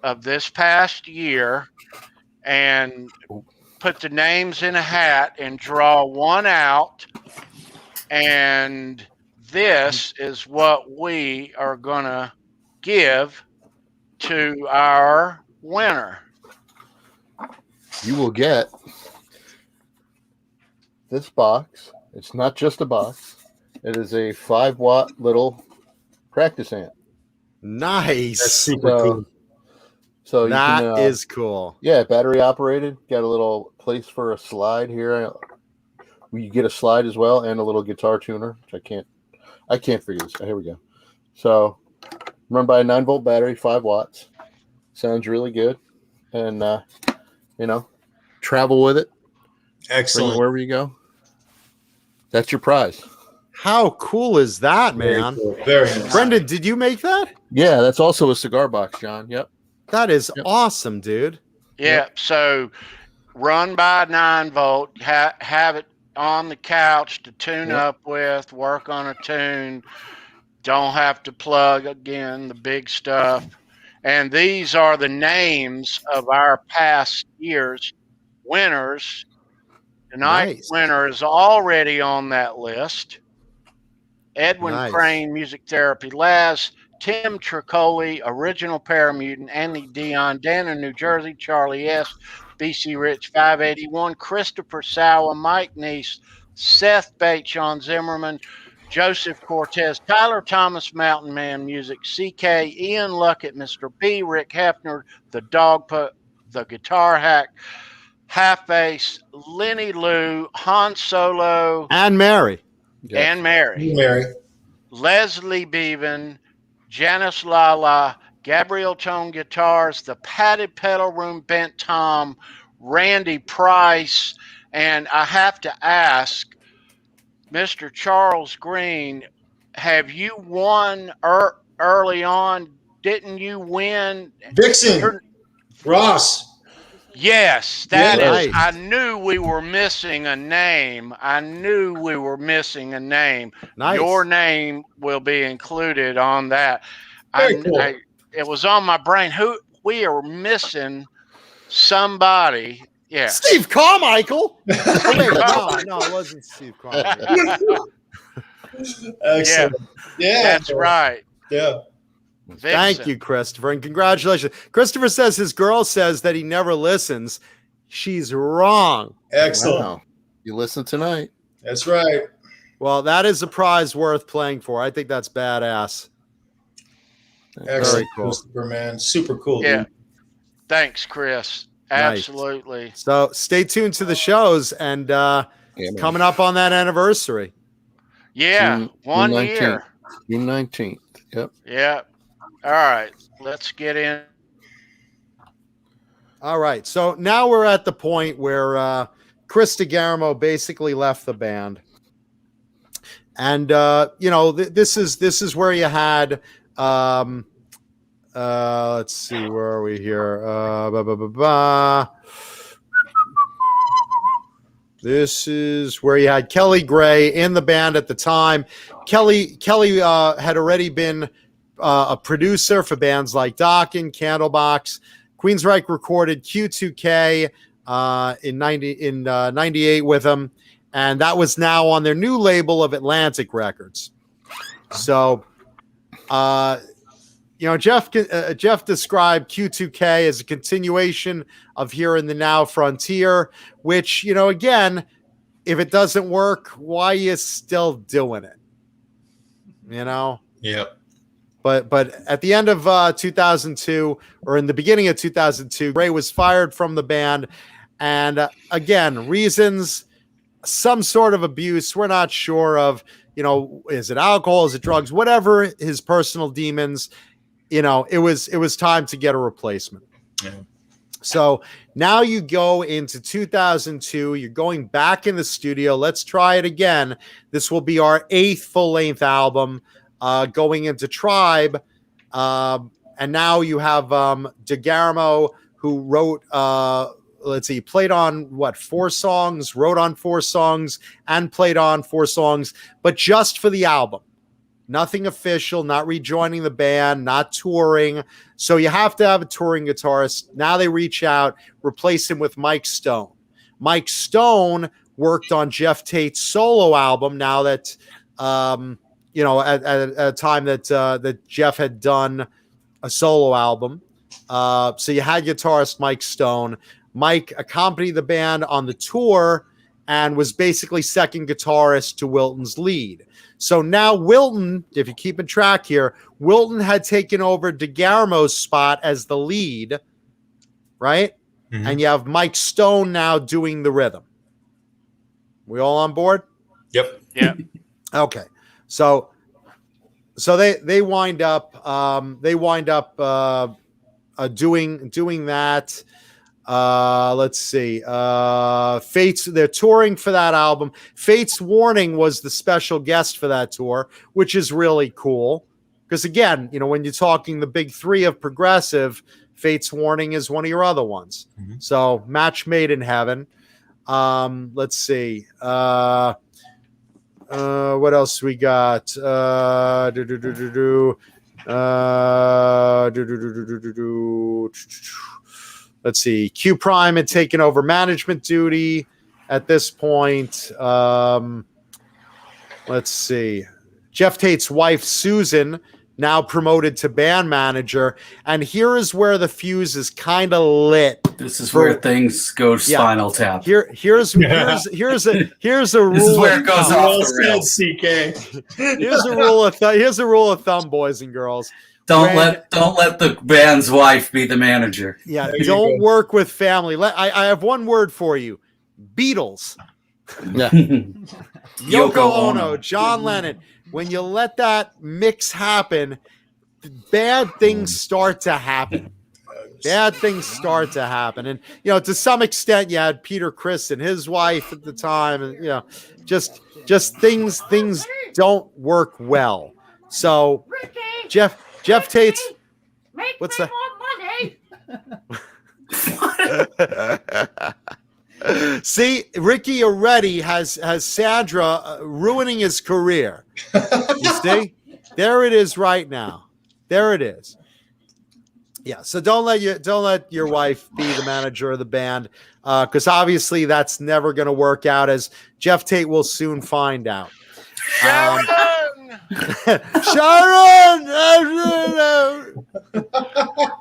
of this past year and put the names in a hat and draw one out. And this is what we are going to give to our winner. You will get this box. It's not just a box. It is a 5-watt little practice amp. Nice. That's super cool. So that is cool. Yeah, battery operated. Got a little place for a slide here. You get a slide as well and a little guitar tuner, which I can't figure this out. Here we go. So run by a 9-volt battery, 5 watts. Sounds really good. And travel with it. Excellent. Bring it wherever you go. That's your prize. How cool is that, man? Very cool. Very nice. Brendan, did you make that? Yeah, that's also a cigar box, John. Yep. That is awesome, dude. Yeah. So run by a 9-volt, have it on the couch to tune up with, work on a tune. Don't have to plug again the big stuff. And these are the names of our past year's winners. Tonight's winner is already on that list. Edwin Crane, Music Therapy, Laz, Tim Tricoli, Original Paramutant, Andy Dion, Dan in New Jersey, Charlie S., BCrichGuitars 581, Christopher Sawa, Mike Neese, Seth Bates, Sean Zimmerman, Joseph Cortez, Tyler Thomas, Mountain Man Music, CK, Ian Luckett, Mr. B, Rick Hefner, The Dog Put, The Guitar Hack, Half Bass, Lenny Lou, Han Solo, and Mary. And Mary. Leslie Bevan, Janice Lala, Gabriel Tone Guitars, the Padded Pedal Room Bent Tom, Randy Price, and I have to ask, Mr. Charles Green, have you won early on? Didn't you win? Vixen. Ross. Yes, that is. I knew we were missing a name. Nice. Your name will be included on that. Cool. It was on my brain. We are missing somebody. Yeah. Steve Carmichael. No, it wasn't Steve Carmichael. Excellent. Yeah. That's right. Yeah. Vixen. Thank you, Christopher, and congratulations. Christopher says his girl says that he never listens. She's wrong. Excellent. Wow. You listen tonight. That's right. Well, that is a prize worth playing for. I think that's badass. Excellent, Very cool. Christopher, man. Super cool. Yeah. Dude. Thanks, Chris. Absolutely. Nice. So stay tuned to the shows and coming up on that anniversary. Yeah. June 1 19th. year. June 19th. Yep. Yep. All right. Let's get in. All right. So now we're at the point where Chris DeGarmo basically left the band. And this is where you had let's see, where are we here? This is where you had Kelly Gray in the band at the time. Kelly had already been a producer for bands like Dokken, Candlebox. Queensrÿche recorded Q2K in 98 with him, and that was now on their new label of Atlantic Records. So, Jeff described Q2K as a continuation of Here in the Now Frontier, which, again, if it doesn't work, why are you still doing it? Yep. But at the end of 2002, or in the beginning of 2002, Ray was fired from the band. And again, reasons, some sort of abuse. We're not sure of, is it alcohol? Is it drugs? Whatever his personal demons, it was time to get a replacement. Yeah. So now you go into 2002, you're going back in the studio. Let's try it again. This will be our 8th full-length album. Going into Tribe, and now you have DeGarmo, who wrote, played on 4 songs, wrote on 4 songs, and played on 4 songs, but just for the album. Nothing official, not rejoining the band, not touring. So you have to have a touring guitarist. Now they reach out, replace him with Mike Stone. Mike Stone worked on Jeff Tate's solo album now that... at a time that Jeff had done a solo album. So you had guitarist Mike Stone. Mike accompanied the band on the tour and was basically second guitarist to Wilton's lead. So now Wilton, if you're keeping track here, Wilton had taken over DeGarmo's spot as the lead, right? Mm-hmm. And you have Mike Stone now doing the rhythm. We all on board? Yep. Yeah. Okay. So they wind up doing that. Let's see. Fates, they're touring for that album. Fates Warning was the special guest for that tour, which is really cool. Because again, when you're talking the big 3 of progressive, Fates Warning is one of your other ones. Mm-hmm. So match made in heaven. Let's see. What else we got? Let's see. Q Prime had taken over management duty at this point. Let's see. Jeff Tate's wife, Susan, now promoted to band manager. And here is where the fuse is kind of lit. This is where things go Spinal Tap. Here's a rule. This is where it goes off the rails. Here's a rule of thumb, boys and girls. Don't let the band's wife be the manager. Yeah, don't work with family. I have one word for you: Beatles. Yeah. Yoko Ono, John Lennon. When you let that mix happen, bad things start to happen. Bad things start to happen. And, to some extent, you had Peter Criss and his wife at the time. And, just things don't work well. So, Rikki, Jeff Tate's... make what's me that? more money. See, Rikki already has Sandra ruining his career. You see? There it is right now. There it is. Yeah, so don't let your wife be the manager of the band, because obviously that's never going to work out, as Jeff Tate will soon find out. Sharon! Sharon!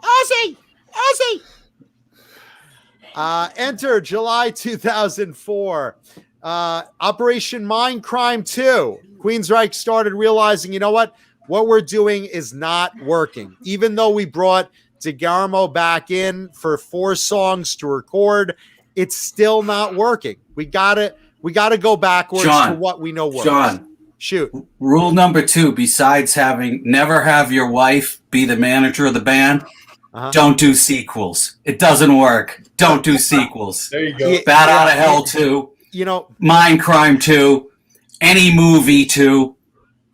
Ozzy! Enter July 2004. Operation Mindcrime 2. Queensrÿche started realizing, what we're doing is not working. Even though we brought DeGarmo back in for 4 songs to record, it's still not working. We gotta go backwards to what we know works. John, shoot. Rule number 2, besides never have your wife be the manager of the band, Don't do sequels. It doesn't work. Don't do sequels. There you go. Bat Out of Hell 2. You know, Mind Crime 2. Any movie 2.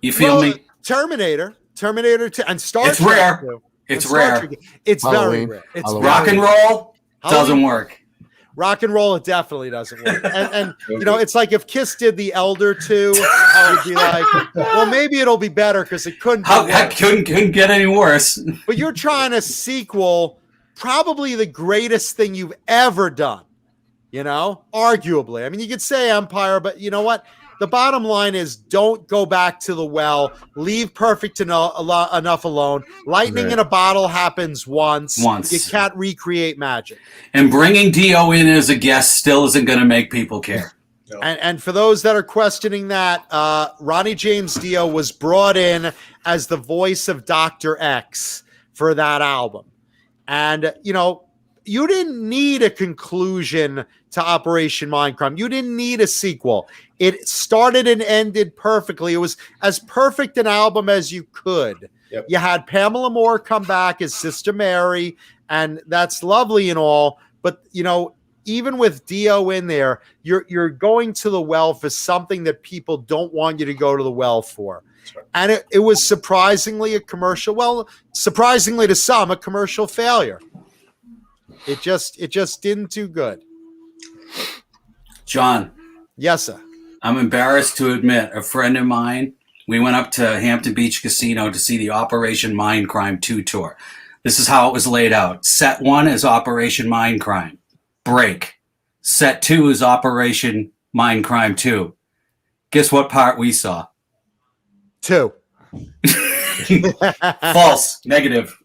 You feel me? Terminator 2, and Star It's Trek rare. 2. It's And Star rare. Trek. It's Halloween. very rare. It's Halloween. Rock and roll doesn't work. Rock and roll, it definitely doesn't work. And you know, it's like if Kiss did The Elder 2, I would be like, well, maybe it'll be better because it couldn't. Couldn't get any worse. But you're trying to sequel probably the greatest thing you've ever done. You know, arguably. I mean, you could say Empire, but you know what? The bottom line is don't go back to the well. Leave Perfect enough alone. Lightning in a bottle happens once. You can't recreate magic. And bringing Dio in as a guest still isn't going to make people care. No. And for those that are questioning that, Ronnie James Dio was brought in as the voice of Dr. X for that album. And, you know, you didn't need a conclusion to Operation Mindcrime. You didn't need a sequel. It started and ended perfectly. It was as perfect an album as you could. Yep. You had Pamela Moore come back as Sister Mary, and that's lovely and all. But, you know, even with Dio in there, you're going to the well for something that people don't want you to go to the well for. Right. And it was surprisingly a commercial, well, surprisingly to some, a commercial failure. It just didn't do good. John. Yes, sir. I'm embarrassed to admit, a friend of mine, we went up to Hampton Beach Casino to see the Operation Mindcrime 2 tour. This is how it was laid out. Set 1 is Operation Mindcrime. Break. Set 2 is Operation Mindcrime 2. Guess what part we saw? 2. False. Negative.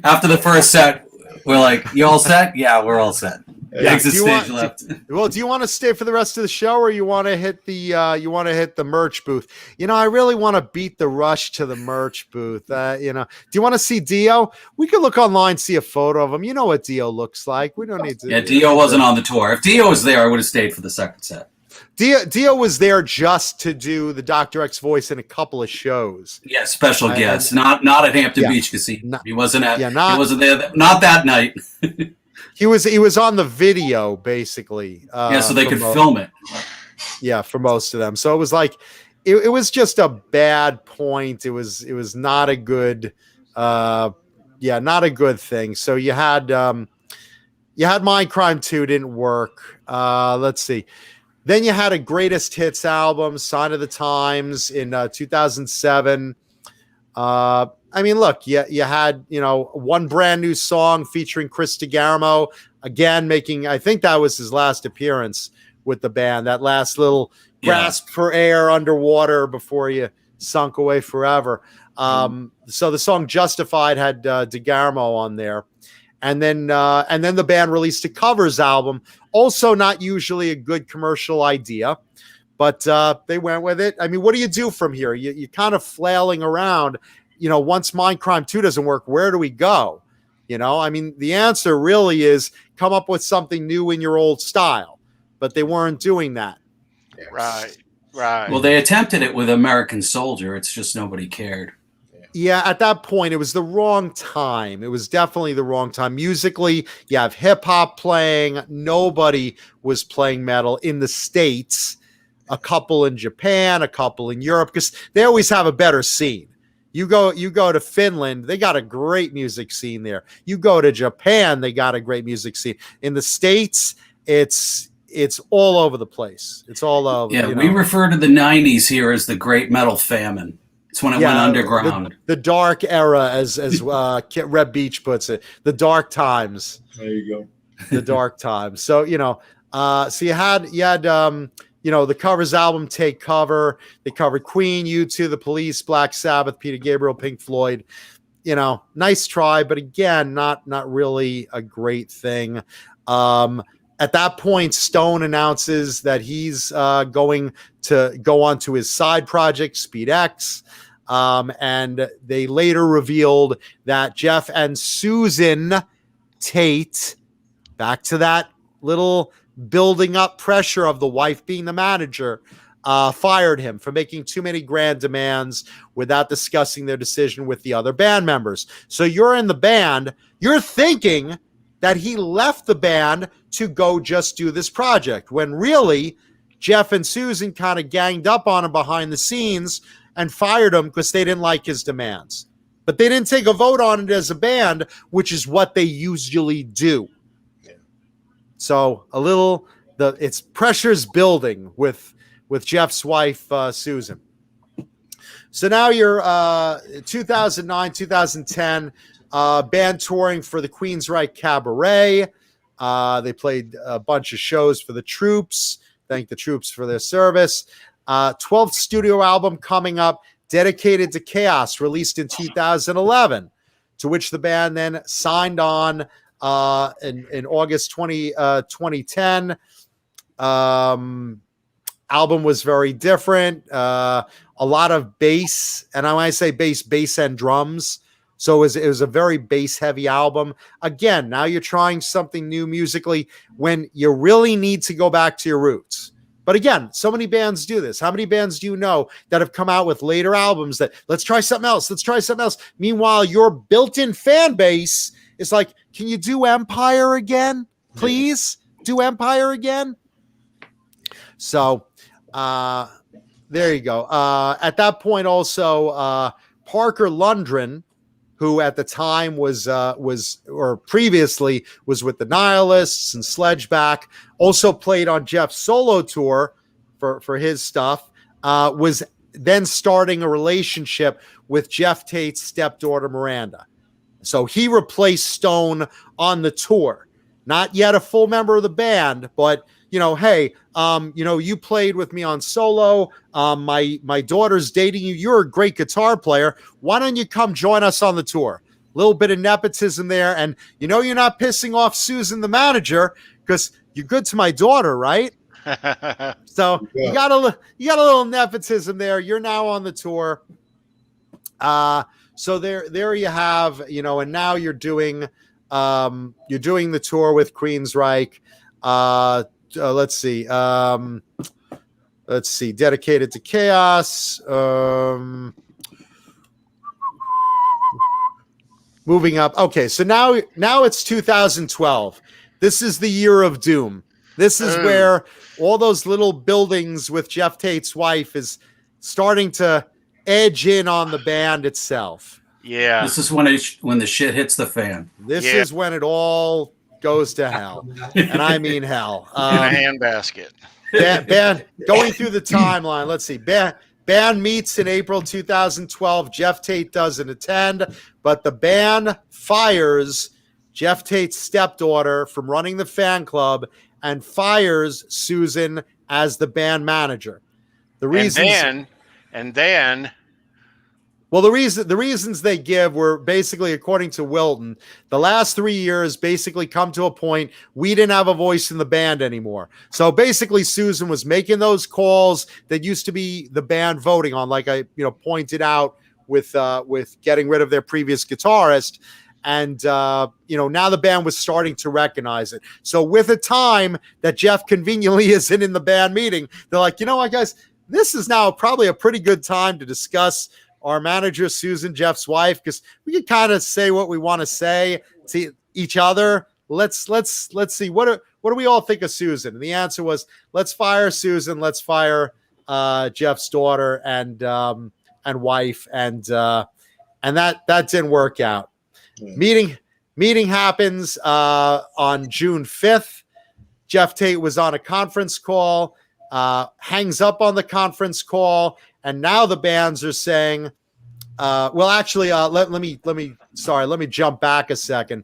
After the first set, we're like, you all set? Yeah, we're all set. Yeah. Exit stage left. Do you want to stay for the rest of the show, or you want to hit the merch booth? You know, I really want to beat the rush to the merch booth. You know, do you want to see Dio? We could look online, see a photo of him. You know what Dio looks like. We don't need to. Yeah, Dio wasn't on the tour. If Dio was there, I would have stayed for the second set. Dio was there just to do the Dr. X voice in a couple of shows. Yeah, special guest. Not at Hampton Beach Casino. He wasn't at. He wasn't there. Not that night. He was on the video basically. So they could film it. Yeah, for most of them. So it was like it was just a bad point. It was not a good not a good thing. So you had Mindcrime 2 didn't work. Let's see. Then you had a greatest hits album, Sign of the Times, in 2007. I mean, look, you had, you know, one brand new song featuring Chris DeGarmo, again, I think that was his last appearance with the band, that last little grasp for air underwater before you sunk away forever. So the song Justified had DeGarmo on there. And then the band released a covers album, also not usually a good commercial idea, but they went with it. I mean, what do you do from here? You're kind of flailing around. You know, once Mindcrime 2 doesn't work, where do we go? You know, I mean, the answer really is come up with something new in your old style, but they weren't doing that. Right. Well, they attempted it with American Soldier. It's just nobody cared. Yeah, at that point, it was the wrong time. It was definitely the wrong time. Musically, you have hip-hop playing. Nobody was playing metal in the States. A couple in Japan, a couple in Europe, because they always have a better scene. You go to Finland, they got a great music scene there. You go to Japan, they got a great music scene. In the States, it's all over the place. It's all over. Yeah, we refer to the 90s here as the Great Metal Famine. It's when it went underground. The dark era, as Reb Beach puts it, the dark times. There you go. The dark times. So, you know, so you had you know, the covers album, Take Cover. They covered Queen, U2, The Police, Black Sabbath, Peter Gabriel, Pink Floyd. You know, nice try, but again, not really a great thing. At that point, Stone announces that he's going to go on to his side project, Speed X. And they later revealed that Jeff and Susan Tate, back to that little building up pressure of the wife being the manager, fired him for making too many grand demands without discussing their decision with the other band members. So you're in the band, you're thinking that he left the band to go just do this project, when really Jeff and Susan kind of ganged up on him behind the scenes and fired him because they didn't like his demands. But they didn't take a vote on it as a band, which is what they usually do. Yeah. So it's pressure's building with Jeff's wife, Susan. So now you're 2009, 2010, band touring for the Queensrÿche Cabaret. They played a bunch of shows for the troops. Thank the troops for their service. 12th studio album coming up, Dedicated to Chaos, released in 2011, to which the band then signed on in August 2010. Album was very different. A lot of bass, and when I say bass and drums. So it was a very bass-heavy album. Again, now you're trying something new musically when you really need to go back to your roots. But again, so many bands do this. How many bands do you know that have come out with later albums that, let's try something else, let's try something else? Meanwhile, your built-in fan base is like, can you do Empire again? Please do Empire again? So there you go. At that point also, Parker Lundgren, who at the time previously was with the Nihilists and Sledgeback, also played on Jeff's solo tour for his stuff, was then starting a relationship with Jeff Tate's stepdaughter, Miranda. So he replaced Stone on the tour. Not yet a full member of the band, but, hey, you played with me on solo. My daughter's dating you. You're a great guitar player. Why don't you come join us on the tour? A little bit of nepotism there. And you're not pissing off Susan, the manager, because you're good to my daughter, right? So you got a little nepotism there. You're now on the tour. So there you have, and now you're doing the tour with Queensrÿche. Let's see. Dedicated to Chaos. Moving up. Okay, so now it's 2012. This is the year of doom. This is where all those little buildings with Jeff Tate's wife is starting to edge in on the band itself. Yeah. This is when the shit hits the fan. This is when it all goes to hell. And I mean hell. In a handbasket. Band going through the timeline. Let's see. Band meets in April 2012. Jeff Tate doesn't attend, but the band fires Jeff Tate's stepdaughter from running the fan club and fires Susan as the band manager. The reasons, the reasons they give were basically, according to Wilton, the last 3 years basically come to a point we didn't have a voice in the band anymore. So basically, Susan was making those calls that used to be the band voting on, like I pointed out with getting rid of their previous guitarist. And, now the band was starting to recognize it. So with a time that Jeff conveniently isn't in the band meeting, they're like, you know what, guys, this is now probably a pretty good time to discuss our manager, Susan, Jeff's wife, because we can kind of say what we want to say to each other. Let's see. What do we all think of Susan? And the answer was, let's fire Susan. Let's fire Jeff's daughter and wife. And that didn't work out. Meeting happens on June 5th. Jeff Tate was on a conference call, hangs up on the conference call, and now the bands are saying, let me jump back a second.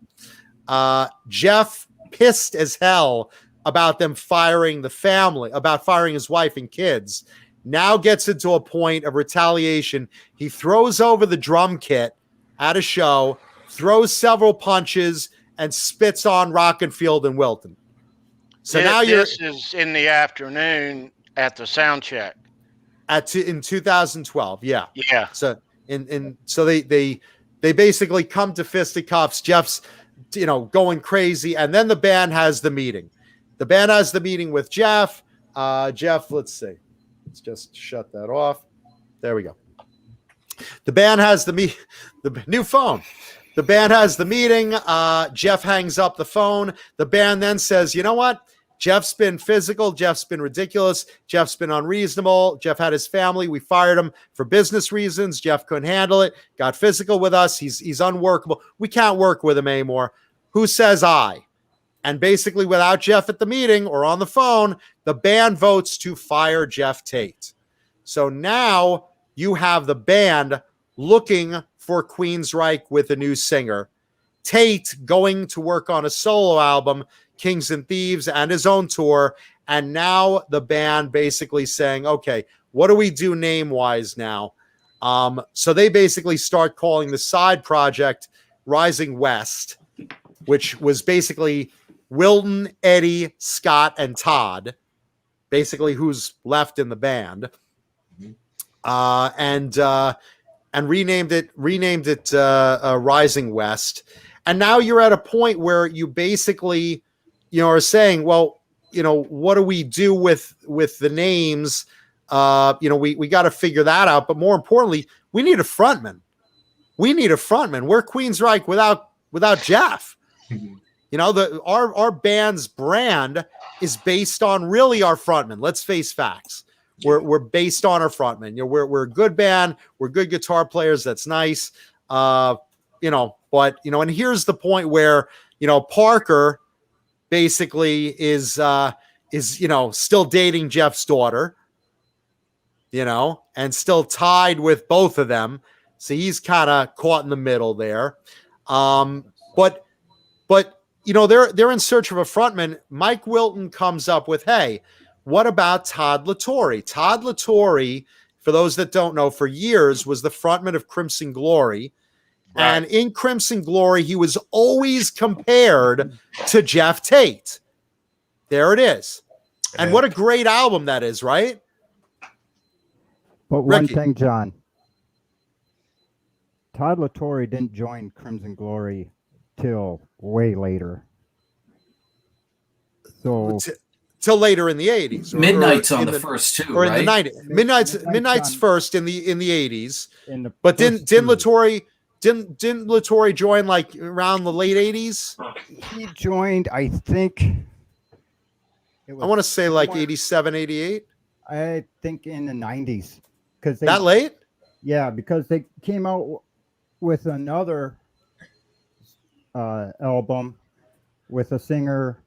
Jeff, pissed as hell about them firing the family, about firing his wife and kids, now gets into a point of retaliation. He throws over the drum kit at a show, throws several punches, and spits on Rockenfield and Wilton. So this is in the afternoon at the sound check. In 2012, yeah. So so they basically come to fisticuffs. Jeff's going crazy, and then the band has the meeting. The band has the meeting with Jeff. Jeff, let's see. Let's just shut that off. There we go. The band has the new phone. The band has the meeting. Jeff hangs up the phone. The band then says, you know what? Jeff's been physical. Jeff's been ridiculous. Jeff's been unreasonable. Jeff had his family. We fired him for business reasons. Jeff couldn't handle it. Got physical with us. He's unworkable. We can't work with him anymore. Who says I? And basically, without Jeff at the meeting or on the phone, the band votes to fire Jeff Tate. So now you have the band looking for Queensrÿche with a new singer. Tate going to work on a solo album, Kings and Thieves, and his own tour. And now the band basically saying, okay, what do we do name-wise now? So they basically start calling the side project Rising West, which was basically Wilton, Eddie, Scott, and Todd, basically who's left in the band, and renamed it Rising West. And now you're at a point where you basically, are saying, well, what do we do with the names? We got to figure that out. But more importantly, we need a frontman. We're Queensrÿche without Jeff. Our band's brand is based on really our frontman. Let's face facts. We're based on our frontman. We're a good band. We're good guitar players. That's nice. But and here's the point where, Parker basically is still dating Jeff's daughter, and still tied with both of them. So he's kind of caught in the middle there. But they're in search of a frontman. Mike Wilton comes up with, hey, what about Todd La Torre? Todd La Torre, for those that don't know, for years was the frontman of Crimson Glory. Right. And in Crimson Glory, he was always compared to Jeff Tate. There it is. And what a great album that is, right? But one Rikki. thing, John. Todd La Torre didn't join Crimson Glory till way later. So till later in the 80s. Midnight's on the first two, or right? in the 90s. Midnight's first in the 80s. But didn't La Torre join like around the late 80s? He joined, I think. I want to say like 87, 88. I think in the 90s. That late? Yeah, because they came out with another album with a singer.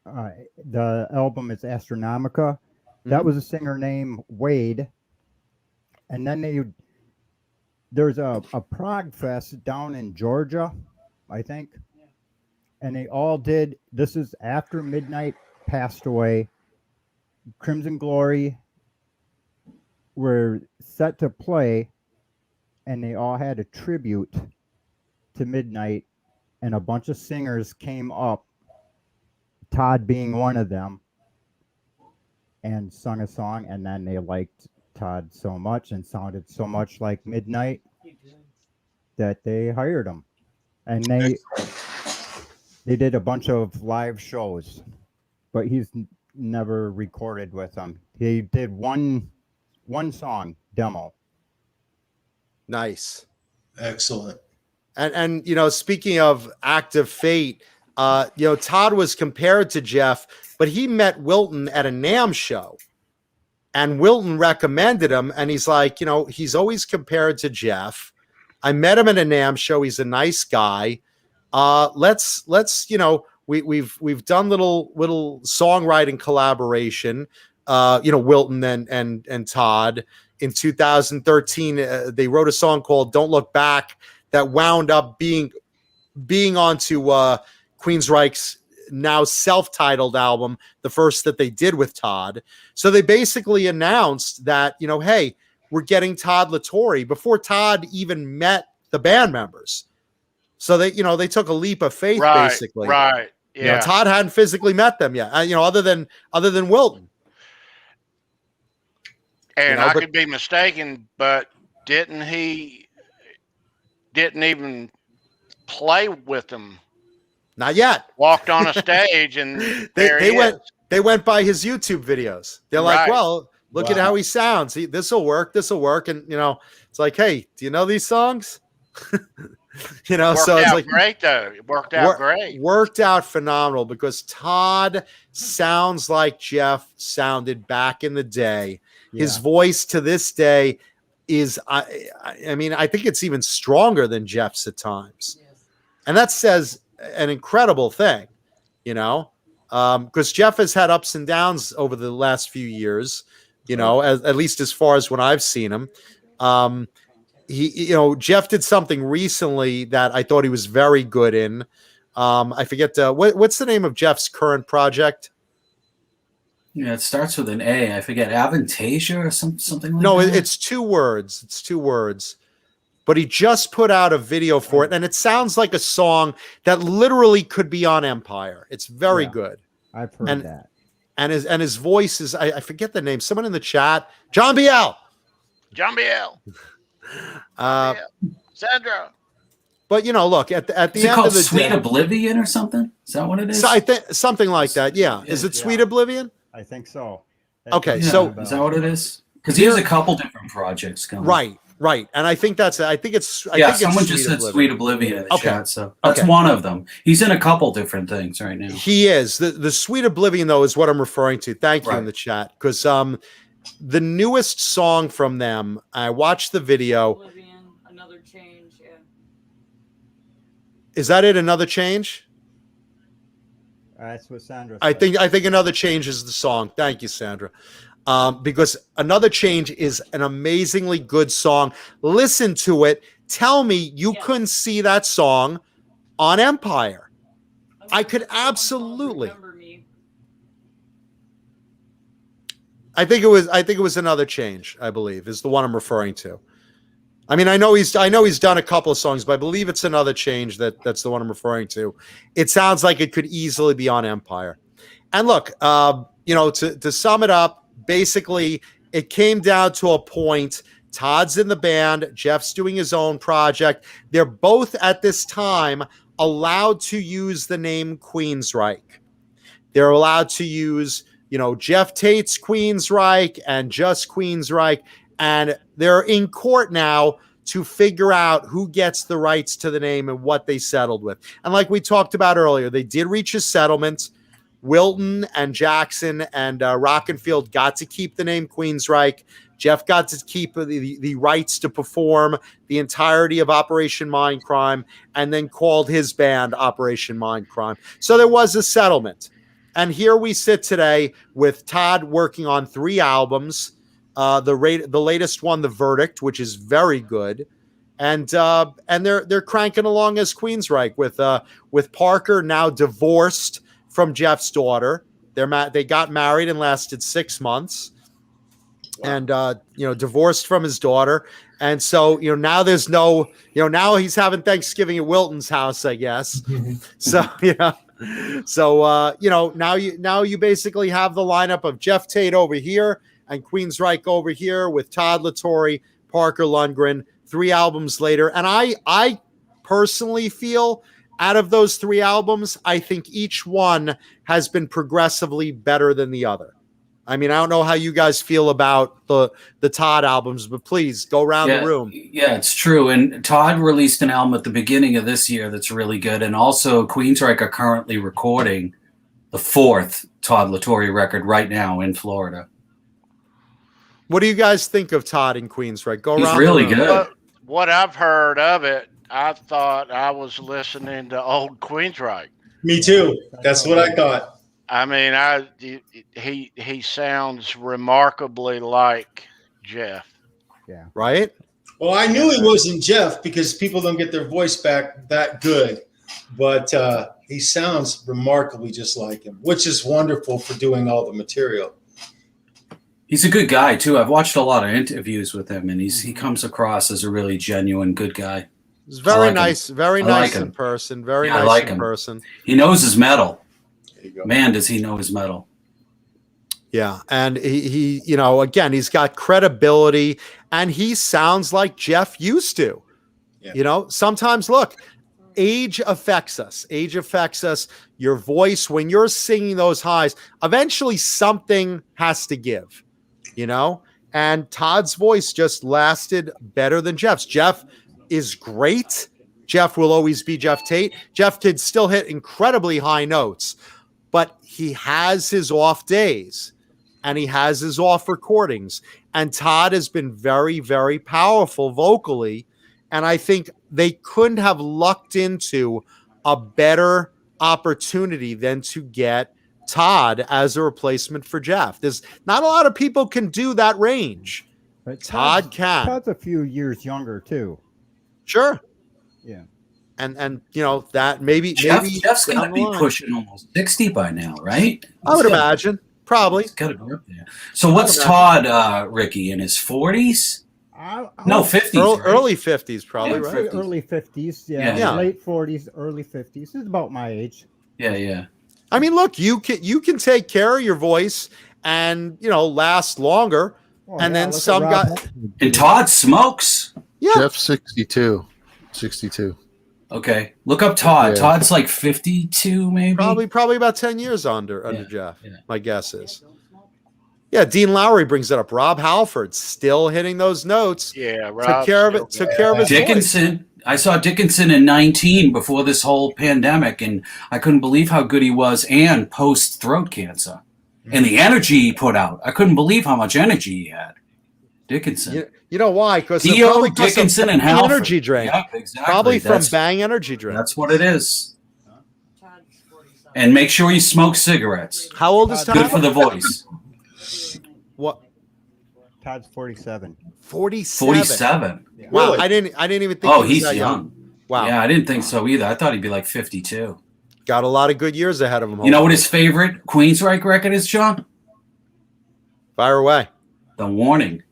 The album is Astronomica. That was a singer named Wade. And then there's a prog fest down in Georgia, I think. And they all did, this is after Midnight passed away. Crimson Glory were set to play, and they all had a tribute to Midnight, and a bunch of singers came up, Todd being one of them, and sung a song, and then they liked Todd so much and sounded so much like Midnight that they hired him. And they did a bunch of live shows, but he's never recorded with them. He did one song demo. Nice. Excellent. And speaking of active fate, Todd was compared to Jeff, but he met Wilton at a NAMM show, and Wilton recommended him, and he's like, he's always compared to Jeff. I met him at a NAMM show. He's a nice guy. Let's we've done little songwriting collaboration. Wilton and Todd in 2013. They wrote a song called "Don't Look Back" that wound up being onto Queensrÿche's now self-titled album, the first that they did with Todd. So they basically announced that, hey, we're getting Todd La Torre before Todd even met the band members. So they took a leap of faith, basically. Right. Yeah. Todd hadn't physically met them yet, other than Wilton. And I could be mistaken, but didn't even play with them? Not yet. Walked on a stage and they went by his YouTube videos. They're like, well, Look at how he sounds. This will work. This will work. And, it's like, hey, do you know these songs? So it's like great though. It worked out great. Worked out phenomenal because Todd sounds like Jeff sounded back in the day. Yeah. His voice to this day is, I mean, I think it's even stronger than Jeff's at times. Yes. And that says an incredible thing, because Jeff has had ups and downs over the last few years, at least as far as when I've seen him. Jeff did something recently that I thought he was very good in. I forget what's the name of Jeff's current project? Yeah, it starts with an A. I forget, Avantasia or something like that. No, it's 2 words. It's 2 words. But he just put out a video for it, and it sounds like a song that literally could be on Empire. It's very good. I've heard that. And his voice is, I forget the name. Someone in the chat, John Biel. Sandra. But look at the end of the Sweet day, Oblivion or something. Is that what it is? So I think something like that. Yeah. Is it Sweet Oblivion? I think so. Okay, so is that what it is? Because he has a couple different projects going. Right, and I think that's. I think someone just said Sweet Oblivion in the chat, so that's one of them. He's in a couple different things right now. He is. The Sweet Oblivion though is what I'm referring to. Thank you in the chat because the newest song from them. I watched the video. Oblivion, Another Change. Yeah. Is that it? Another Change? That's what Sandra said. I think Another Change is the song. Thank you, Sandra. Because Another Change is an amazingly good song. Listen to it. Tell me you couldn't see that song on Empire. I could absolutely. I think it was Another Change, I believe, is the one I'm referring to. I mean, I know he's done a couple of songs, but I believe it's Another Change that's the one I'm referring to. It sounds like it could easily be on Empire. And look, to sum it up, basically, it came down to a point. Todd's in the band. Jeff's doing his own project. They're both at this time allowed to use the name Queensrÿche. They're allowed to use, Jeff Tate's Queensrÿche and just Queensrÿche. And they're in court now to figure out who gets the rights to the name and what they settled with. And like we talked about earlier, they did reach a settlement. Wilton and Jackson and Rockenfield got to keep the name Queensrÿche. Jeff got to keep the rights to perform the entirety of Operation Mindcrime and then called his band Operation Mindcrime. So there was a settlement. And here we sit today with Todd working on 3 albums. The latest one, The Verdict, which is very good. And they're cranking along as Queensrÿche with Parker now divorced from Jeff's daughter. They got married and lasted 6 months. Wow. And divorced from his daughter. And so now there's no now he's having Thanksgiving at Wilton's house, I guess. Now you basically have the lineup of Jeff Tate over here and Queensrÿche over here with Todd LaTorre, Parker Lundgren, 3 albums later. And I personally feel out of those 3 albums, I think each one has been progressively better than the other. I mean, I don't know how you guys feel about the Todd albums, but please go around the room. Yeah, it's true. And Todd released an album at the beginning of this year that's really good. And also Queensrÿche are currently recording the 4th Todd LaTorre record right now in Florida. What do you guys think of Todd and Queensrÿche? Go around. He's really good. What I've heard of it, I thought I was listening to old Queensrÿche. Me too. That's what I thought. I mean, he sounds remarkably like Jeff. Yeah. Right? Well, I knew he wasn't Jeff because people don't get their voice back that good. But he sounds remarkably just like him, which is wonderful for doing all the material. He's a good guy, too. I've watched a lot of interviews with him, and he comes across as a really genuine, good guy. He's very nice, very nice in person. Very nice in person. He knows his metal. Man, does he know his metal. Yeah, and he again, he's got credibility, and he sounds like Jeff used to. Yeah. Sometimes, look, age affects us. Age affects us. Your voice, when you're singing those highs, eventually something has to give. And Todd's voice just lasted better than Jeff's. Jeff is great. Jeff will always be Jeff Tate. Jeff could still hit incredibly high notes, but he has his off days and he has his off recordings. And Todd has been very, very powerful vocally. And I think they couldn't have lucked into a better opportunity than to get Todd as a replacement for Jeff. There's not a lot of people can do that range. But Todd can. Todd's a few years younger too. Sure. Yeah. And that maybe Jeff's got to be pushing almost 60 by now, right? I would imagine. Probably. He's got to be up there. So what's Todd, Rikki, in his 40s? No, 50s. Early 50s, probably, right? 50s. Early 50s, yeah. Late 40s, early 50s. It's about my age. Yeah. I mean, look, you can take care of your voice and last longer. And then some guy. And Todd smokes. Yeah. Jeff's 62. Okay, look up Todd. Yeah. Todd's like 52, maybe. Probably about 10 years under Jeff. Yeah. My guess is. Yeah, Dean Lowry brings it up. Rob Halford still hitting those notes. Yeah, Rob took care of his Dickinson. voice. I saw Dickinson in 19 before this whole pandemic, and I couldn't believe how good he was, and post throat cancer, and the energy he put out. I couldn't believe how much energy he had. Dickinson. You know why? Because Theo Dickinson and Halford. Energy drink. Yep, exactly. Probably from Bang Energy drink. That's what it is. And make sure you smoke cigarettes. How old is Todd? Good for the voice. What? Todd's 47. 47. Yeah. Wow, I didn't even think. Oh, he's young. Wow. Yeah, I didn't think so either. I thought he'd be like 52. Got a lot of good years ahead of him. You know what his favorite Queensrÿche record is, John? Fire away. The Warning.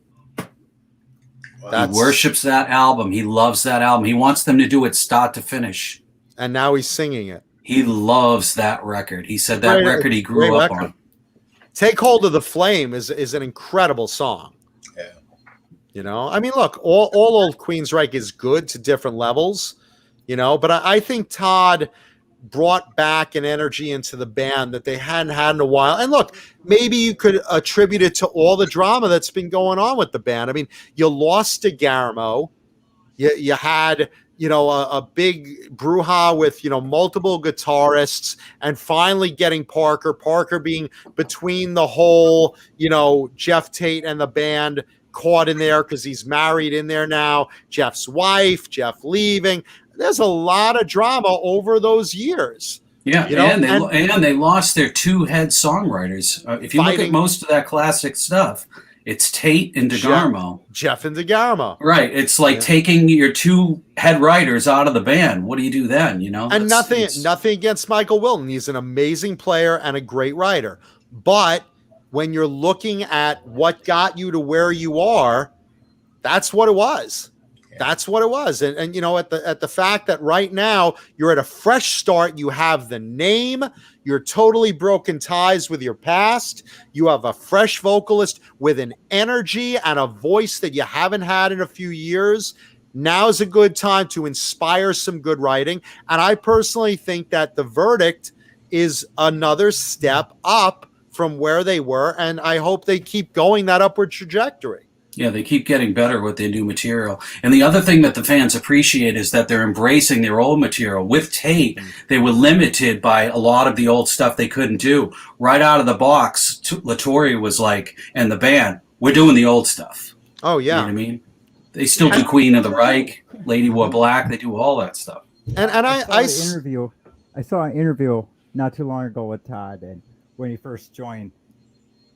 He worships that album. He loves that album. He wants them to do it start to finish. And now he's singing it. He loves that record. He said that record he grew up on. Take Hold of the Flame is an incredible song. Yeah. I mean, look, all old Queensrÿche is good to different levels, but I think Todd brought back an energy into the band that they hadn't had in a while. And look, maybe you could attribute it to all the drama that's been going on with the band. I mean, you lost to Garmo. You had, a big brouhaha with, multiple guitarists, and finally getting Parker being between the whole, Jeff Tate and the band caught in there because he's married in there now. Jeff's wife, Jeff leaving. There's a lot of drama over those years. Yeah, and they lost their two head songwriters. If you look at most of that classic stuff, it's Tate and DeGarmo. Jeff and DeGarmo. Right. It's like taking your two head writers out of the band. What do you do then? And nothing against Michael Wilton. He's an amazing player and a great writer. But when you're looking at what got you to where you are, that's what it was. That's what it was. And at the fact that right now you're at a fresh start, you have the name, you're totally broken ties with your past, you have a fresh vocalist with an energy and a voice that you haven't had in a few years. Now's a good time to inspire some good writing. And I personally think that The Verdict is another step up from where they were. And I hope they keep going that upward trajectory. Yeah, they keep getting better with their new material. And the other thing that the fans appreciate is that they're embracing their old material. With Tate, they were limited by a lot of the old stuff they couldn't do. Right out of the box, LaTorre was like, and the band, we're doing the old stuff. Oh, yeah. You know what I mean? They still do Queen of the Reich, Lady Wore Black. They do all that stuff. And I saw an interview not too long ago with Todd, and when he first joined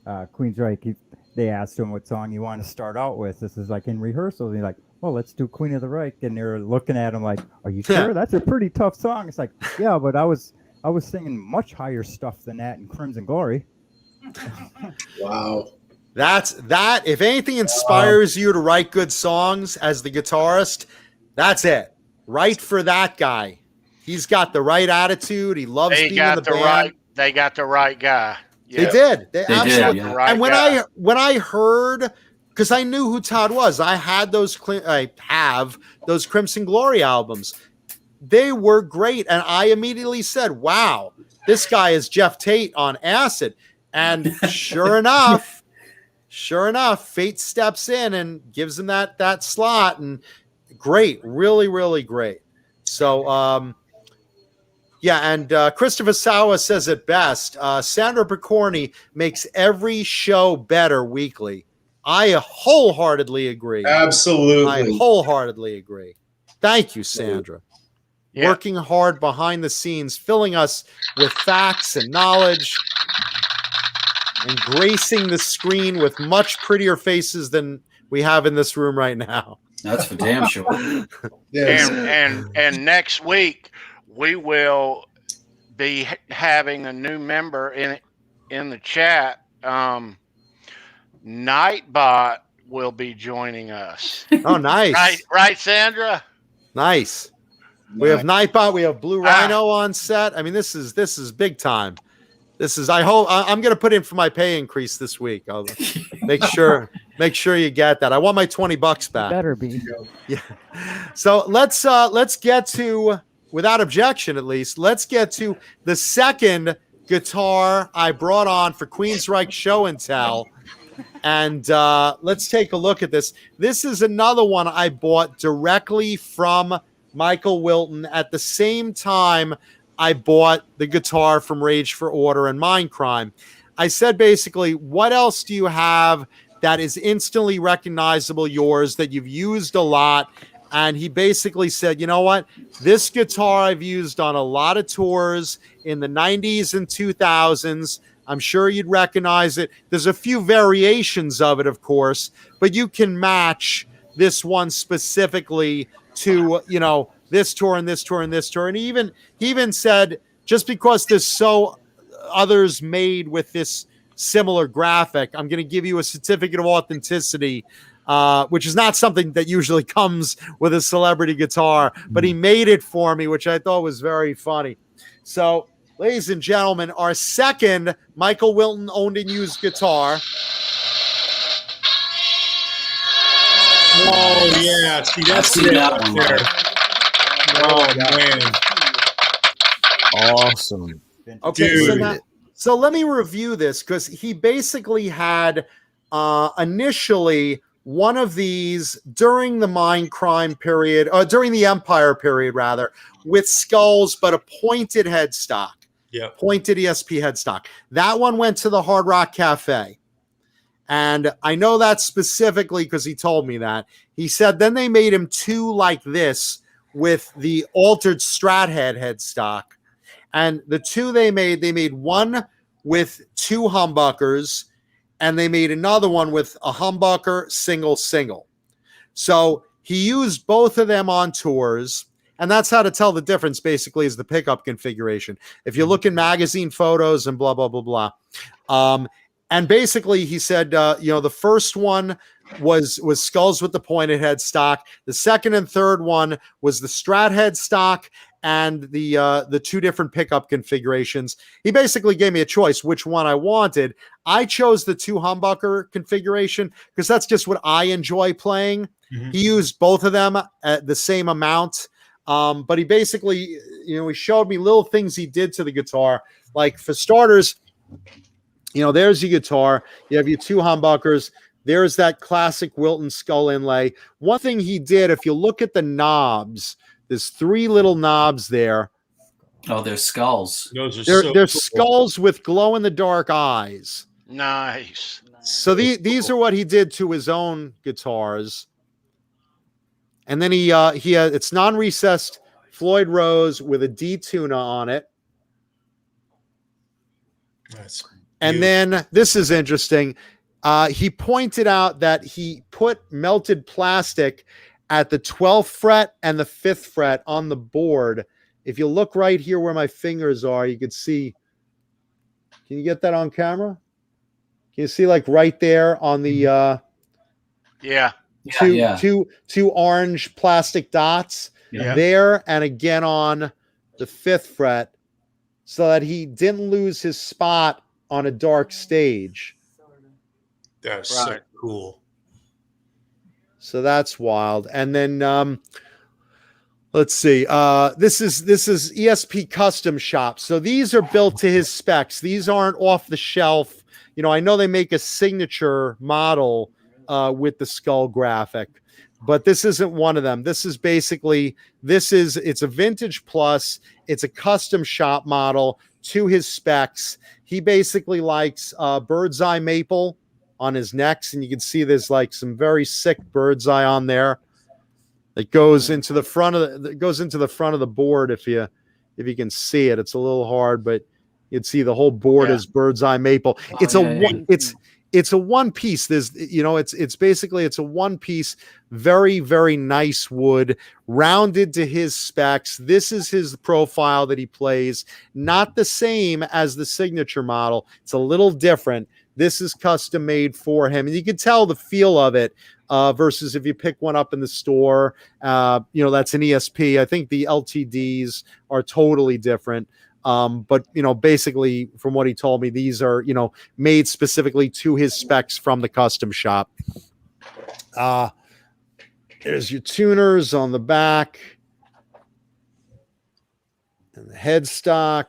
Queensrÿche, they asked him what song you want to start out with. This is like in rehearsal. And he's like, well, let's do Queen of the Reich. And they're looking at him like, are you sure? That's a pretty tough song. It's like, yeah, but I was singing much higher stuff than that in Crimson Glory. Wow. That. If anything inspires you to write good songs as the guitarist, that's it. Write for that guy. He's got the right attitude. He loves being in the band. They got the right guy. They did. They absolutely did. Yeah. Right and when I heard, because I knew who Todd was, I have those Crimson Glory albums. They were great, and I immediately said, "Wow, this guy is Jeff Tate on acid." And sure enough, sure enough, fate steps in and gives him that slot, and great, really, really great. So, yeah, and Christopher Sawa says it best. Sandra Pokorney makes every show better weekly. I wholeheartedly agree. Absolutely. I wholeheartedly agree. Thank you, Sandra. Yeah. Working hard behind the scenes, filling us with facts and knowledge, and gracing the screen with much prettier faces than we have in this room right now. That's for damn sure. Yes. And next week we will be having a new member in the chat. Nightbot will be joining us. Oh, nice. Right, Sandra? Nice. We have Nightbot. We have Blue Rhino on set. I mean, this is big time. This is. I hope I'm going to put in for my pay increase this week. I'll make sure you get that. I want my $20 back. Better be. Yeah. So let's get to, without objection at least, let's get to the second guitar I brought on for Queensrÿche Show and Tell. And let's take a look at this. This is another one I bought directly from Michael Wilton at the same time I bought the guitar from Rage for Order and Mindcrime. I said basically, what else do you have that is instantly recognizable yours that you've used a lot? And he basically said, you know what? This guitar I've used on a lot of tours in the 90s and 2000s. I'm sure you'd recognize it. There's a few variations of it, of course, but you can match this one specifically to, you know, this tour and this tour and this tour. And he even said, just because there's so others made with this similar graphic, I'm going to give you a certificate of authenticity, which is not something that usually comes with a celebrity guitar, but he made it for me, which I thought was very funny. So, ladies and gentlemen, our second Michael Wilton owned and used guitar. Oh, yeah. See, that's that one there. Oh, man. Awesome. Okay, so let me review this, because he basically had initially one of these during the Mindcrime period, or during the Empire period, rather, with skulls, but a pointed headstock. Yeah. Pointed ESP headstock. That one went to the Hard Rock Cafe. And I know that specifically because he told me that. He said then they made him two like this with the altered Strat head headstock. And the two they made one with two humbuckers, and they made another one with a humbucker, single. So he used both of them on tours. And that's how to tell the difference, basically, is the pickup configuration. If you look in magazine photos and blah, blah, blah, blah. And basically, he said, the first one was skulls with the pointed headstock. The second and third one was the Strat headstock and the two different pickup configurations. He basically gave me a choice which one I wanted. I chose the two humbucker configuration because that's just what I enjoy playing. Mm-hmm. He used both of them at the same amount. But he basically, he showed me little things he did to the guitar. Like, for starters, there's your guitar. You have your two humbuckers. There's that classic Wilton skull inlay. One thing he did, if you look at the knobs, there's three little knobs there. Oh, they're skulls. Those are they're cool. Skulls with glow-in-the-dark eyes. Nice. So these are what he did to his own guitars. And then he had it's non-recessed Floyd Rose with a D-tuna on it. That's and then this is interesting. He pointed out that he put melted plastic at the 12th fret and the 5th fret on the board. If you look right here where my fingers are, you can see. Can you get that on camera? Can you see, like, right there on the two orange plastic dots there, and again on the 5th fret, so that he didn't lose his spot on a dark stage. That's so cool. So that's wild. And then let's see. This is ESP Custom Shop. So these are built to his specs. These aren't off the shelf, I know they make a signature model with the skull graphic, but this isn't one of them. This is basically, it's a vintage plus, it's a custom shop model to his specs. He basically likes bird's eye maple on his necks, and you can see there's like some very sick bird's eye on there. It goes into the front of the board. If you can see it, it's a little hard, but you'd see the whole board is bird's eye maple. It's a one piece. There's, it's basically, it's a one piece, very, very nice wood, rounded to his specs. This is his profile that he plays, not the same as the signature model. It's a little different. This is custom made for him, and you can tell the feel of it versus if you pick one up in the store. That's an ESP. I think the LTDs are totally different. But basically from what he told me, these are, made specifically to his specs from the custom shop. There's your tuners on the back and the headstock.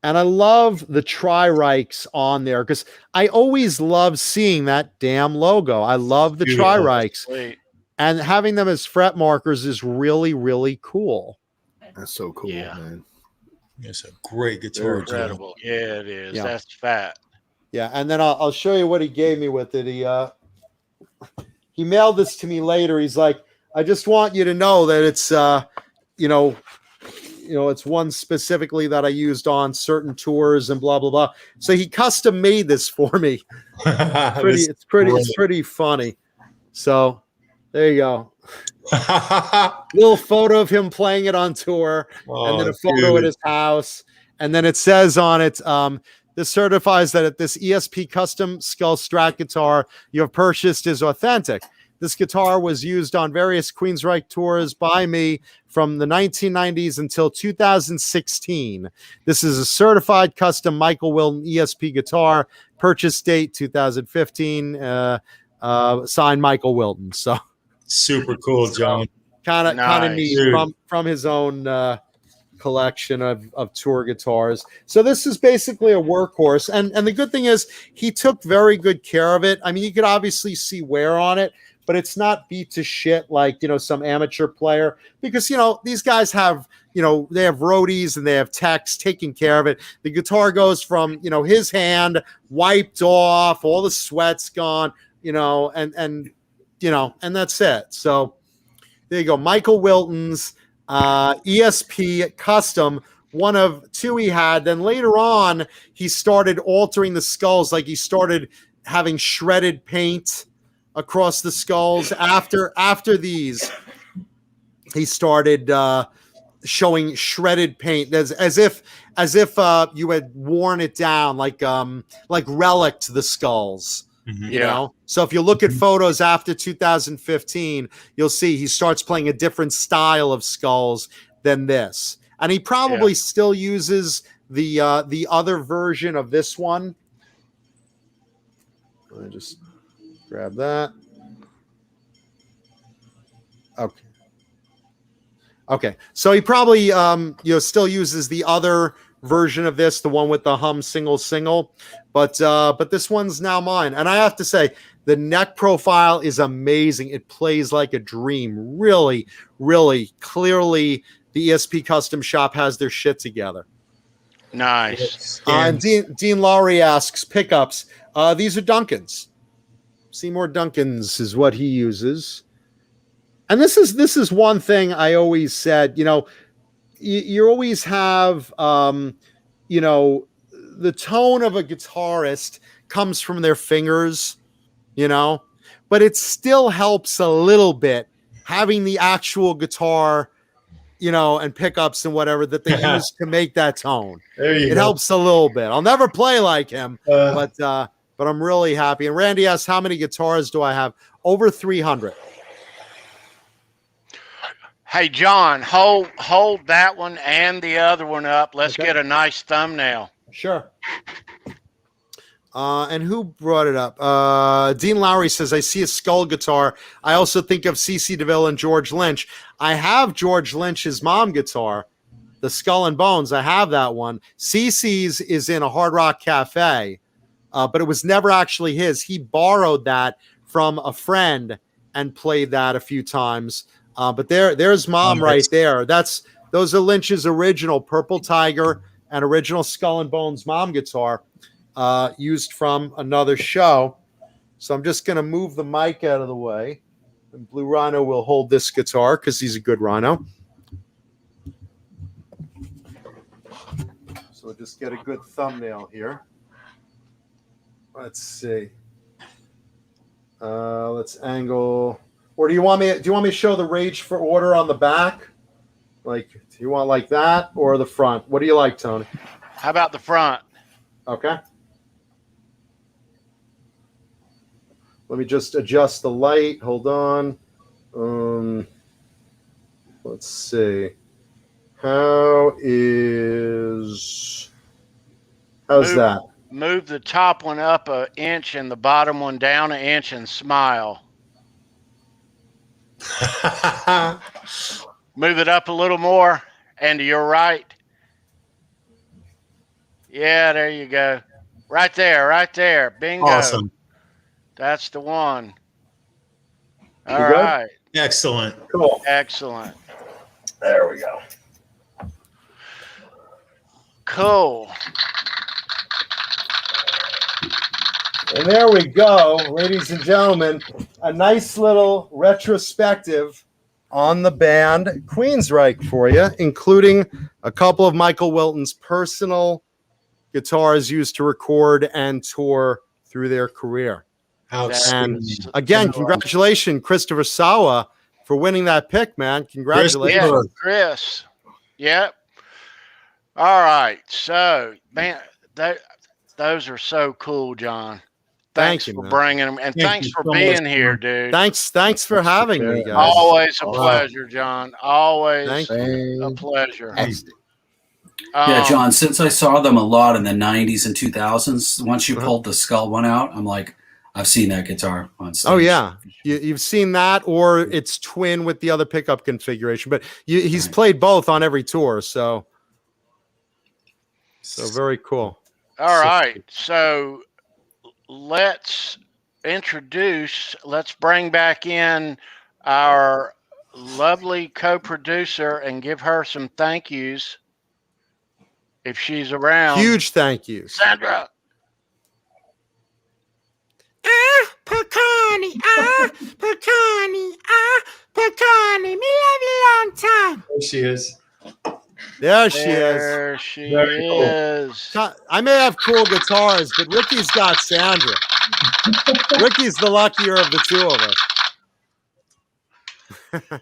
And I love the Tri-Reichs on there because I always love seeing that damn logo. I love the Tri-Reichs. And having them as fret markers is really, really cool. That's so cool, man. It's a great guitar. Incredible. Yeah, it is. Yeah. That's fat. Yeah, and then I'll show you what he gave me with it. He mailed this to me later. He's like, I just want you to know that it's it's one specifically that I used on certain tours and blah blah blah. So he custom made this for me. It's pretty funny. So there you go. Little photo of him playing it on tour, and then a photo at his house, and then it says on it, this certifies that this ESP custom skull Strat guitar you have purchased is authentic. This guitar was used on various Queensrÿche tours by me from the 1990s until 2016. This is a certified custom Michael Wilton ESP guitar. Purchase date 2015. Signed Michael Wilton. So super cool, John. Kind of neat from his own collection of tour guitars. So this is basically a workhorse, and the good thing is he took very good care of it. I mean, you could obviously see wear on it, but it's not beat to shit like some amateur player, because these guys have they have roadies and they have techs taking care of it. The guitar goes from his hand wiped off, all the sweat's gone, and that's it. So there you go, Michael Wilton's ESP custom, one of two he had. Then later on, he started altering the skulls, like he started having shredded paint across the skulls. After these, he started showing shredded paint as if you had worn it down, like relicked the skulls. Mm-hmm. So if you look at photos after 2015, you'll see he starts playing a different style of skulls than this, and he probably still uses the other version of this one. Let me just grab that. Okay. So he probably still uses the other version of this, the one with the hum single, but this one's now mine. And I have to say, the neck profile is amazing. It plays like a dream. Really, really clearly, the ESP Custom Shop has their shit together. Nice. And Dean Lowry asks, pickups. These are Duncan's. Seymour Duncan's is what he uses. And this is one thing I always said, you always have, the tone of a guitarist comes from their fingers, but it still helps a little bit having the actual guitar, and pickups and whatever that they use to make that tone. It helps a little bit. I'll never play like him, but I'm really happy. And Randy asks, how many guitars do I have? Over 300. Hey, John, hold that one and the other one up. Let's get a nice thumbnail. Sure. And who brought it up? Dean Lowry says, I see a skull guitar. I also think of CeCe DeVille and George Lynch. I have George Lynch's mom guitar, the Skull and Bones. I have that one. CeCe's is in a Hard Rock Cafe. but it was never actually his. He borrowed that from a friend and played that a few times. But there's Mom right there. Those are Lynch's original Purple Tiger and original Skull and Bones Mom guitar, used from another show. So I'm just going to move the mic out of the way. And Blue Rhino will hold this guitar because he's a good rhino. So we'll just get a good thumbnail here. Let's see. Let's angle. Or do you want me to show the Rage for Order on the back? Like, do you want like that or the front? What do you like, Tony? How about the front? Okay. Let me just adjust the light. Hold on. Let's see. How's that? Move the top one up an inch and the bottom one down an inch and smile. Move it up a little more and to your right. Yeah, there you go. Right there. Bingo. Awesome. That's the one. All You good? right. Excellent. Cool. Excellent. There we go. Cool. And there we go, ladies and gentlemen. A nice little retrospective on the band Queensrÿche for you, including a couple of Michael Wilton's personal guitars used to record and tour through their career. And again, congratulations, Christopher Sawa, for winning that pick, man. Congratulations. Yeah, Chris. Yep. All right. So, man, those are so cool, John. Thanks for bringing them, and thanks for being here, dude. Thanks for having me, guys. Always a pleasure, John. Always a pleasure. Yeah, John, since I saw them a lot in the 90s and 2000s, once you pulled the skull one out, I'm like, I've seen that guitar on stage. Oh, yeah. You've seen that, or it's twin with the other pickup configuration. But he's played both on every tour, so very cool. All right. So let's bring back in our lovely co-producer and give her some thank yous if she's around. Huge thank yous. Sandra. Pokorney, Pokorney, me love you long time. There she is. There she There is. she Very cool. is. I may have cool guitars, but Ricky's got Sandra. Ricky's the luckier of the two of us.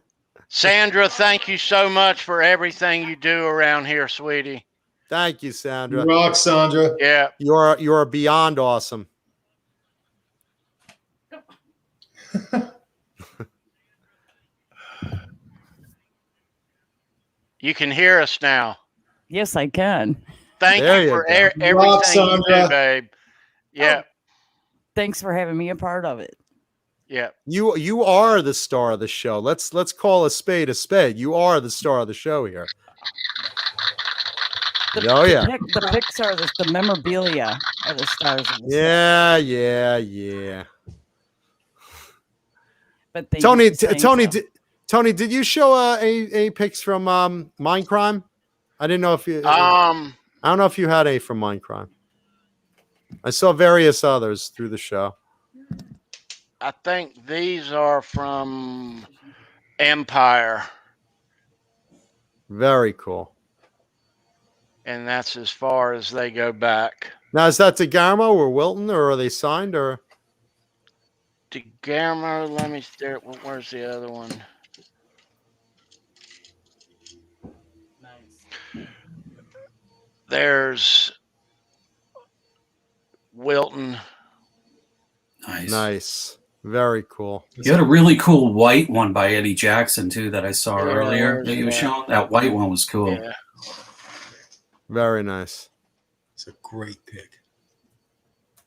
Sandra, thank you so much for everything you do around here, sweetie. Thank you, Sandra. You rock, Sandra. Yeah. You're beyond awesome. You can hear us now. Yes, I can. Thank There you you for go. everything Rock, you do, Sandra. babe. Yeah. Thanks for having me a part of it. Yeah. You are the star of the show. Let's call a spade a spade. You are the star of the show here. The picks are the memorabilia are the stars of the show. Yeah. But they Tony, keep saying Tony, so. Tony, did you show a pics from Mindcrime? I didn't know if you. I don't know if you had a from Mindcrime. I saw various others through the show. I think these are from Empire, Very cool. and that's as far as they go back. Now, is that DeGarmo or Wilton, or are they signed? Or DeGarmo, let me stare. Where's the other one? There's Wilton. Nice. Very cool. You had a really cool white one by Eddie Jackson, too, that I saw Yeah, earlier that you were yeah. showing. That white one was cool. Yeah. Very nice. It's a great pick.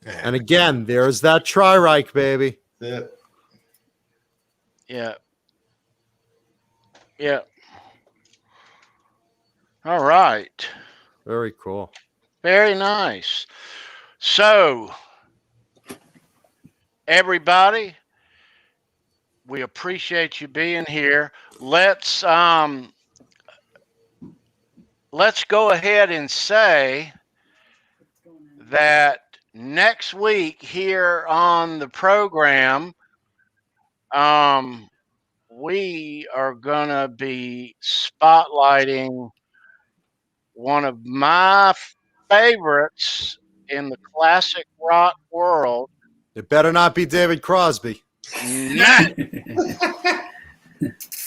And again, there's that Tri-Reich, baby. Yeah. Yeah. Yeah. All right. Very cool. Very nice. So, everybody, we appreciate you being here. Let's go ahead and say that next week here on the program, we are gonna be spotlighting one of my favorites in the classic rock world. It better not be David Crosby.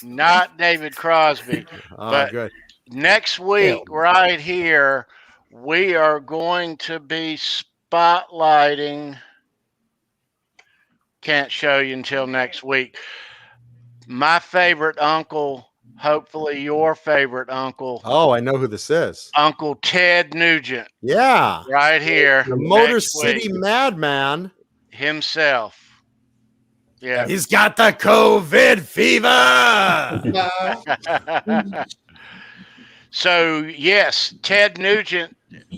Not David Crosby. But good. next week, right here, we are going to be spotlighting. Can't show you until next week. My favorite uncle, hopefully your favorite uncle. Oh, I know who this is. Uncle Ted Nugent. Yeah. Right here. The Motor City Madman. Himself. Yeah. He's got the COVID fever. So, yes, Ted Nugent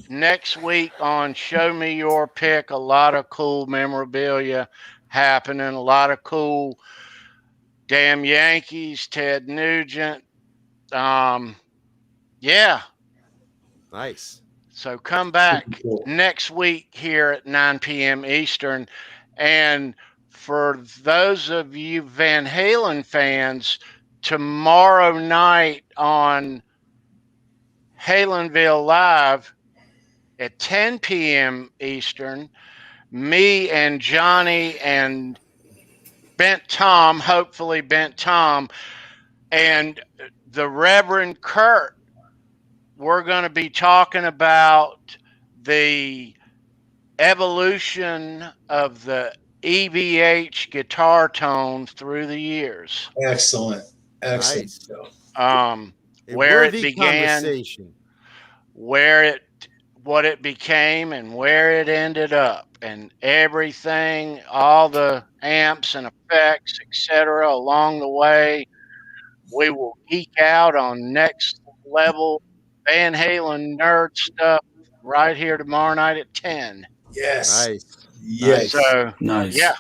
next week on Show Me Your Pick. A lot of cool memorabilia happening. A lot of cool damn Yankees, Ted Nugent. Yeah. Nice. So come back next week here at 9 p.m. Eastern. And for those of you Van Halen fans, tomorrow night on Halenville Live at 10 p.m. Eastern, me and Johnny and Bent Tom, hopefully Bent Tom, and the Reverend Kurt, we're going to be talking about the evolution of the EVH guitar tones through the years. Excellent. Nice. Where it began, what it became, and where it ended up, and everything, all the amps and effects, etc. along the way. We will geek out on next level Van Halen nerd stuff right here tomorrow night at 10. Yes. Nice. Yes. So, Nice. yeah.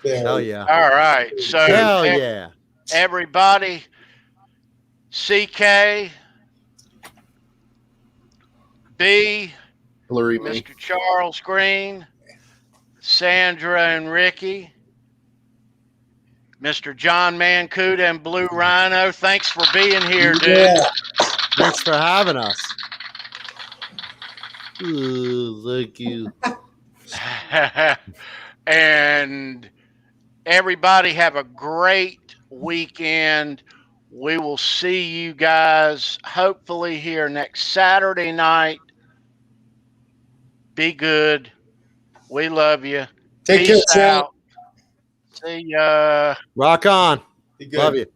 Hell yeah. All right. So, hell yeah. Everybody, CK, B, Hillary, Mr. Charles Green, Sandra and Rikki, Mr. John Mankuta and Blue Rhino, thanks for being here, dude. Yeah. Thanks for having us. thank you. And everybody have a great weekend. We will see you guys hopefully here next Saturday night. Be good. We love you. Take Peace care, out. See ya. Rock on. Be good. Love you.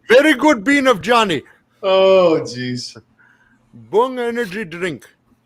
Very good bean of Johnny. Oh, jeez. Bong energy drink.